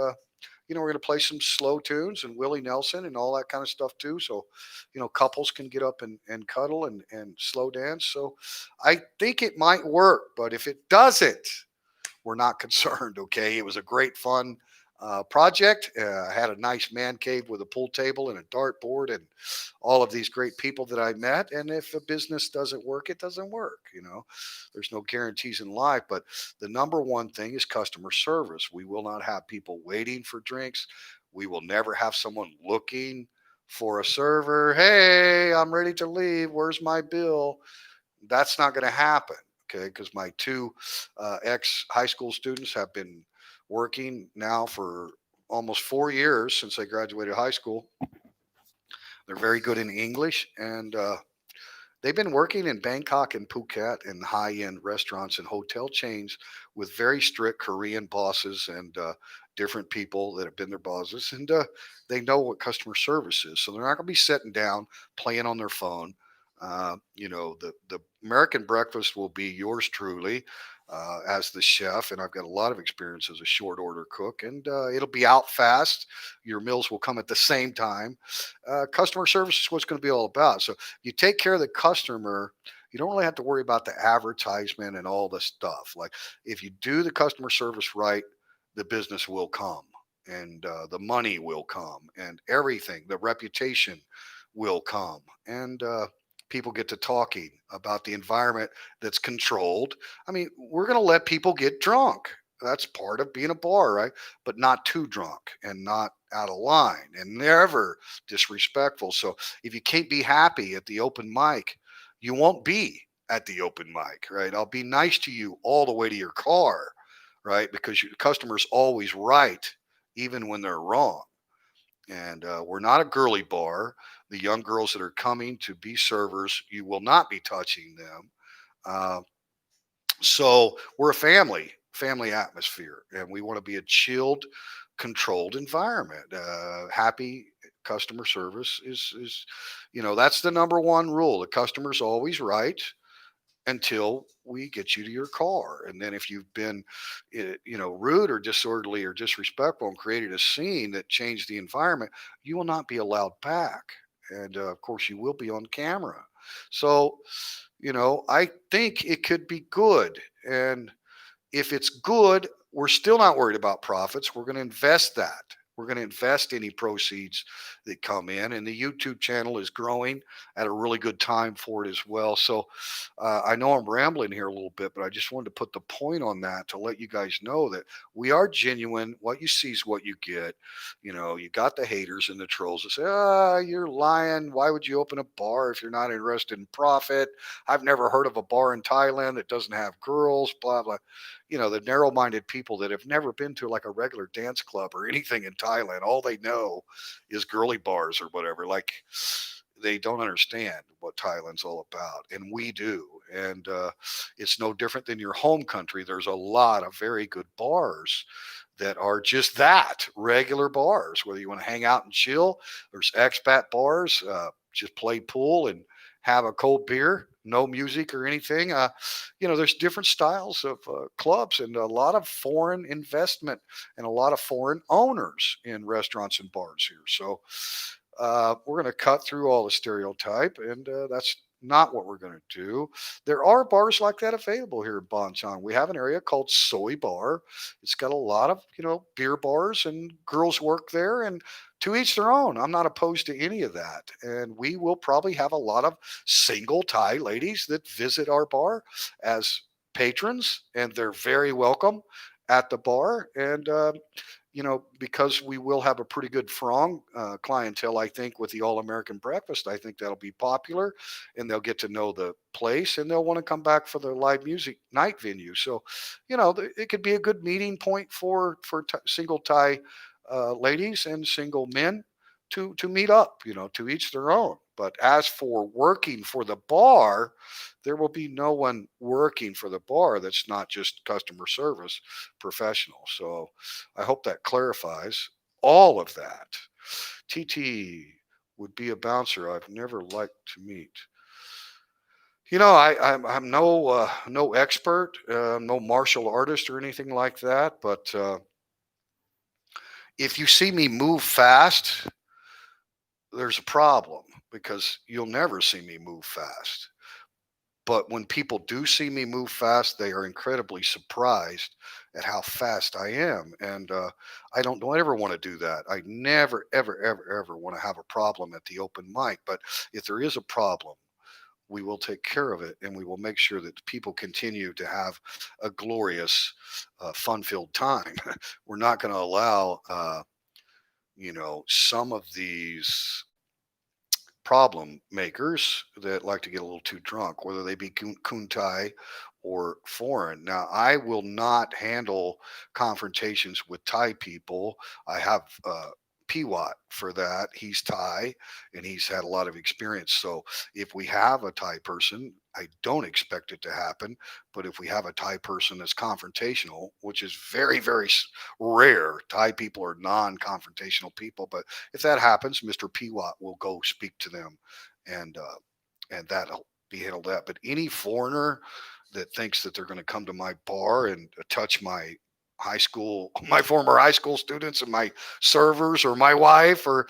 we're going to play some slow tunes and Willie Nelson and all that kind of stuff too. So couples can get up and cuddle and slow dance. So I think it might work, but if it doesn't, we're not concerned. Okay, it was a great fun project. I had a nice man cave with a pool table and a dartboard and all of these great people that I met. And if a business doesn't work, it doesn't work. There's no guarantees in life, but the number one thing is customer service. We will not have people waiting for drinks. We will never have someone looking for a server. Hey, I'm ready to leave. Where's my bill? That's not going to happen. Okay, because my two ex high school students have been working now for almost 4 years since they graduated high school. They're very good in English, and they've been working in Bangkok and Phuket in high end restaurants and hotel chains with very strict Korean bosses and different people that have been their bosses. And they know what customer service is. So they're not going to be sitting down playing on their phone. The American breakfast will be yours truly as the chef. And I've got a lot of experience as a short order cook, and it'll be out fast. Your meals will come at the same time. Customer service is what's going to be all about. So you take care of the customer. You don't really have to worry about the advertisement and all the stuff. Like, if you do the customer service right, the business will come, and the money will come, and everything, the reputation will come, and people get to talking about the environment that's controlled. I mean, we're going to let people get drunk. That's part of being a bar, right? But not too drunk and not out of line and never disrespectful. So if you can't be happy at the open mic, you won't be at the open mic, right? I'll be nice to you all the way to your car, right? Because your customer's always right, even when they're wrong. And we're not a girly bar. The young girls that are coming to be servers, you will not be touching them. Uh, so we're a family atmosphere, and we want to be a chilled, controlled environment. Happy customer service is, that's the number one rule. The customer's always right until we get you to your car. And then if you've been, rude or disorderly or disrespectful and created a scene that changed the environment, you will not be allowed back. And of course, you will be on camera. So, I think it could be good. And if it's good, we're still not worried about profits. We're going to invest that. We're going to invest any proceeds that come in. And the YouTube channel is growing at a really good time for it as well. So I know I'm rambling here a little bit, but I just wanted to put the point on that to let you guys know that we are genuine. What you see is what you get. You got the haters and the trolls that say, you're lying. Why would you open a bar if you're not interested in profit? I've never heard of a bar in Thailand that doesn't have girls, blah, blah. The narrow minded people that have never been to like a regular dance club or anything in Thailand. All they know is girly bars or whatever. Like, they don't understand what Thailand's all about, and we do. And it's no different than your home country. There's a lot of very good bars that are just that, regular bars. Whether you want to hang out and chill, there's expat bars, just play pool and have a cold beer, no music or anything. There's different styles of clubs, and a lot of foreign investment and a lot of foreign owners in restaurants and bars here. So we're going to cut through all the stereotype, and that's not what we're going to do. There are bars like that available here in Bonchon. We have an area called Soy Bar. It's got a lot of beer bars, and girls work there, and to each their own. I'm not opposed to any of that, and we will probably have a lot of single Thai ladies that visit our bar as patrons, and they're very welcome at the bar. And because we will have a pretty good Frong clientele, I think, with the All American Breakfast, I think that'll be popular, and they'll get to know the place, and they'll want to come back for the live music night venue. So, it could be a good meeting point for single Thai ladies and single men to meet up, to each their own. But as for working for the bar, there will be no one working for the bar that's not just customer service professional. So I hope that clarifies all of that. TT would be a bouncer I've never liked to meet. I'm no expert, no martial artist or anything like that. But if you see me move fast, there's a problem because you'll never see me move fast. But when people do see me move fast, they are incredibly surprised at how fast I am. And don't ever want to do that. I never, ever, ever, ever want to have a problem at the open mic. But if there is a problem, we will take care of it and we will make sure that people continue to have a glorious, fun filled time. We're not going to allow, some of these problem makers that like to get a little too drunk, whether they be kuntai or foreign. Now, I will not handle confrontations with Thai people. I have Piwat for that. He's Thai and he's had a lot of experience. So if we have a Thai person, I don't expect it to happen. But if we have a Thai person that's confrontational, which is very, very rare, Thai people are non confrontational people. But if that happens, Mr. Piwat will go speak to them and, that'll be handled that. But any foreigner that thinks that they're going to come to my bar and touch my high school, my former high school students and my servers or my wife, or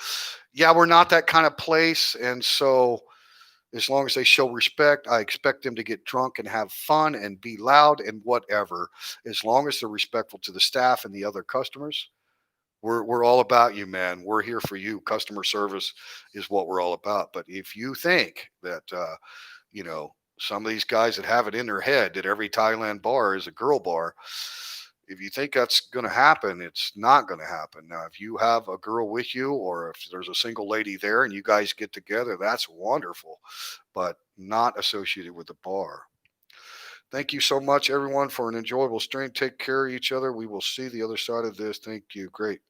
yeah, we're not that kind of place. And so as long as they show respect, I expect them to get drunk and have fun and be loud and whatever. As long as they're respectful to the staff and the other customers, we're all about you, man. We're here for you. Customer service is what we're all about. But if you think that some of these guys that have it in their head that every Thailand bar is a girl bar, if you think that's going to happen, it's not going to happen. Now, if you have a girl with you or if there's a single lady there and you guys get together, that's wonderful, but not associated with the bar. Thank you so much, everyone, for an enjoyable stream. Take care of each other. We will see the other side of this. Thank you. Great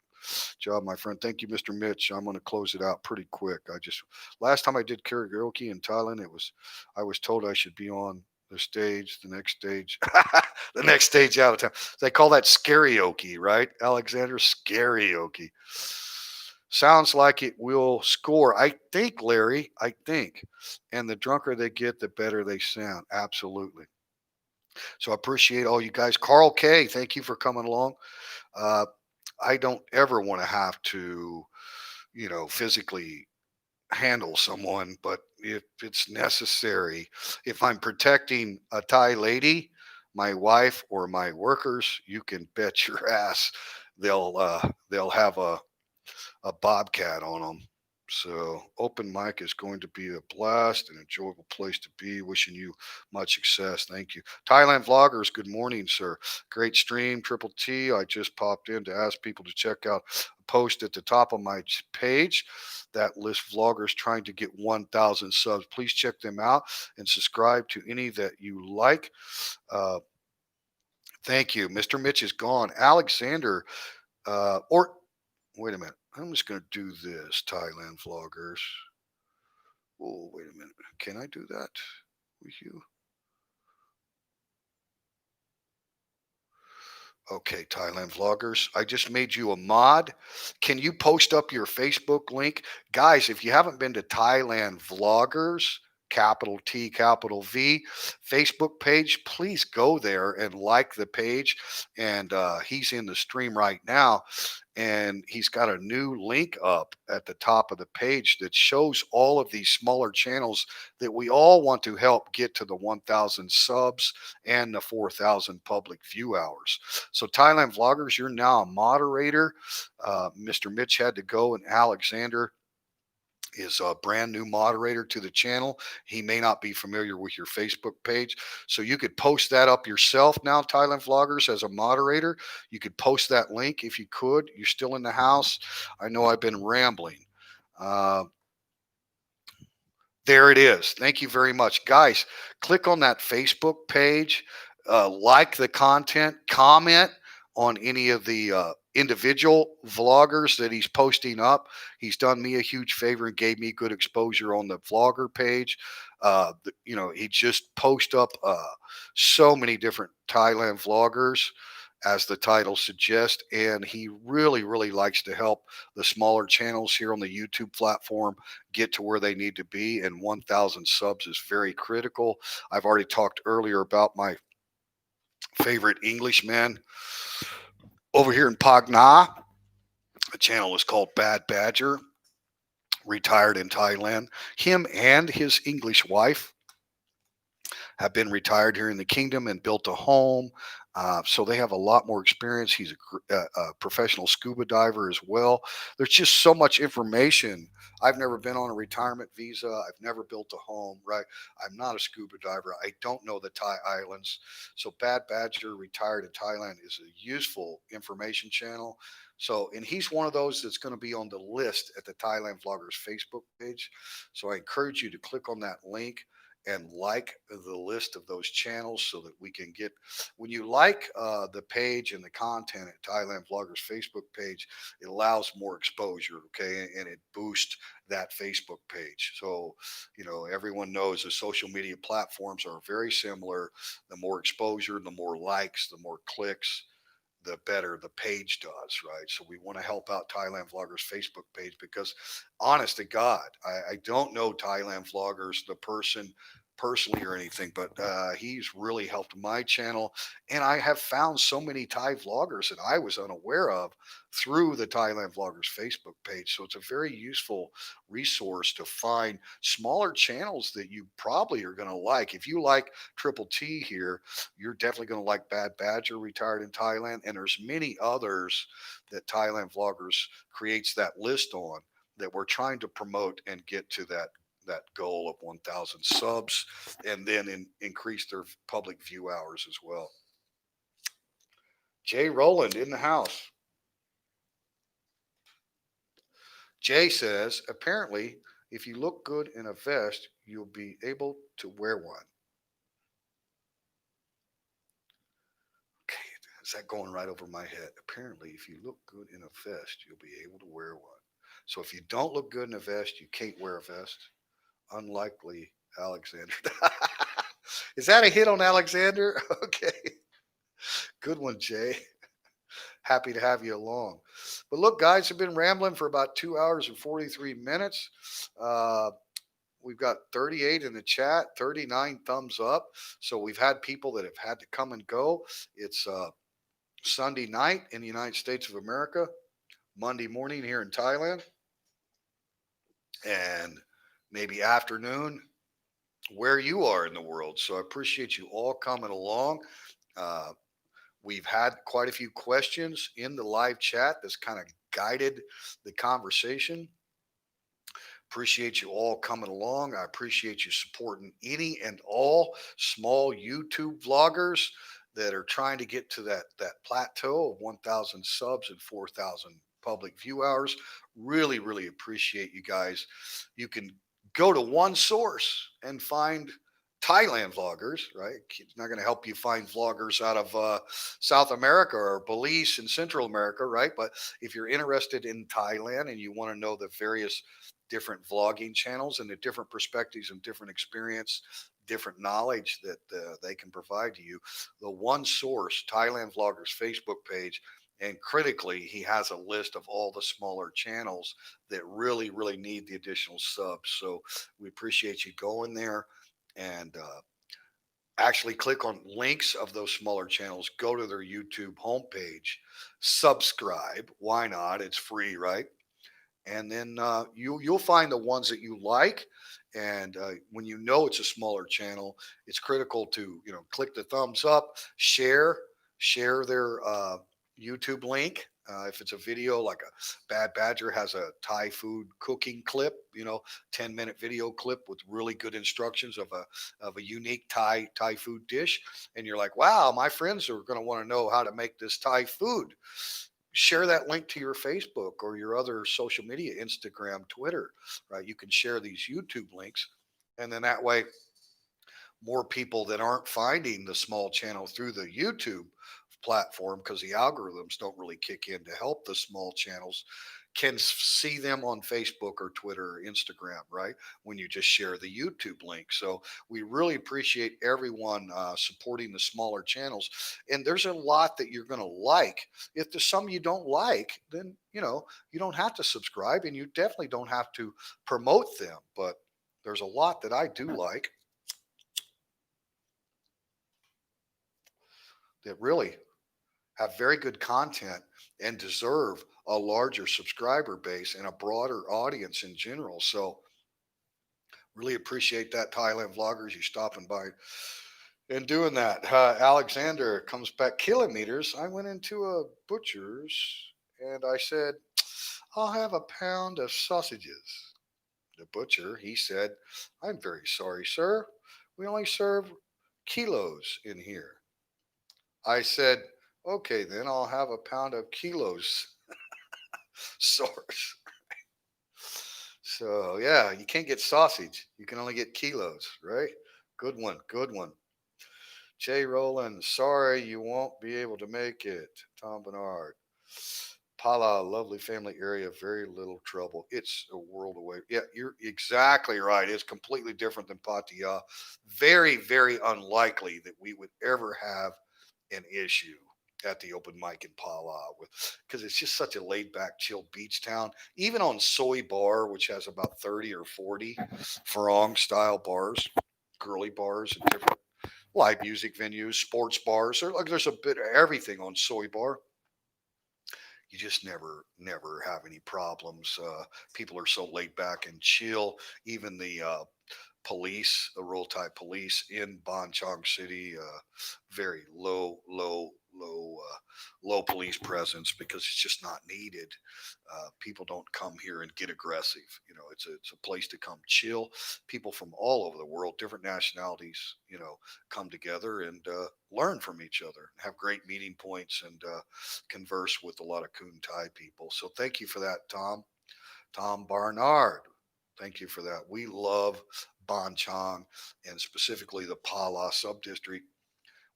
job, my friend. Thank you, Mr. Mitch. I'm going to close it out pretty quick. Last time I did karaoke in Thailand, I was told I should be on the next stage, the next stage out of town. They call that scarioke, right? Alexander, scarioke. Sounds like it will score. I think, Larry, I think. And the drunker they get, the better they sound. Absolutely. So I appreciate all you guys. Carl K, thank you for coming along. Uh, I don't ever want to have to, physically handle someone, but if it's necessary, if I'm protecting a Thai lady, my wife, or my workers, you can bet your ass they'll have a bobcat on them. So open mic is going to be a blast, an enjoyable place to be. Wishing you much success. Thank you. Thailand vloggers, good morning, sir. Great stream, Triple T. I just popped in to ask people to check out a post at the top of my page that lists vloggers trying to get 1,000 subs. Please check them out and subscribe to any that you like. Thank you. Mr. Mitch is gone. Alexander, or wait a minute. I'm just going to do this, Thailand vloggers. Oh, wait a minute. Can I do that with you? Okay, Thailand vloggers. I just made you a mod. Can you post up your Facebook link? Guys, if you haven't been to Thailand vloggers, capital T, capital V, Facebook page, please go there and like the page. And he's in the stream right now. And he's got a new link up at the top of the page that shows all of these smaller channels that we all want to help get to the 1,000 subs and the 4,000 public view hours. So Thailand vloggers, you're now a moderator. Mr. Mitch had to go, and Alexander is a brand new moderator to the channel. He may not be familiar with your Facebook page. So you could post that up yourself now, Thailand Vloggers, as a moderator. You could post that link if you could. You're still in the house. I know I've been rambling. Uh, there it is. Thank you very much. Guys, click on that Facebook page, like the content, comment on any of the individual vloggers that he's posting up. He's done me a huge favor and gave me good exposure on the vlogger page. He just post up so many different Thailand vloggers, as the title suggests, and he really, really likes to help the smaller channels here on the YouTube platform get to where they need to be. And 1,000 subs is very critical. I've already talked earlier about my favorite Englishman over here in Pagna. The channel is called Bad Badger, retired in Thailand. Him and his English wife have been retired here in the kingdom and built a home. So they have a lot more experience. He's a professional scuba diver as well. There's just so much information. I've never been on a retirement visa. I've never built a home, right? I'm not a scuba diver. I don't know the Thai islands. So Bad Badger retired in Thailand is a useful information channel. So, and he's one of those that's going to be on the list at the Thailand Vloggers Facebook page. So I encourage you to click on that link and like the list of those channels so that we can get, when you like the page and the content at Thailand Vloggers Facebook page, it allows more exposure, okay, and it boosts that Facebook page. So everyone knows the social media platforms are very similar. The more exposure, the more likes, the more clicks, the better the page does, right? So we want to help out Thailand Vloggers Facebook page because, honest to God, I don't know Thailand Vloggers, the person personally or anything, but he's really helped my channel. And I have found so many Thai vloggers that I was unaware of through the Thailand Vloggers Facebook page. So it's a very useful resource to find smaller channels that you probably are going to like. If you like Triple T here, you're definitely going to like Bad Badger, retired in Thailand, and there's many others that Thailand Vloggers creates that list on that we're trying to promote and get to that goal of 1,000 subs, and then increase their public view hours as well. Jay Rowland in the house. Jay says, apparently, if you look good in a vest, you'll be able to wear one. Okay, is that going right over my head? Apparently, if you look good in a vest, you'll be able to wear one. So if you don't look good in a vest, you can't wear a vest. Unlikely, Alexander. Is that a hit on Alexander? Okay. Good one, Jay. Happy to have you along. But look, guys, I've been rambling for about 2 hours and 43 minutes. Uh, we've got 38 in the chat, 39 thumbs up. So we've had people that have had to come and go. It's Sunday night in the United States of America, Monday morning here in Thailand, and maybe afternoon where you are in the world. So I appreciate you all coming along. Uh, we've had quite a few questions in the live chat that's kind of guided the conversation. Appreciate you all coming along. I appreciate you supporting any and all small YouTube vloggers that are trying to get to that plateau of 1,000 subs and 4,000 public view hours. Really, really appreciate you guys. You can go to one source and find Thailand vloggers, right? It's not going to help you find vloggers out of South America or Belize in Central America, right? But if you're interested in Thailand and you want to know the various different vlogging channels and the different perspectives and different experience, different knowledge that they can provide to you, the one source, Thailand Vloggers Facebook page. And critically, he has a list of all the smaller channels that really, really need the additional subs. So we appreciate you going there and actually click on links of those smaller channels, go to their YouTube homepage, subscribe. Why not? It's free, right? And then you'll find the ones that you like. And when you know it's a smaller channel, it's critical to click the thumbs up, share their YouTube link. If it's a video like a Bad Badger has a Thai food cooking clip, 10-minute video clip with really good instructions of a unique Thai food dish, and you're like, wow, my friends are going to want to know how to make this Thai food. Share that link to your Facebook or your other social media, Instagram, Twitter, right? You can share these YouTube links. And then that way, more people that aren't finding the small channel through the YouTube platform, because the algorithms don't really kick in to help the small channels, can see them on Facebook or Twitter or Instagram, right? When you just share the YouTube link. So we really appreciate everyone supporting the smaller channels. And there's a lot that you're going to like. If there's some you don't like, then, you don't have to subscribe, and you definitely don't have to promote them. But there's a lot that I do like that really have very good content and deserve a larger subscriber base and a broader audience in general. So really appreciate that, Thailand vloggers, you stopping by and doing that. Alexander comes back, kilometers. I went into a butcher's and I said, I'll have a pound of sausages. The butcher, he said, I'm very sorry, sir. We only serve kilos in here. I said, okay, then I'll have a pound of kilos source. So yeah, you can't get sausage. You can only get kilos, right? Good one, good one. Jay Rowland, sorry you won't be able to make it. Tom Bernard. Pala, lovely family area, very little trouble. It's a world away. Yeah, you're exactly right. It's completely different than Pattaya. Very, very unlikely that we would ever have an issue at the open mic in Pala with, because it's just such a laid back, chill beach town. Even on Soy Bar, which has about 30 or 40 Farong style bars, girly bars, and different live music venues, sports bars. There's a bit of everything on Soy Bar. You just never have any problems. People are so laid back and chill. Even the police, the rural Thai police in Bonchong City, very low police presence, because it's just not needed. People don't come here and get aggressive. It's a place to come chill. People from all over the world, different nationalities, come together and learn from each other, have great meeting points, and converse with a lot of Kun Thai people. So thank you for that, Tom. Tom Barnard. Thank you for that. We love Bonchong, and specifically the Pala subdistrict,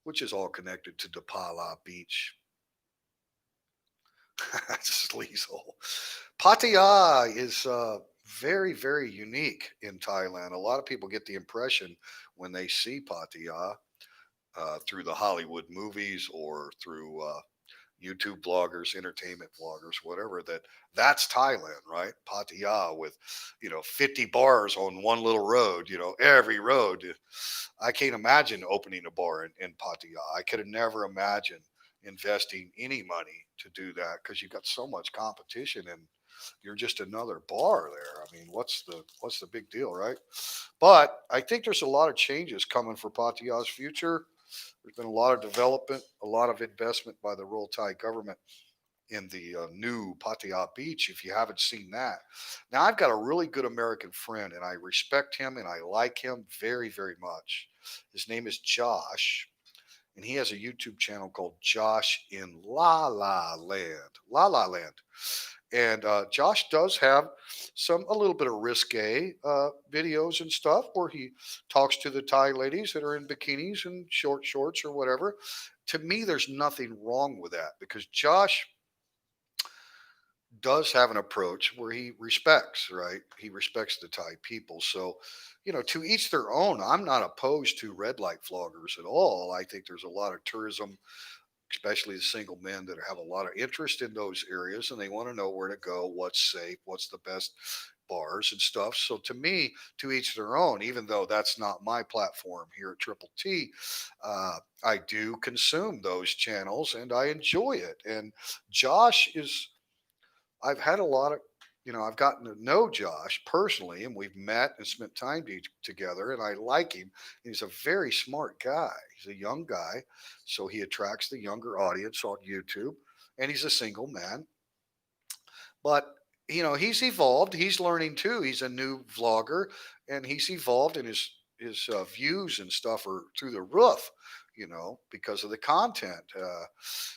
which is all connected to the Pala Beach. Sleazehole. Pattaya is very, very unique in Thailand. A lot of people get the impression when they see Pattaya through the Hollywood movies or through YouTube bloggers, entertainment bloggers, whatever, that's Thailand, right? Pattaya with, 50 bars on one little road, every road. I can't imagine opening a bar in Pattaya. I could have never imagined investing any money to do that, because you've got so much competition and you're just another bar there. I mean, what's the big deal, right? But I think there's a lot of changes coming for Pattaya's future. There's been a lot of development, a lot of investment by the rural Thai government in the new Pattaya Beach. If you haven't seen that, now I've got a really good American friend, and I respect him and I like him very, very much. His name is Josh, and he has a YouTube channel called Josh in La La Land. La La Land. And Josh does have a little bit of risque videos and stuff where he talks to the Thai ladies that are in bikinis and short shorts or whatever. To me, there's nothing wrong with that, because Josh does have an approach where he respects, right? He respects the Thai people. So, to each their own. I'm not opposed to red light vloggers at all. I think there's a lot of tourism, especially the single men, that have a lot of interest in those areas, and they want to know where to go, what's safe, what's the best bars and stuff. So to me, to each their own. Even though that's not my platform here at Triple T, I do consume those channels and I enjoy it. And Josh is, I've had a lot of, I've gotten to know Josh personally, and we've met and spent time together, and I like him. He's a very smart guy. He's a young guy, so he attracts the younger audience on YouTube, and he's a single man. But he's evolved. He's learning too. He's a new vlogger, and he's evolved, and his views and stuff are through the roof. because of the content.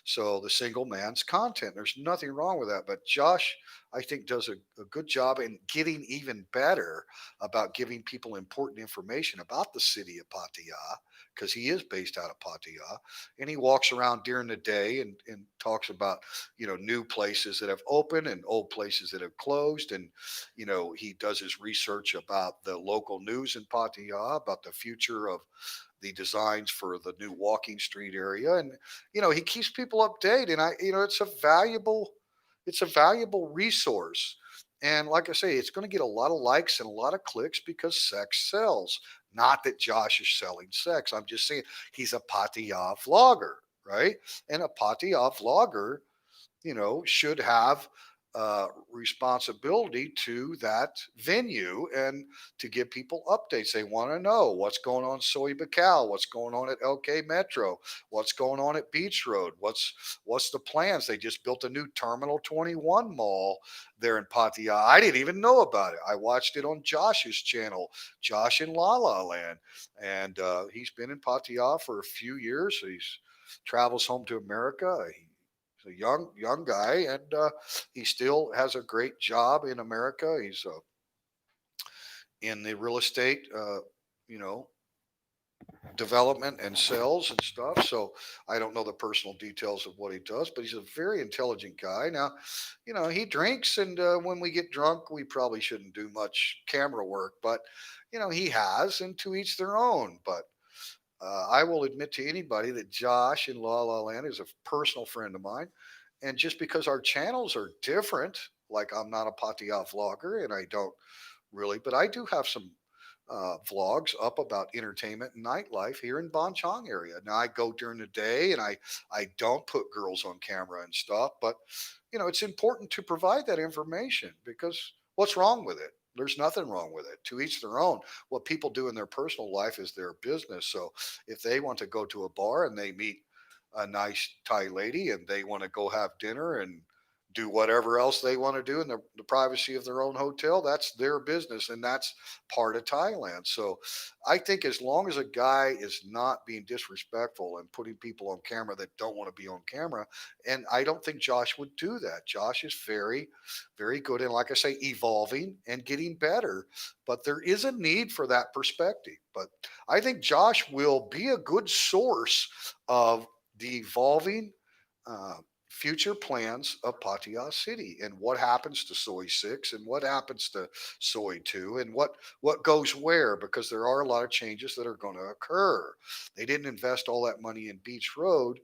So the single man's content, there's nothing wrong with that. But Josh, I think, does a good job in getting even better about giving people important information about the city of Pattaya, because he is based out of Pattaya, and he walks around during the day and talks about new places that have opened and old places that have closed, and he does his research about the local news in Pattaya, about the future of the designs for the new walking street area, and he keeps people updated, and it's a valuable resource. And like I say, it's going to get a lot of likes and a lot of clicks because sex sells. Not that Josh is selling sex. I'm just saying he's a Pattaya vlogger, right? And a Pattaya vlogger should have responsibility to that venue and to give people updates. They want to know what's going on Soy Bacal, what's going on at LK Metro, what's going on at Beach Road, what's the plans. They just built a new Terminal 21 mall there in Pattaya. I didn't even know about it. I watched it on Josh's channel, Josh in La La Land, and he's been in Pattaya for a few years. He's travels home to America. He's a young guy, and he still has a great job in America. He's in the real estate, you know, development and sales and stuff. So I don't know the personal details of what he does, but he's a very intelligent guy. Now, he drinks, and when we get drunk, we probably shouldn't do much camera work, but he has, and to each their own. But I will admit to anybody that Josh in La La Land is a personal friend of mine. And just because our channels are different, like I'm not a Pattaya vlogger and I don't really, but I do have some vlogs up about entertainment and nightlife here in Bonchong area. Now I go during the day and I don't put girls on camera and stuff, but it's important to provide that information because what's wrong with it? There's nothing wrong with it. To each their own. What people do in their personal life is their business. So if they want to go to a bar and they meet a nice Thai lady and they want to go have dinner and do whatever else they want to do in the privacy of their own hotel, that's their business, and that's part of Thailand. So I think as long as a guy is not being disrespectful and putting people on camera that don't want to be on camera, and I don't think Josh would do that. Josh is very, very good, and like I say, evolving and getting better. But there is a need for that perspective. But I think Josh will be a good source of the evolving uh, future plans of Pattaya City and what happens to Soy 6 and what happens to Soy 2 and what goes where, because there are a lot of changes that are going to occur. They didn't invest all that money in Beach Road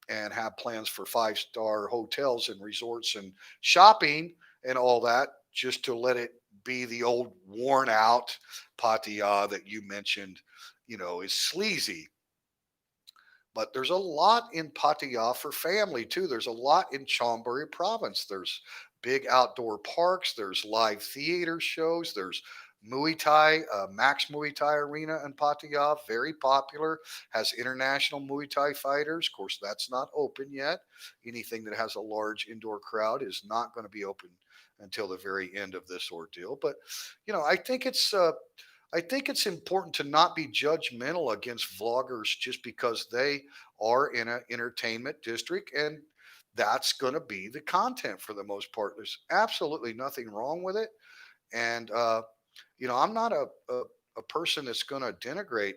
and have plans for five-star hotels and resorts and shopping and all that just to let it be the old worn out Pattaya that you mentioned, is sleazy. But there's a lot in Pattaya for family too. There's a lot in Chonburi province. There's big outdoor parks. There's live theater shows. There's Muay Thai, Max Muay Thai Arena in Pattaya, very popular, has international Muay Thai fighters. Of course, that's not open yet. Anything that has a large indoor crowd is not going to be open until the very end of this ordeal. But I think it's important to not be judgmental against vloggers just because they are in an entertainment district and that's going to be the content for the most part. There's absolutely nothing wrong with it. And, I'm not a person that's going to denigrate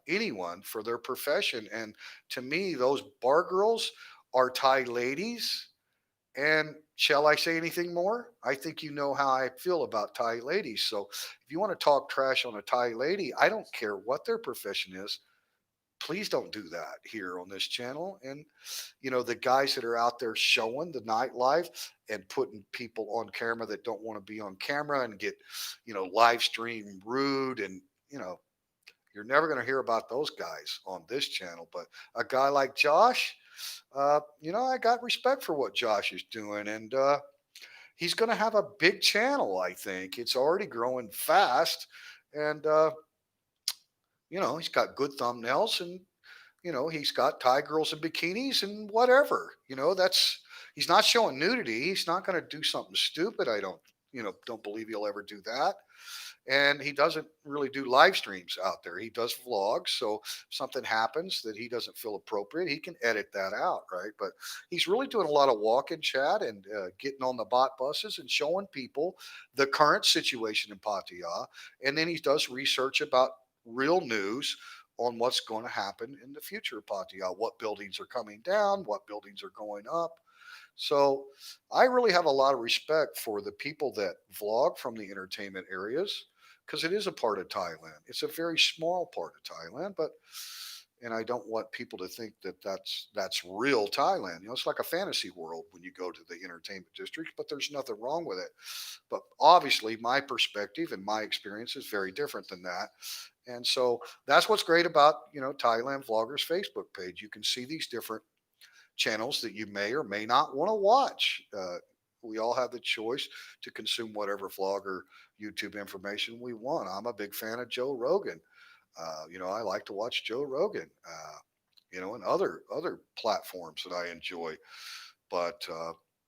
anyone for their profession. And to me, those bar girls are Thai ladies, and shall I say anything more? I think you know how I feel about Thai ladies. So if you want to talk trash on a Thai lady, I don't care what their profession is. Please don't do that here on this channel. And, the guys that are out there showing the nightlife and putting people on camera that don't want to be on camera and get, live stream rude. And, you know, you're never going to hear about those guys on this channel. But a guy like Josh, I got respect for what Josh is doing, and he's going to have a big channel. I think it's already growing fast, and he's got good thumbnails, and he's got Thai girls in bikinis and whatever. That's he's not showing nudity. He's not going to do something stupid. I don't believe he'll ever do that. and he doesn't really do live streams out there. He does vlogs. So if something happens that he doesn't feel appropriate, he can edit that out, right? But he's really doing a lot of walk and chat and getting on the bot buses and showing people the current situation in Pattaya. And then he does research about real news on what's going to happen in the future of Pattaya, what buildings are coming down, what buildings are going up. So I really have a lot of respect for the people that vlog from the entertainment areas because it is a part of Thailand. It's a very small part of Thailand, but and I don't want people to think that that's real Thailand. You know, it's like a fantasy world when you go to the entertainment district, but there's nothing wrong with it. But obviously, my perspective and my experience is very different than that. And so that's what's great about Thailand Vloggers Facebook page. You can see these different channels that you may or may not want to watch. We all have the choice to consume whatever vlog or YouTube information we want. I'm a big fan of Joe Rogan. I like to watch Joe Rogan. And other platforms that I enjoy. But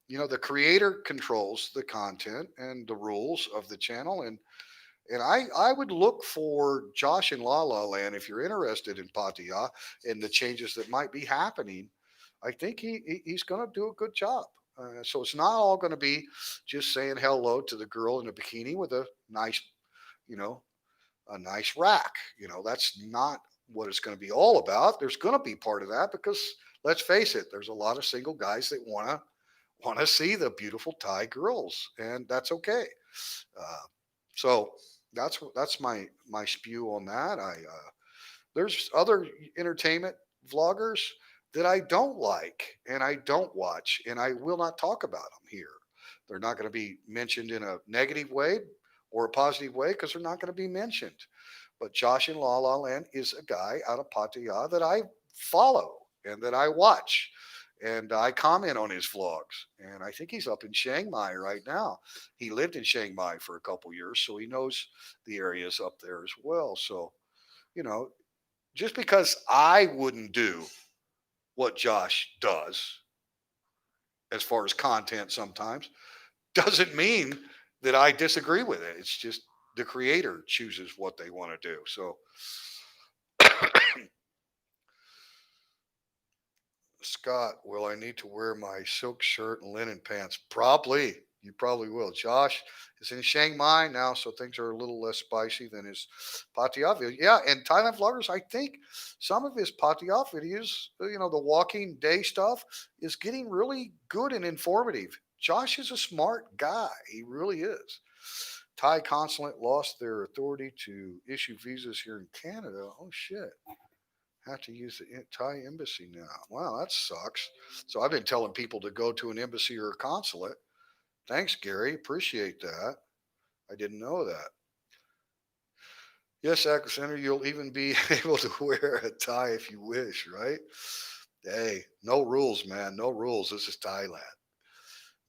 the creator controls the content and the rules of the channel, and I would look for Josh in La La Land if you're interested in Pattaya and the changes that might be happening. I think he's going to do a good job. So it's not all going to be just saying hello to the girl in a bikini with you know, a nice rack. That's not what it's going to be all about. There's going to be part of that because let's face it, there's a lot of single guys that want to see the beautiful Thai girls, and that's okay. Uh, so that's my spew on that. There's other entertainment vloggers that I don't like and I don't watch, and I will not talk about them here. They're not going to be mentioned in a negative way or a positive way because they're not going to be mentioned. But Josh in La La Land is a guy out of Pattaya that I follow and that I watch. And I comment on his vlogs. And I think he's up in Chiang Mai right now. He lived in Chiang Mai for a couple years, so he knows the areas up there as well. So, you know, just because I wouldn't do what Josh does as far as content sometimes doesn't mean that I disagree with it. It's just the creator chooses what they want to do. So, Scott, will I need to wear my silk shirt and linen pants? Probably. You probably will. Josh is in Chiang Mai now, so things are a little less spicy than his Pattaya video. Yeah, and Thailand vloggers, I think some of his Pattaya videos, the walking day stuff, is getting really good and informative. Josh is a smart guy. He really is. Thai consulate lost their authority to issue visas here in Canada. Oh, shit. Have to use the Thai embassy now. Wow, that sucks. So I've been telling people to go to an embassy or a consulate. Thanks, Gary. Appreciate that. I didn't know that. Yes, Center, you'll even be able to wear a tie if you wish, right? Hey, no rules, man. No rules. This is Thailand.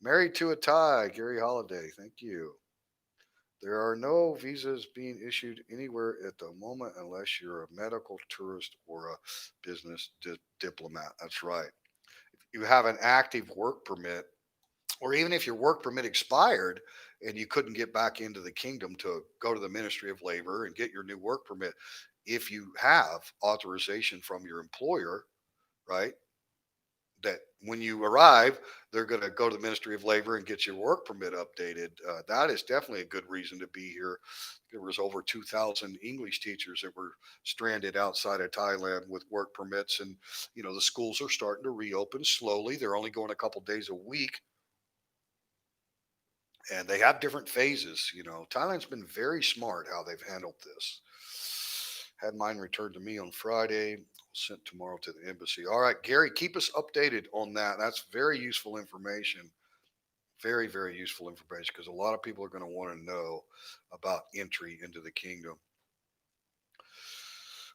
Married to a Thai, Gary Holiday. Thank you. There are no visas being issued anywhere at the moment unless you're a medical tourist or a business diplomat. That's right. You have an active work permit, or even if your work permit expired and you couldn't get back into the kingdom to go to the Ministry of Labor and get your new work permit, if you have authorization from your employer, right, that when you arrive, they're going to go to the Ministry of Labor and get your work permit updated. That is definitely a good reason to be here. There was over 2,000 English teachers that were stranded outside of Thailand with work permits, and the schools are starting to reopen slowly. They're only going a couple days a week, and they have different phases. Thailand's been very smart how they've handled this. Had mine returned to me on Friday, sent tomorrow to the embassy. All right, Gary, keep us updated on that. That's very useful information. Very, very useful information because a lot of people are going to want to know about entry into the kingdom.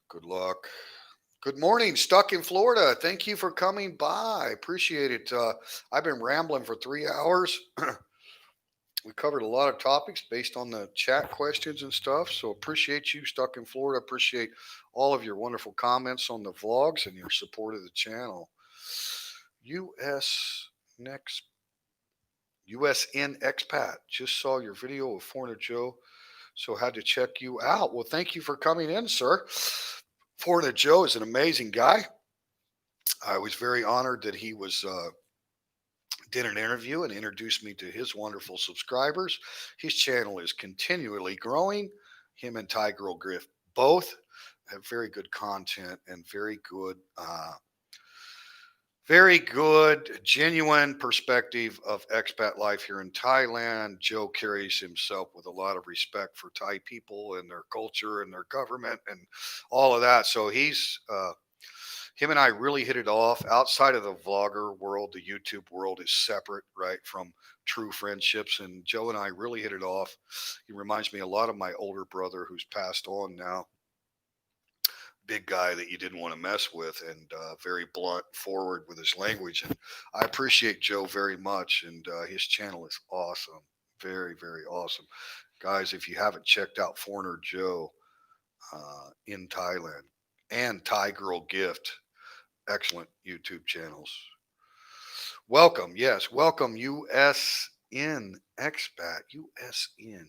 Good luck. Good morning, stuck in Florida. Thank you for coming by. Appreciate it. I've been rambling for 3 hours. We covered a lot of topics based on the chat questions and stuff. So appreciate you stuck in Florida. Appreciate all of your wonderful comments on the vlogs and your support of the channel. US next USN Expat. Just saw your video of Foreigner Joe. So had to check you out. Well, thank you for coming in, sir. Florida Joe is an amazing guy. I was very honored that he was did an interview and introduced me to his wonderful subscribers. His channel is continually growing. Him and Ty Girl Griff both have very good content and very good, genuine perspective of expat life here in Thailand. Joe carries himself with a lot of respect for Thai people and their culture and their government and all of that. So him and I really hit it off. Outside of the vlogger world, the YouTube world is separate, right, from true friendships. And Joe and I really hit it off. He reminds me a lot of my older brother who's passed on now. Big guy that you didn't want to mess with, and very blunt, forward with his language. And I appreciate Joe very much, and his channel is awesome, very, very awesome, guys. If you haven't checked out Foreigner Joe in Thailand and Thai Girl Gift, excellent YouTube channels. Welcome, yes, welcome, USN Expat, USN.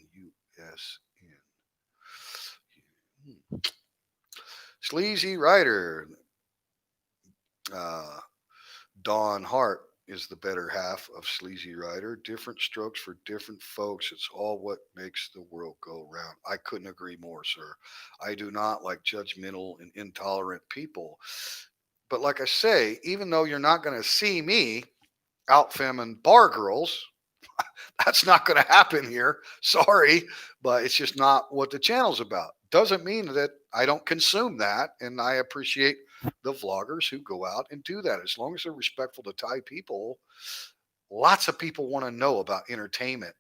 Sleazy Rider, uh, Dawn Hart is the better half of Sleazy Rider. Different strokes for different folks. It's all what makes the world go round. I couldn't agree more, sir. I do not like judgmental and intolerant people. But like I say, even though you're not going to see me out femming bar girls, that's not going to happen here. Sorry, but it's just not what the channel's about. Doesn't mean that I don't consume that, and I appreciate the vloggers who go out and do that. As long as they're respectful to Thai people, lots of people want to know about entertainment,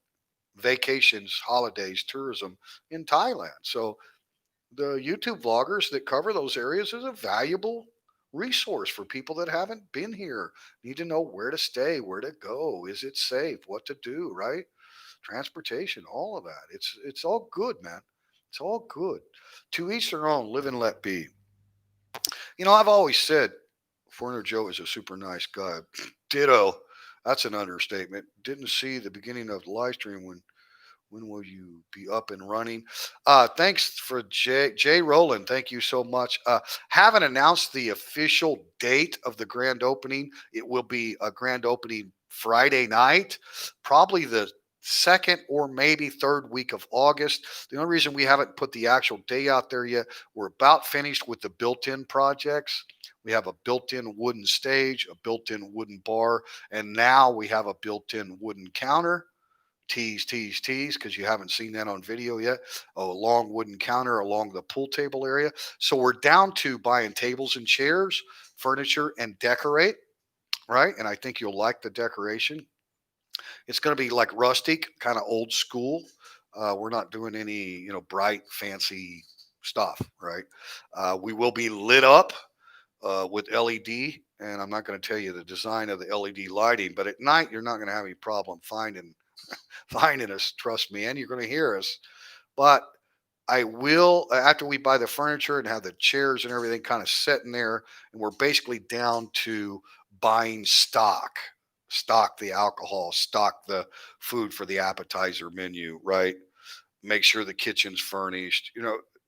vacations, holidays, tourism in Thailand. So the YouTube vloggers that cover those areas is a valuable resource for people that haven't been here, need to know where to stay, where to go, is it safe, what to do, right? Transportation, all of that. It's all good, man. It's all good. To each their own. Live and let be. I've always said Foreigner Joe is a super nice guy. Ditto. That's an understatement. Didn't see the beginning of the live stream when will you be up and running? Thanks for Jay Rowland. Thank you so much. Haven't announced the official date of the grand opening. It will be a grand opening Friday night, probably the second or maybe third week of August. The only reason we haven't put the actual day out there yet, we're about finished with the built-in projects. We have a built-in wooden stage, a built-in wooden bar, and now we have a built-in wooden counter. Tease, because you haven't seen that on video yet. A long wooden counter along the pool table area. So we're down to buying tables and chairs, furniture, and decorate, right? And I think you'll like the decoration. It's going to be like rustic, kind of old school. We're not doing any, bright, fancy stuff, right? We will be lit up with LED, and I'm not going to tell you the design of the LED lighting, but at night you're not going to have any problem finding us. Trust me, and you're going to hear us. But I will, after we buy the furniture and have the chairs and everything kind of set in there, and we're basically down to buying stock the alcohol, stock the food for the appetizer menu, right? Make sure the kitchen's furnished,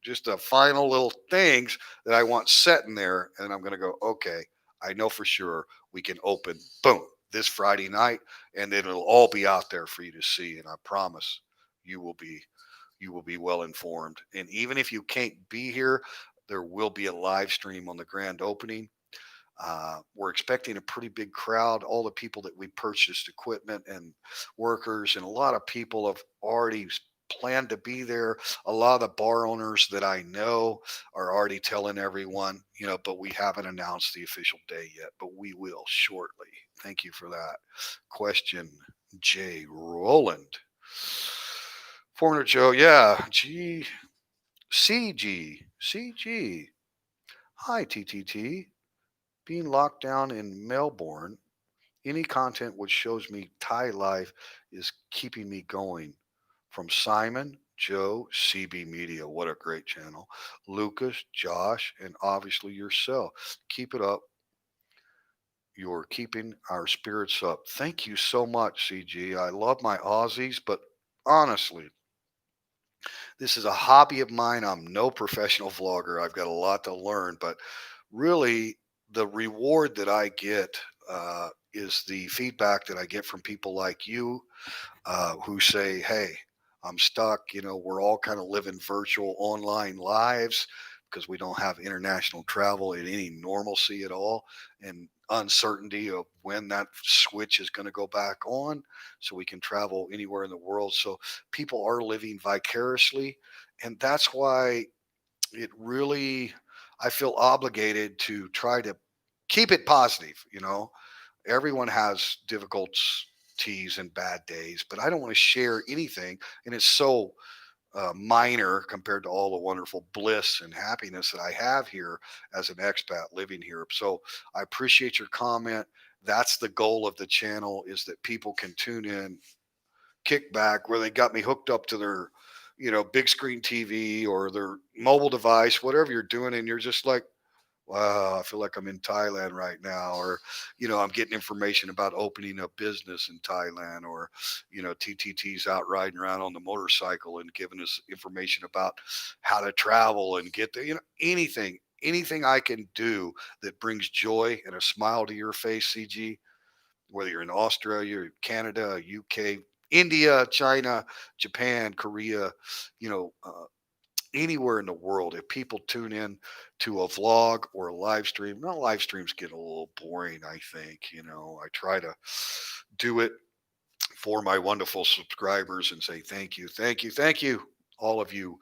just the final little things that I want set in there. And I'm going to go, okay, I know for sure we can open, boom, this Friday night, and it'll all be out there for you to see. And I promise you will be well informed. And even if you can't be here, there will be a live stream on the grand opening. We're expecting a pretty big crowd. All the people that we purchased equipment and workers, and a lot of people have already planned to be there. A lot of the bar owners that I know are already telling everyone, but we haven't announced the official day yet, but we will shortly. Thank you for that question, Jay Roland. Foreigner Joe, yeah, CG. Hi, TTT. Being locked down in Melbourne, any content which shows me Thai life is keeping me going. From Simon, Joe, CB Media, what a great channel. Lucas, Josh, and obviously yourself. Keep it up. You're keeping our spirits up. Thank you so much, CG. I love my Aussies, but honestly, This is a hobby of mine. I'm no professional vlogger. I've got a lot to learn, but really the reward that I get is the feedback that I get from people like you who say, "Hey, I'm stuck." We're all kind of living virtual online lives because we don't have international travel in any normalcy at all, and uncertainty of when that switch is going to go back on, so we can travel anywhere in the world. So people are living vicariously, and that's why it really, I feel obligated to try to keep it positive. Everyone has difficulties and bad days, but I don't want to share anything. And it's so minor compared to all the wonderful bliss and happiness that I have here as an expat living here. So I appreciate your comment. That's the goal of the channel, is that people can tune in, kick back, where they got me hooked up to their, big screen TV or their mobile device, whatever you're doing. And you're just like, wow, I feel like I'm in Thailand right now. Or, I'm getting information about opening a business in Thailand. Or, TTT's out riding around on the motorcycle and giving us information about how to travel and get there. Anything I can do that brings joy and a smile to your face, CG, whether you're in Australia, Canada, UK, India, China, Japan, Korea, you know, uh, anywhere in the world, if people tune in to a vlog or a live stream. Now, live streams get a little boring, I think. I try to do it for my wonderful subscribers and say thank you, thank you, thank you, all of you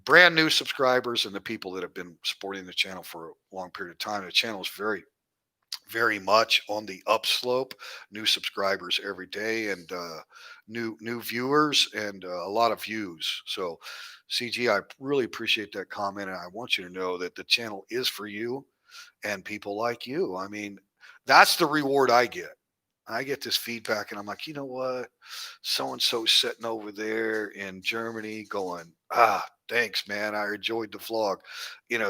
brand new subscribers and the people that have been supporting the channel for a long period of time. The channel is very much on the upslope. New subscribers every day, and new viewers, and a lot of views. So, CG, I really appreciate that comment, and I want you to know that the channel is for you and people like you. I mean, that's the reward I get. I get this feedback, and I'm like, you know what? So and so sitting over there in Germany going, thanks, man. I enjoyed the vlog.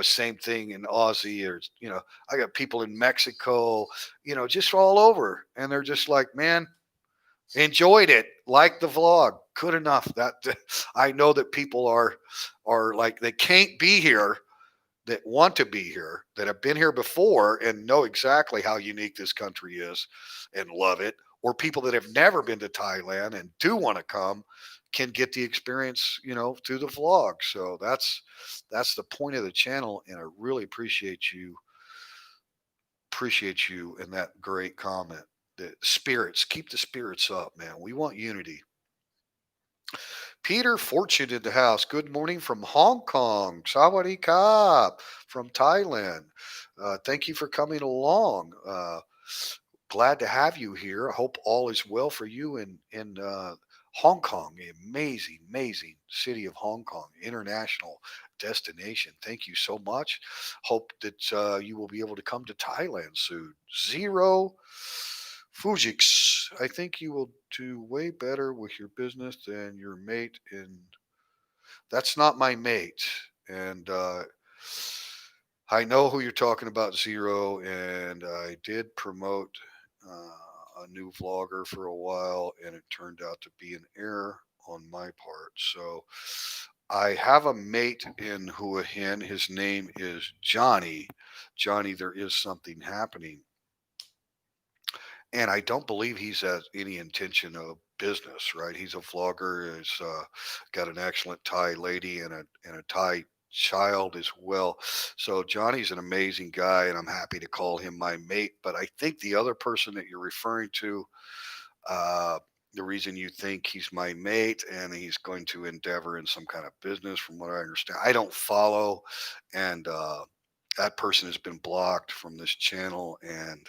Same thing in Aussie, or, I got people in Mexico, just all over. And they're just like, man, enjoyed it. Like the vlog. Good enough. That I know that people are like, they can't be here, that want to be here, that have been here before and know exactly how unique this country is and love it, or people that have never been to Thailand and do want to come, can get the experience, through the vlog. So that's the point of the channel, and I really appreciate you and that great comment. The spirits, keep the spirits up, man. We want unity. Peter Fortune in the house. Good morning from Hong Kong. Sawadee Kap from Thailand. Thank you for coming along. Glad to have you here. I hope all is well for you in Hong Kong, the amazing, amazing city of Hong Kong, international destination. Thank you so much. Hope that you will be able to come to Thailand soon. Zero Fujix. I think you will do way better with your business than your mate. And that's not my mate. And I know who you're talking about, Zero. And I did promote a new vlogger for a while, and it turned out to be an error on my part. So I have a mate in Hua Hin. His name is Johnny. Johnny, there is something happening, and I don't believe he's has any intention of business. Right? He's a vlogger. He's got an excellent Thai lady and a Thai child as well. So Johnny's an amazing guy, and I'm happy to call him my mate. But I think the other person that you're referring to, uh, the reason you think he's my mate and he's going to endeavor in some kind of business, from what I understand, I don't follow, and that person has been blocked from this channel, and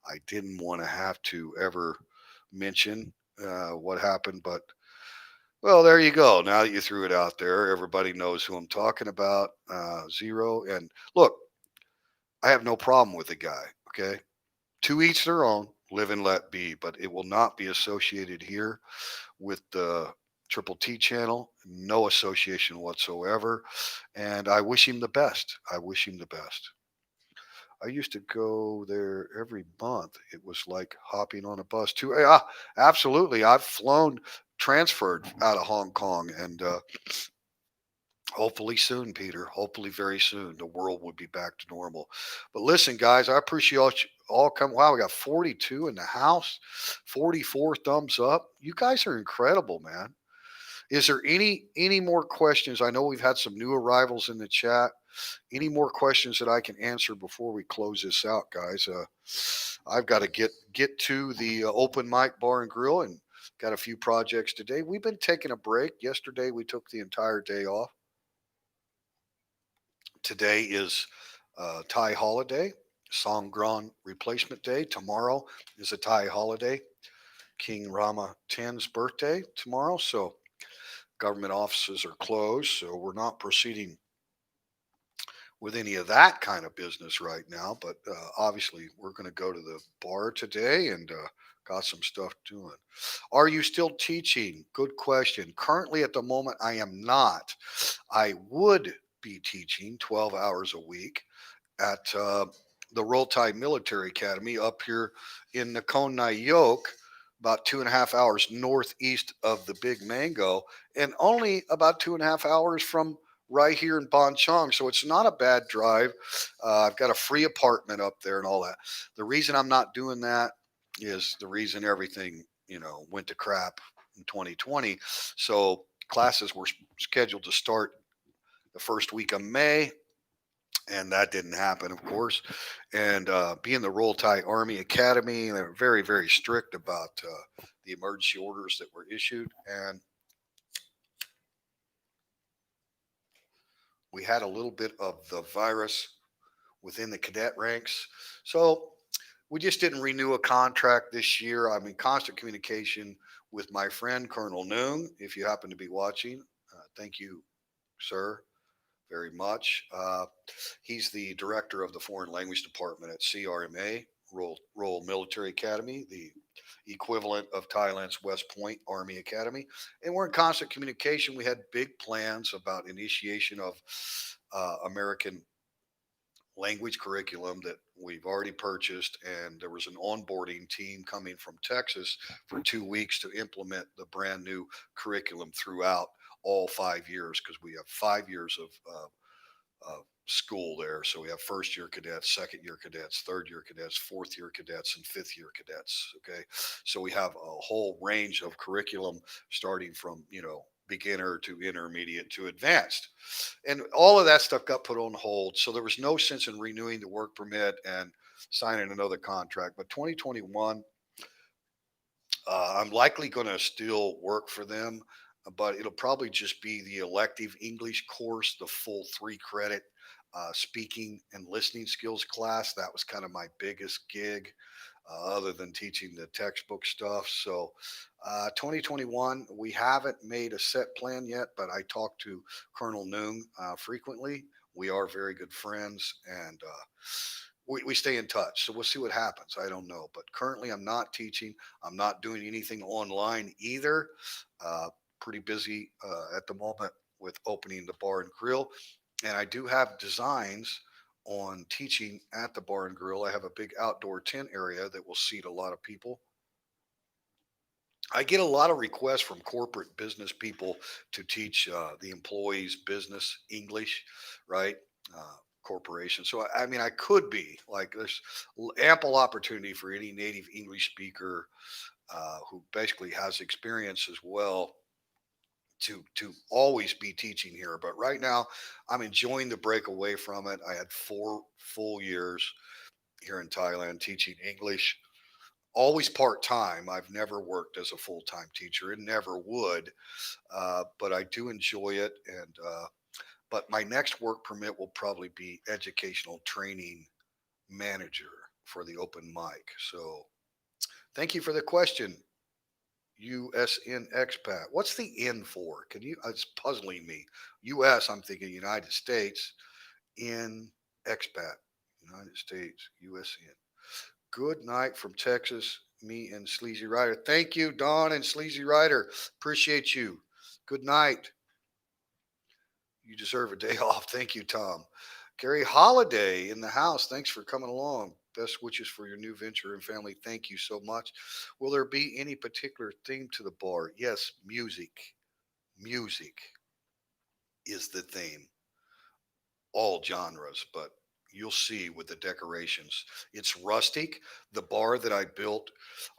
I didn't want to have to ever mention what happened, but well, there you go. Now that you threw it out there, everybody knows who I'm talking about. Zero. And look, I have no problem with the guy. Okay. To each their own, live and let be, but it will not be associated here with the Triple T channel. No association whatsoever. And I wish him the best. I wish him the best. I used to go there every month. It was like hopping on a bus too. Yeah, absolutely. I've flown transferred out of Hong Kong, and hopefully soon, Peter. Hopefully very soon, the world will be back to normal. But listen, guys, I appreciate all coming. Wow, we got 42 in the house, 44 thumbs up. You guys are incredible, man. Is there any more questions? I know we've had some new arrivals in the chat. Any more questions that I can answer before we close this out, guys? I've got to get to the open mic bar and grill, and got a few projects today. We've been taking a break. Yesterday we took the entire day off. Today is Thai holiday, Songkran replacement day. Tomorrow is a Thai holiday, King Rama X's birthday tomorrow. So government offices are closed, so we're not proceeding with any of that kind of business right now. But obviously, we're going to go to the bar today and got some stuff doing. Are you still teaching? Good question. Currently, at the moment, I am not. I would be teaching 12 hours a week at the Roll Tide Military Academy up here in Nakhon Yoke, about 2.5 hours northeast of the Big Mango, and only about 2.5 hours from right here in Bonchong. So it's not a bad drive. I've got a free apartment up there and all that. The reason I'm not doing that is the reason everything, went to crap in 2020. So classes were scheduled to start the first week of May, and that didn't happen, of course. And being the Roll Tide Army Academy, they're very, very strict about the emergency orders that were issued. And we had a little bit of the virus within the cadet ranks. So we just didn't renew a contract this year. I'm in constant communication with my friend, Colonel Noon. If you happen to be watching, thank you, sir, very much. He's the director of the Foreign Language Department at CRMA, Royal Military Academy, the equivalent of Thailand's West Point Army Academy. And we're in constant communication. We had big plans about initiation of American language curriculum that we've already purchased, and there was an onboarding team coming from Texas for 2 weeks to implement the brand new curriculum throughout all 5 years, because we have 5 years of school there. So we have first year cadets, second year cadets, third year cadets, fourth year cadets, and fifth year cadets. Okay. So we have a whole range of curriculum starting from, beginner to intermediate to advanced. And all of that stuff got put on hold. So there was no sense in renewing the work permit and signing another contract. But 2021, I'm likely going to still work for them, but it'll probably just be the elective English course, the full 3 credit speaking and listening skills class. That was kind of my biggest gig, other than teaching the textbook stuff. So 2021, we haven't made a set plan yet, but I talk to Colonel Noon frequently. We are very good friends, and we stay in touch. So we'll see what happens. I don't know. But currently, I'm not teaching. I'm not doing anything online either. Pretty busy at the moment with opening the bar and grill. And I do have designs on teaching at the bar and grill. I have a big outdoor tent area that will seat a lot of people. I get a lot of requests from corporate business people to teach the employees business English, right? Corporation. So, I mean, I could be like, there's ample opportunity for any native English speaker who basically has experience as well to always be teaching here. But right now, I'm enjoying the break away from it. I had 4 full years here in Thailand teaching English, always part time. I've never worked as a full time teacher and never would, but I do enjoy it. And but my next work permit will probably be educational training manager for the open mic. So thank you for the question, USN Expat. What's the N for? Can you? It's puzzling me. US, I'm thinking United States. In Expat, United States, USN. Good night from Texas. Me and Sleazy Rider. Thank you, Don and Sleazy Rider. Appreciate you. Good night. You deserve a day off. Thank you, Tom. Gary Holiday in the house. Thanks for coming along. Best wishes for your new venture and family. Thank you so much. Will there be any particular theme to the bar? Yes, music. Music is the theme. All genres, but you'll see with the decorations. It's rustic. The bar that I built,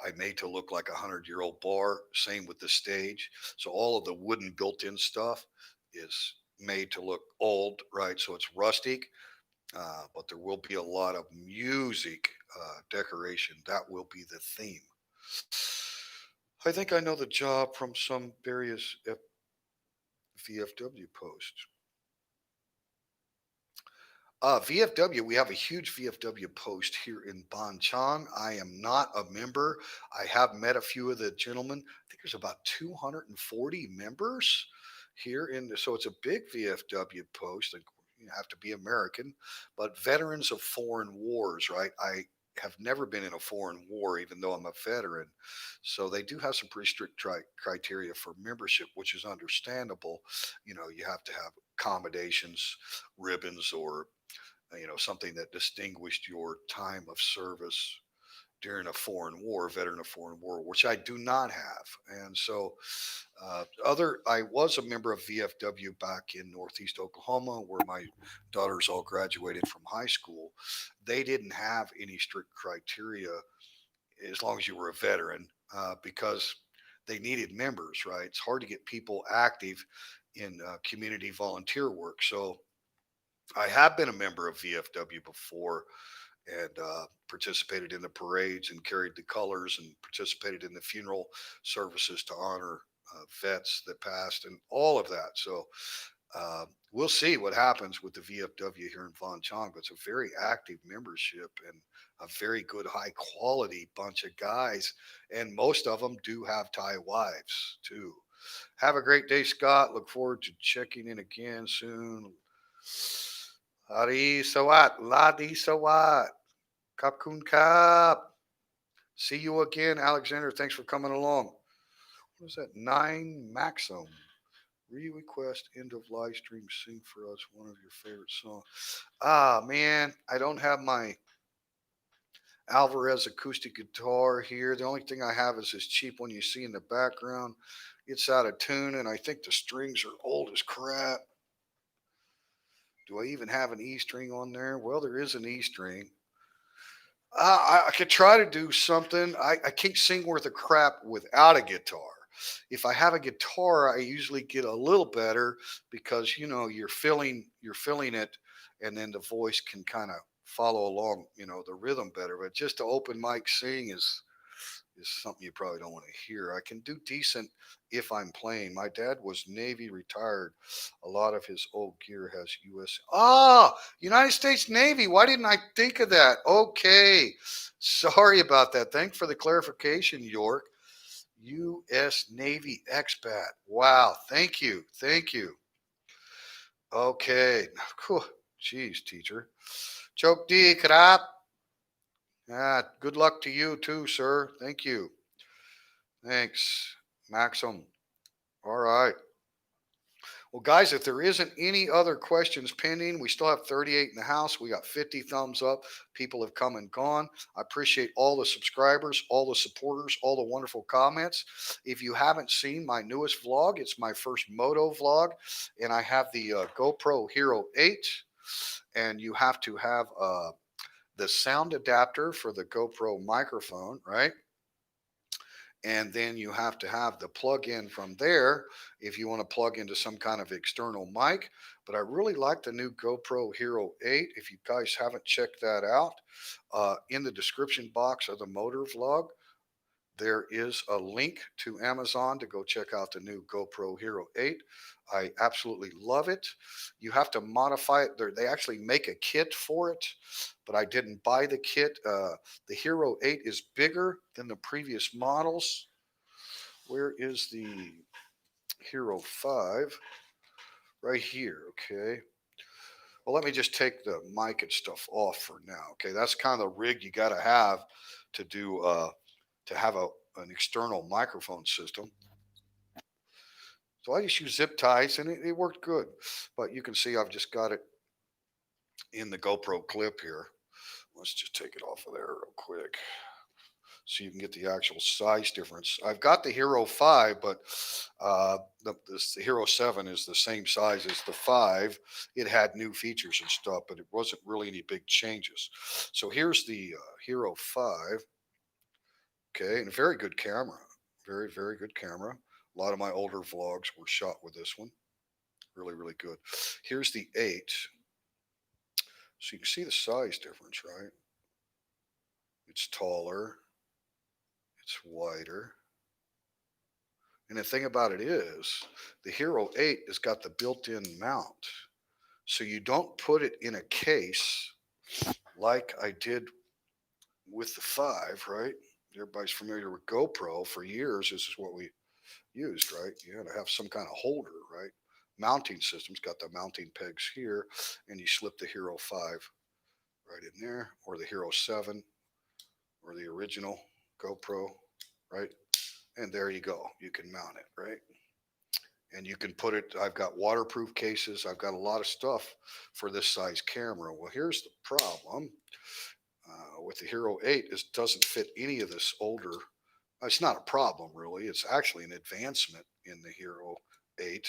I made to look like a 100-year-old bar. Same with the stage. So all of the wooden built-in stuff is made to look old, right? So it's rustic, but there will be a lot of music decoration. That will be the theme. I think I know the job from some various VFW posts. VFW, we have a huge VFW post here in Bonchong. I am not a member. I have met a few of the gentlemen. I think there's about 240 members here so it's a big VFW post. Like, you have to be American, but veterans of foreign wars, right? I have never been in a foreign war, even though I'm a veteran. So they do have some pretty strict criteria for membership, which is understandable. You have to have accommodations, ribbons, or something that distinguished your time of service during a foreign war, veteran of foreign war, which I do not have. And so, I was a member of VFW back in Northeast Oklahoma, where my daughters all graduated from high school. They didn't have any strict criteria as long as you were a veteran, because they needed members, right? It's hard to get people active in community volunteer work. So I have been a member of VFW before, and participated in the parades and carried the colors and participated in the funeral services to honor vets that passed and all of that. So we'll see what happens with the VFW here in Von Chong. But it's a very active membership and a very good, high quality bunch of guys. And most of them do have Thai wives too. Have a great day, Scott. Look forward to checking in again soon. Ladi Sawat, Ladi Sawat, Kap Kun Kap. See you again, Alexander. Thanks for coming along. What is that? Nine Maxim. Request end of live stream. Sing for us one of your favorite songs. Ah, man, I don't have my Alvarez acoustic guitar here. The only thing I have is this cheap one you see in the background. It's out of tune, and I think the strings are old as crap. Do I even have an E string on there? Well, there is an E string. I could try to do something. I can't sing worth a crap without a guitar. If I have a guitar, I usually get a little better because you're feeling it, and then the voice can kind of follow along, the rhythm better. But just to open mic sing is something you probably don't want to hear. I can do decent if I'm playing. My dad was Navy retired. A lot of his old gear has U.S. United States Navy. Why didn't I think of that? Okay, sorry about that. Thanks for the clarification, York. U.S. Navy expat. Wow, thank you. Okay, cool. Jeez, teacher. Chok di krap. Good luck to you too, sir. Thank you. Thanks, Maxim. All right. Well, guys, if there isn't any other questions pending, we still have 38 in the house. We got 50 thumbs up. People have come and gone. I appreciate all the subscribers, all the supporters, all the wonderful comments. If you haven't seen my newest vlog, it's my first moto vlog, and I have the GoPro Hero 8, and you have to have the sound adapter for the GoPro microphone, right? And then you have to have the plug-in from there if you want to plug into some kind of external mic. But I really like the new GoPro Hero 8. If you guys haven't checked that out, in the description box of the motor vlog, there is a link to Amazon to go check out the new GoPro Hero 8. I absolutely love it. You have to modify it. They actually make a kit for it, but I didn't buy the kit. The Hero 8 is bigger than the previous models. Where is the Hero 5? Right here, okay. Well, let me just take the mic and stuff off for now. Okay, that's kind of the rig you got to have to do to have an external microphone system. So I just use zip ties, and it worked good. But you can see I've just got it in the GoPro clip here. Let's just take it off of there real quick so you can get the actual size difference. I've got the Hero 5, but the Hero 7 is the same size as the 5. It had new features and stuff, but it wasn't really any big changes. So here's the Hero 5. Okay, and a very good camera. Very, very good camera. A lot of my older vlogs were shot with this one. Really, really good. Here's the 8. So you can see the size difference, right? It's taller, it's wider. And the thing about it is, the Hero 8 has got the built in mount. So you don't put it in a case like I did with the 5, right? Everybody's familiar with GoPro. For years, this is what we used, right? You had to have some kind of holder, right? Mounting systems got the mounting pegs here, and you slip the Hero 5 right in there, or the Hero 7, or the original GoPro, right? And there you go. You can mount it, right? And you can put it, I've got waterproof cases. I've got a lot of stuff for this size camera. Well, here's the problem with the Hero 8 is it doesn't fit any of this older. It's not a problem really. It's actually an advancement in the Hero 8.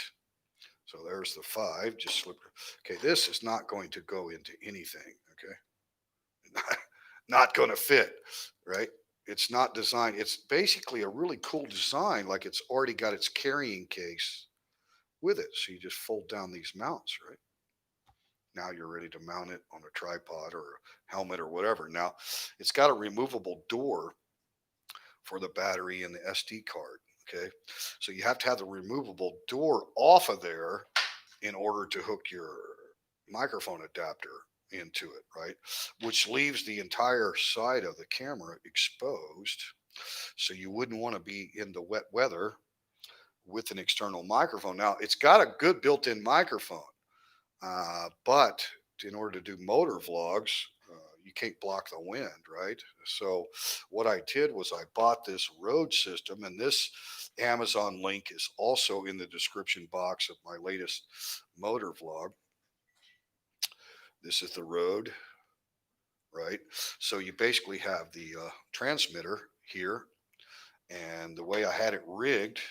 So there's the 5. Just slip. Okay, this is not going to go into anything. Okay, not going to fit, right? It's not designed. It's basically a really cool design, like it's already got its carrying case with it. So you just fold down these mounts, right? Now you're ready to mount it on a tripod or a helmet or whatever. Now it's got a removable door for the battery and the SD card. Okay. So you have to have the removable door off of there in order to hook your microphone adapter into it, right? Which leaves the entire side of the camera exposed. So you wouldn't want to be in the wet weather with an external microphone. Now, it's got a good built in microphone, but in order to do motor vlogs, you can't block the wind, right? So, what I did was I bought this Rode system, and this Amazon link is also in the description box of my latest motor vlog. This is the Rode, right? So, you basically have the transmitter here, and the way I had it rigged,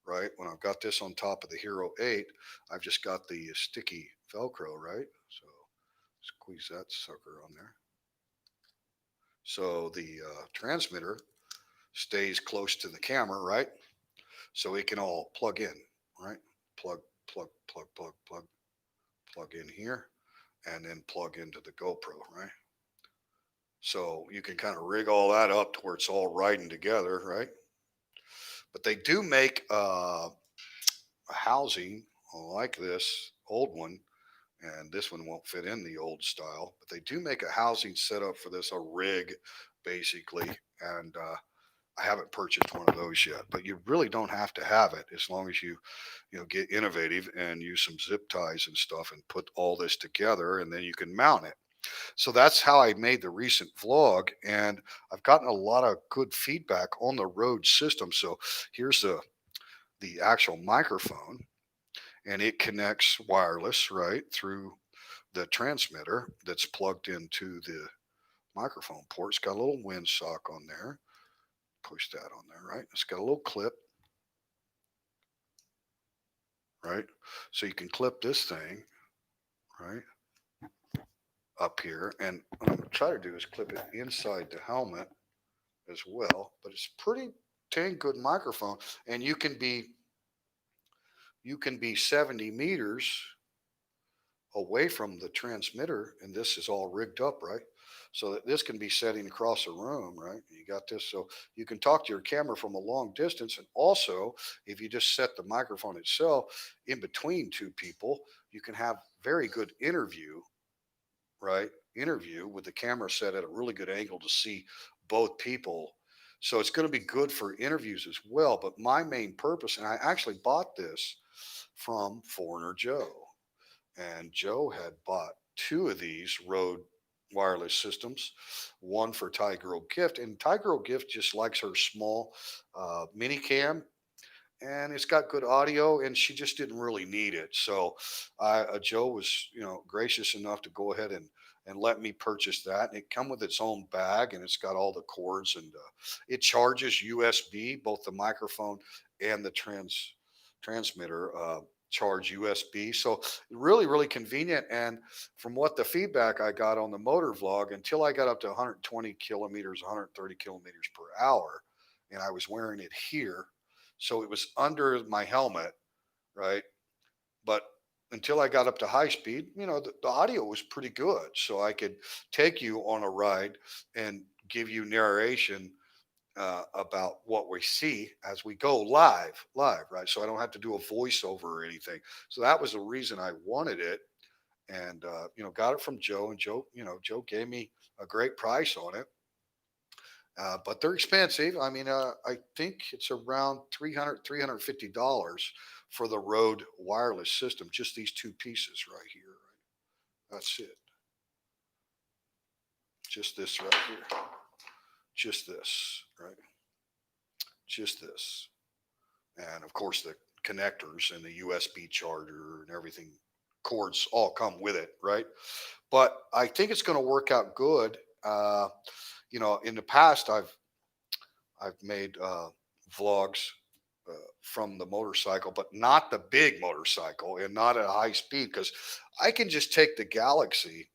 right? When I've got this on top of the Hero 8, I've just got the sticky Velcro, right? So squeeze that sucker on there. So the transmitter stays close to the camera, right? So it can all plug in, right? Plug, plug, plug, plug, plug, plug in here, and then plug into the GoPro, right? So you can kind of rig all that up to where it's all riding together, right? But they do make a housing like this old one, and this one won't fit in the old style, but they do make a housing setup for this, a rig basically. And I haven't purchased one of those yet, but you really don't have to have it as long as you get innovative and use some zip ties and stuff and put all this together, and then you can mount it. So that's how I made the recent vlog, and I've gotten a lot of good feedback on the Rode system. So here's the actual microphone, and it connects wireless right through the transmitter that's plugged into the microphone port. It's got a little windsock on there. Push that on there, right? It's got a little clip, right? So you can clip this thing, right, up here. And what I'm going to try to do is clip it inside the helmet as well. But it's pretty dang good microphone. And you can be 70 meters away from the transmitter, and this is all rigged up, right? So that this can be setting across a room, right? You got this, so you can talk to your camera from a long distance, and also if you just set the microphone itself in between two people, you can have very good interview, right? Interview with the camera set at a really good angle to see both people. So it's going to be good for interviews as well. But my main purpose, and I actually bought this from Foreigner Joe, and Joe had bought two of these Rode wireless systems, one for Thai Girl Gift, and Thai Girl Gift just likes her small mini cam, and it's got good audio, and she just didn't really need it. So Joe was gracious enough to go ahead and and let me purchase that. And it come with its own bag, and it's got all the cords, and it charges USB. Both the microphone and the transmitter charge USB. So really, really convenient. And from what the feedback I got on the motor vlog, until I got up to 120 kilometers, 130 kilometers per hour, and I was wearing it here, so it was under my helmet, right? But until I got up to high speed, the audio was pretty good. So I could take you on a ride and give you narration about what we see as we go live, right? So I don't have to do a voiceover or anything. So that was the reason I wanted it, and got it from Joe. And Joe gave me a great price on it. But they're expensive. I mean, I think it's around $350 for the Rode wireless system. Just these two pieces right here. Right? That's it. Just this right here. Just this, right? Just this. And of course, the connectors and the USB charger and everything, cords all come with it, right? But I think it's going to work out good. In the past, I've made vlogs from the motorcycle, but not the big motorcycle and not at high speed, because I can just take the Galaxy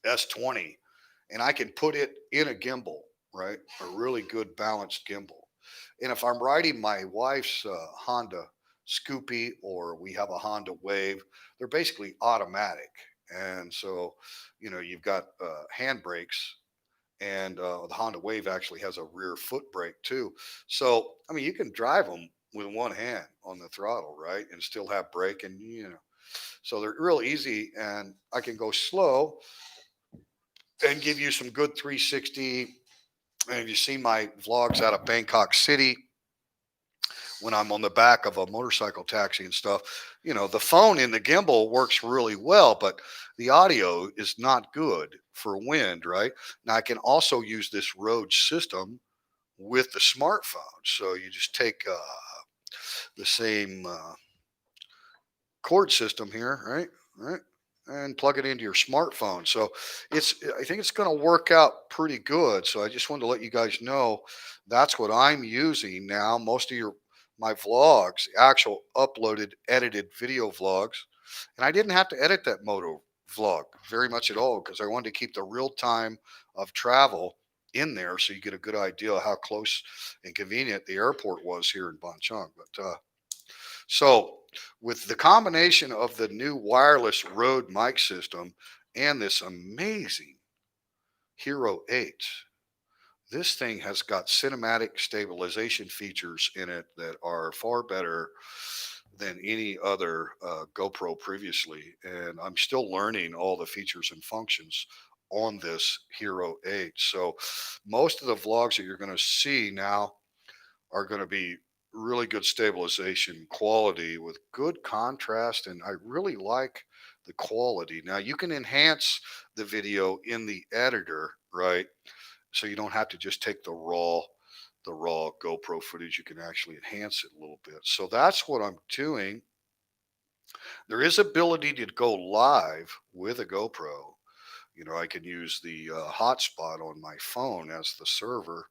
S20 and I can put it in a gimbal, right? A really good balanced gimbal. And if I'm riding my wife's Honda Scoopy, or we have a Honda Wave, they're basically automatic. And so, you've got hand brakes, and the Honda Wave actually has a rear foot brake too. So I mean, you can drive them with one hand on the throttle, right, and still have brake, and so they're real easy. And I can go slow and give you some good 360. And if you've seen my vlogs out of Bangkok City, when I'm on the back of a motorcycle taxi and stuff, the phone in the gimbal works really well, but the audio is not good for wind, right? Now I can also use this Rode system with the smartphone. So you just take the same cord system here, right? Right. And plug it into your smartphone. So I think it's going to work out pretty good. So I just wanted to let you guys know that's what I'm using now. Most of my vlogs, actual uploaded, edited video vlogs, and I didn't have to edit that moto vlog very much at all, because I wanted to keep the real time of travel in there, so you get a good idea of how close and convenient the airport was here in Bonchong. But so, with the combination of the new wireless Rode mic system and this amazing Hero 8, this thing has got cinematic stabilization features in it that are far better than any other GoPro previously. And I'm still learning all the features and functions on this Hero 8. So, most of the vlogs that you're going to see now are going to be really good stabilization quality with good contrast, and I really like the quality. Now you can enhance the video in the editor, right? So you don't have to just take the raw GoPro footage. You can actually enhance it a little bit. So that's what I'm doing. There is ability to go live with a GoPro. I can use the hotspot on my phone as the server,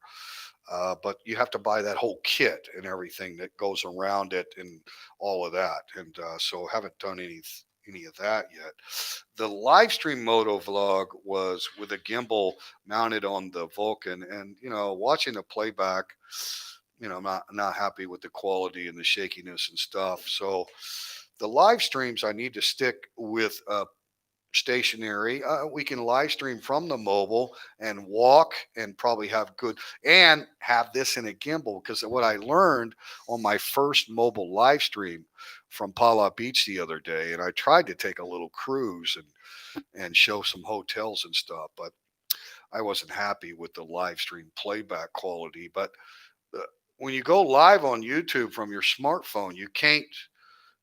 but you have to buy that whole kit and everything that goes around it and all of that. And so haven't done any of that yet. The live stream moto vlog was with a gimbal mounted on the Vulcan, and watching the playback, I'm not happy with the quality and the shakiness and stuff. So the live streams, I need to stick with stationary. We can live stream from the mobile and walk and probably have good, and have this in a gimbal, because what I learned on my first mobile live stream from Pala Beach the other day, and I tried to take a little cruise and show some hotels and stuff, but I wasn't happy with the live stream playback quality. But uh, when you go live on YouTube from your smartphone, you can't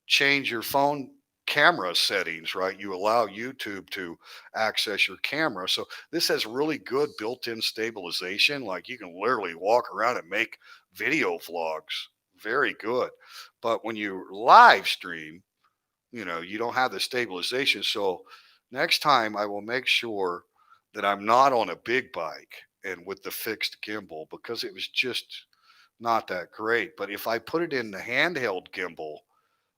change your phone camera settings, right? You allow YouTube to access your camera. So this has really good built-in stabilization. Like, you can literally walk around and make video vlogs. Very good. But when you live stream, you don't have the stabilization. So Next time, I will make sure that I'm not on a big bike and with the fixed gimbal because it was just not that great. But if I put it in the handheld gimbal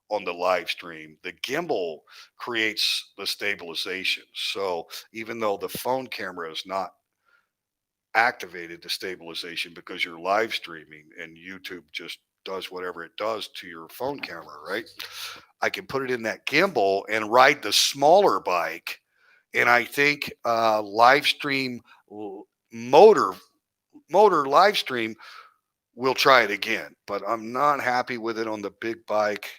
on the live stream, the gimbal creates the stabilization. So even though the phone camera is not activated the stabilization because you're live streaming and YouTube just does whatever it does to your phone camera, right? I can put it in that gimbal and ride the smaller bike. And I think live stream motor live stream, we'll try it again. But I'm not happy with it on the big bike.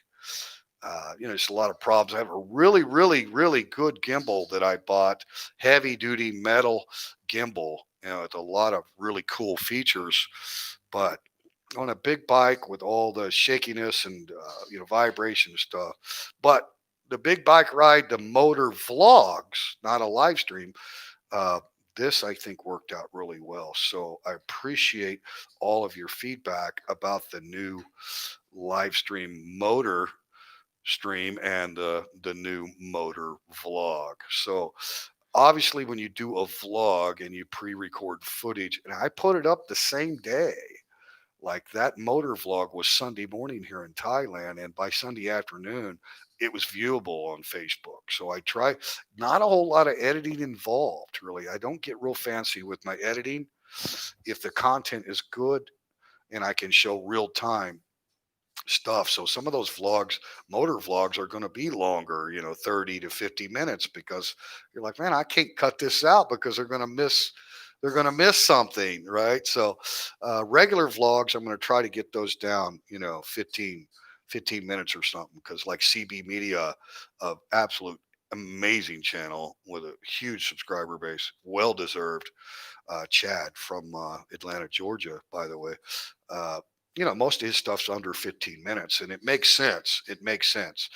There's a lot of problems. I have a really, really, really good gimbal that I bought, heavy duty metal gimbal, with a lot of really cool features. But on a big bike with all the shakiness and vibration stuff. But the big bike ride, the motor vlogs, not a live stream. Uh, this I think worked out really well. So I appreciate all of your feedback about the new live stream motor stream and the new motor vlog. So obviously, when you do a vlog and you pre-record footage, and I put it up the same day. Like that motor vlog was Sunday morning here in Thailand, and by Sunday afternoon, it was viewable on Facebook. So I try, not a whole lot of editing involved, really. I don't get real fancy with my editing. If the content is good and I can show real time stuff. So some of those vlogs, motor vlogs, are going to be longer, 30 to 50 minutes because you're like, man, I can't cut this out because they're going to miss something, right? So regular vlogs, I'm going to try to get those down, 15 minutes or something because like CB Media, absolute amazing channel with a huge subscriber base, well deserved. Chad from Atlanta, Georgia, by the way. Uh, most of his stuff's under 15 minutes, and it makes sense. It makes sense.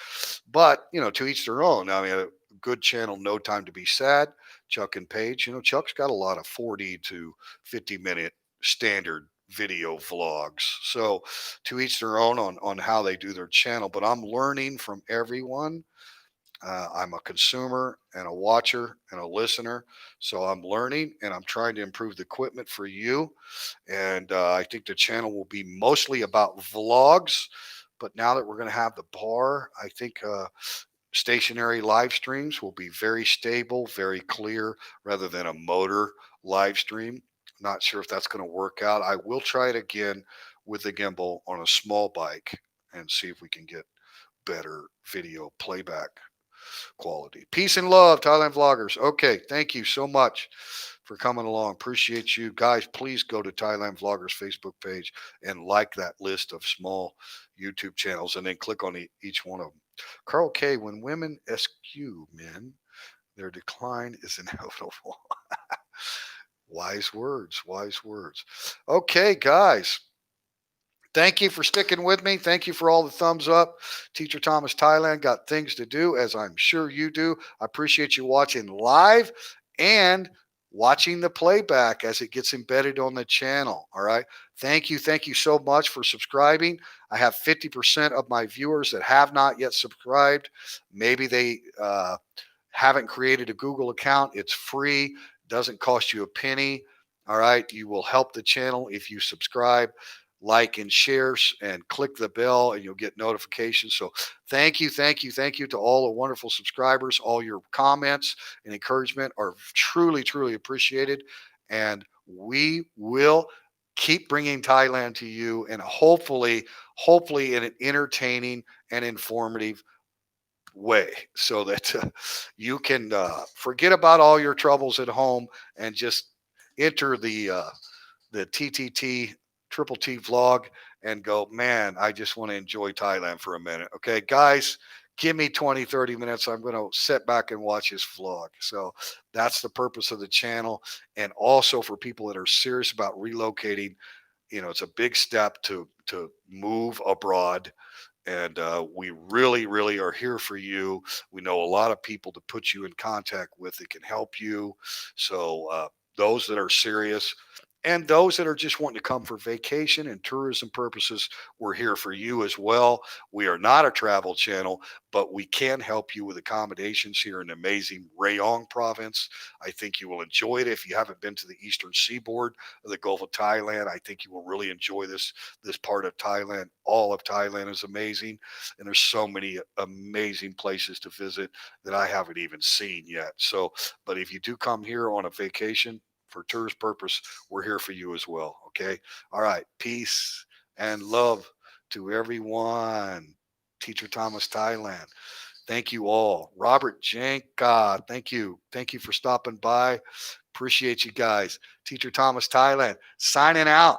But, to each their own. I mean, a good channel, No Time to Be Sad, Chuck and Paige. Chuck's got a lot of 40 to 50-minute standard video vlogs. So to each their own on how they do their channel. But I'm learning from everyone. I'm a consumer and a watcher and a listener. So I'm learning and I'm trying to improve the equipment for you. And I think the channel will be mostly about vlogs. But now that we're going to have the bar, I think stationary live streams will be very stable, very clear, rather than a motor live stream. Not sure if that's going to work out. I will try it again with the gimbal on a small bike and see if we can get better video playback quality. Peace and love, Thailand vloggers. Okay, thank you so much for coming along. Appreciate you guys. Please go to Thailand Vloggers Facebook page and like that list of small YouTube channels, and then click on each one of them. Carl K. When women eschew men, their decline is inevitable. Wise words. Wise words. Okay, guys. Thank you for sticking with me. Thank you for all the thumbs up. Teacher Thomas Thailand got things to do, as I'm sure you do. I appreciate you watching live and watching the playback as it gets embedded on the channel. All right. Thank you. Thank you so much for subscribing. I have 50% of my viewers that have not yet subscribed. Maybe they haven't created a Google account. It's free, doesn't cost you a penny. All right. You will help the channel if you subscribe, like, and share, and click the bell, and you'll get notifications. So thank you, thank you, thank you to all the wonderful subscribers. All your comments and encouragement are truly, truly appreciated. And we will keep bringing Thailand to you, and hopefully in an entertaining and informative way, so that you can forget about all your troubles at home and just enter the TTT Triple T vlog and go, man, I just want to enjoy Thailand for a minute. Okay, guys, give me 20, 30 minutes. I'm going to sit back and watch this vlog. So that's the purpose of the channel. And also for people that are serious about relocating, it's a big step to move abroad, and we really, really are here for you. We know a lot of people to put you in contact with that can help you. So those that are serious, And those that are just wanting to come for vacation and tourism purposes, we're here for you as well. We are not a travel channel, but we can help you with accommodations here in amazing Rayong province. I think you will enjoy it. If you haven't been to the eastern seaboard of the Gulf of Thailand, I think you will really enjoy this part of Thailand. All of Thailand is amazing, and there's so many amazing places to visit that I haven't even seen yet. So, but if you do come here on a vacation for tourist purpose, we're here for you as well. Okay. All right. Peace and love to everyone. Teacher Thomas Thailand. Thank you all. Robert Janka. Thank you. Thank you for stopping by. Appreciate you guys. Teacher Thomas Thailand signing out.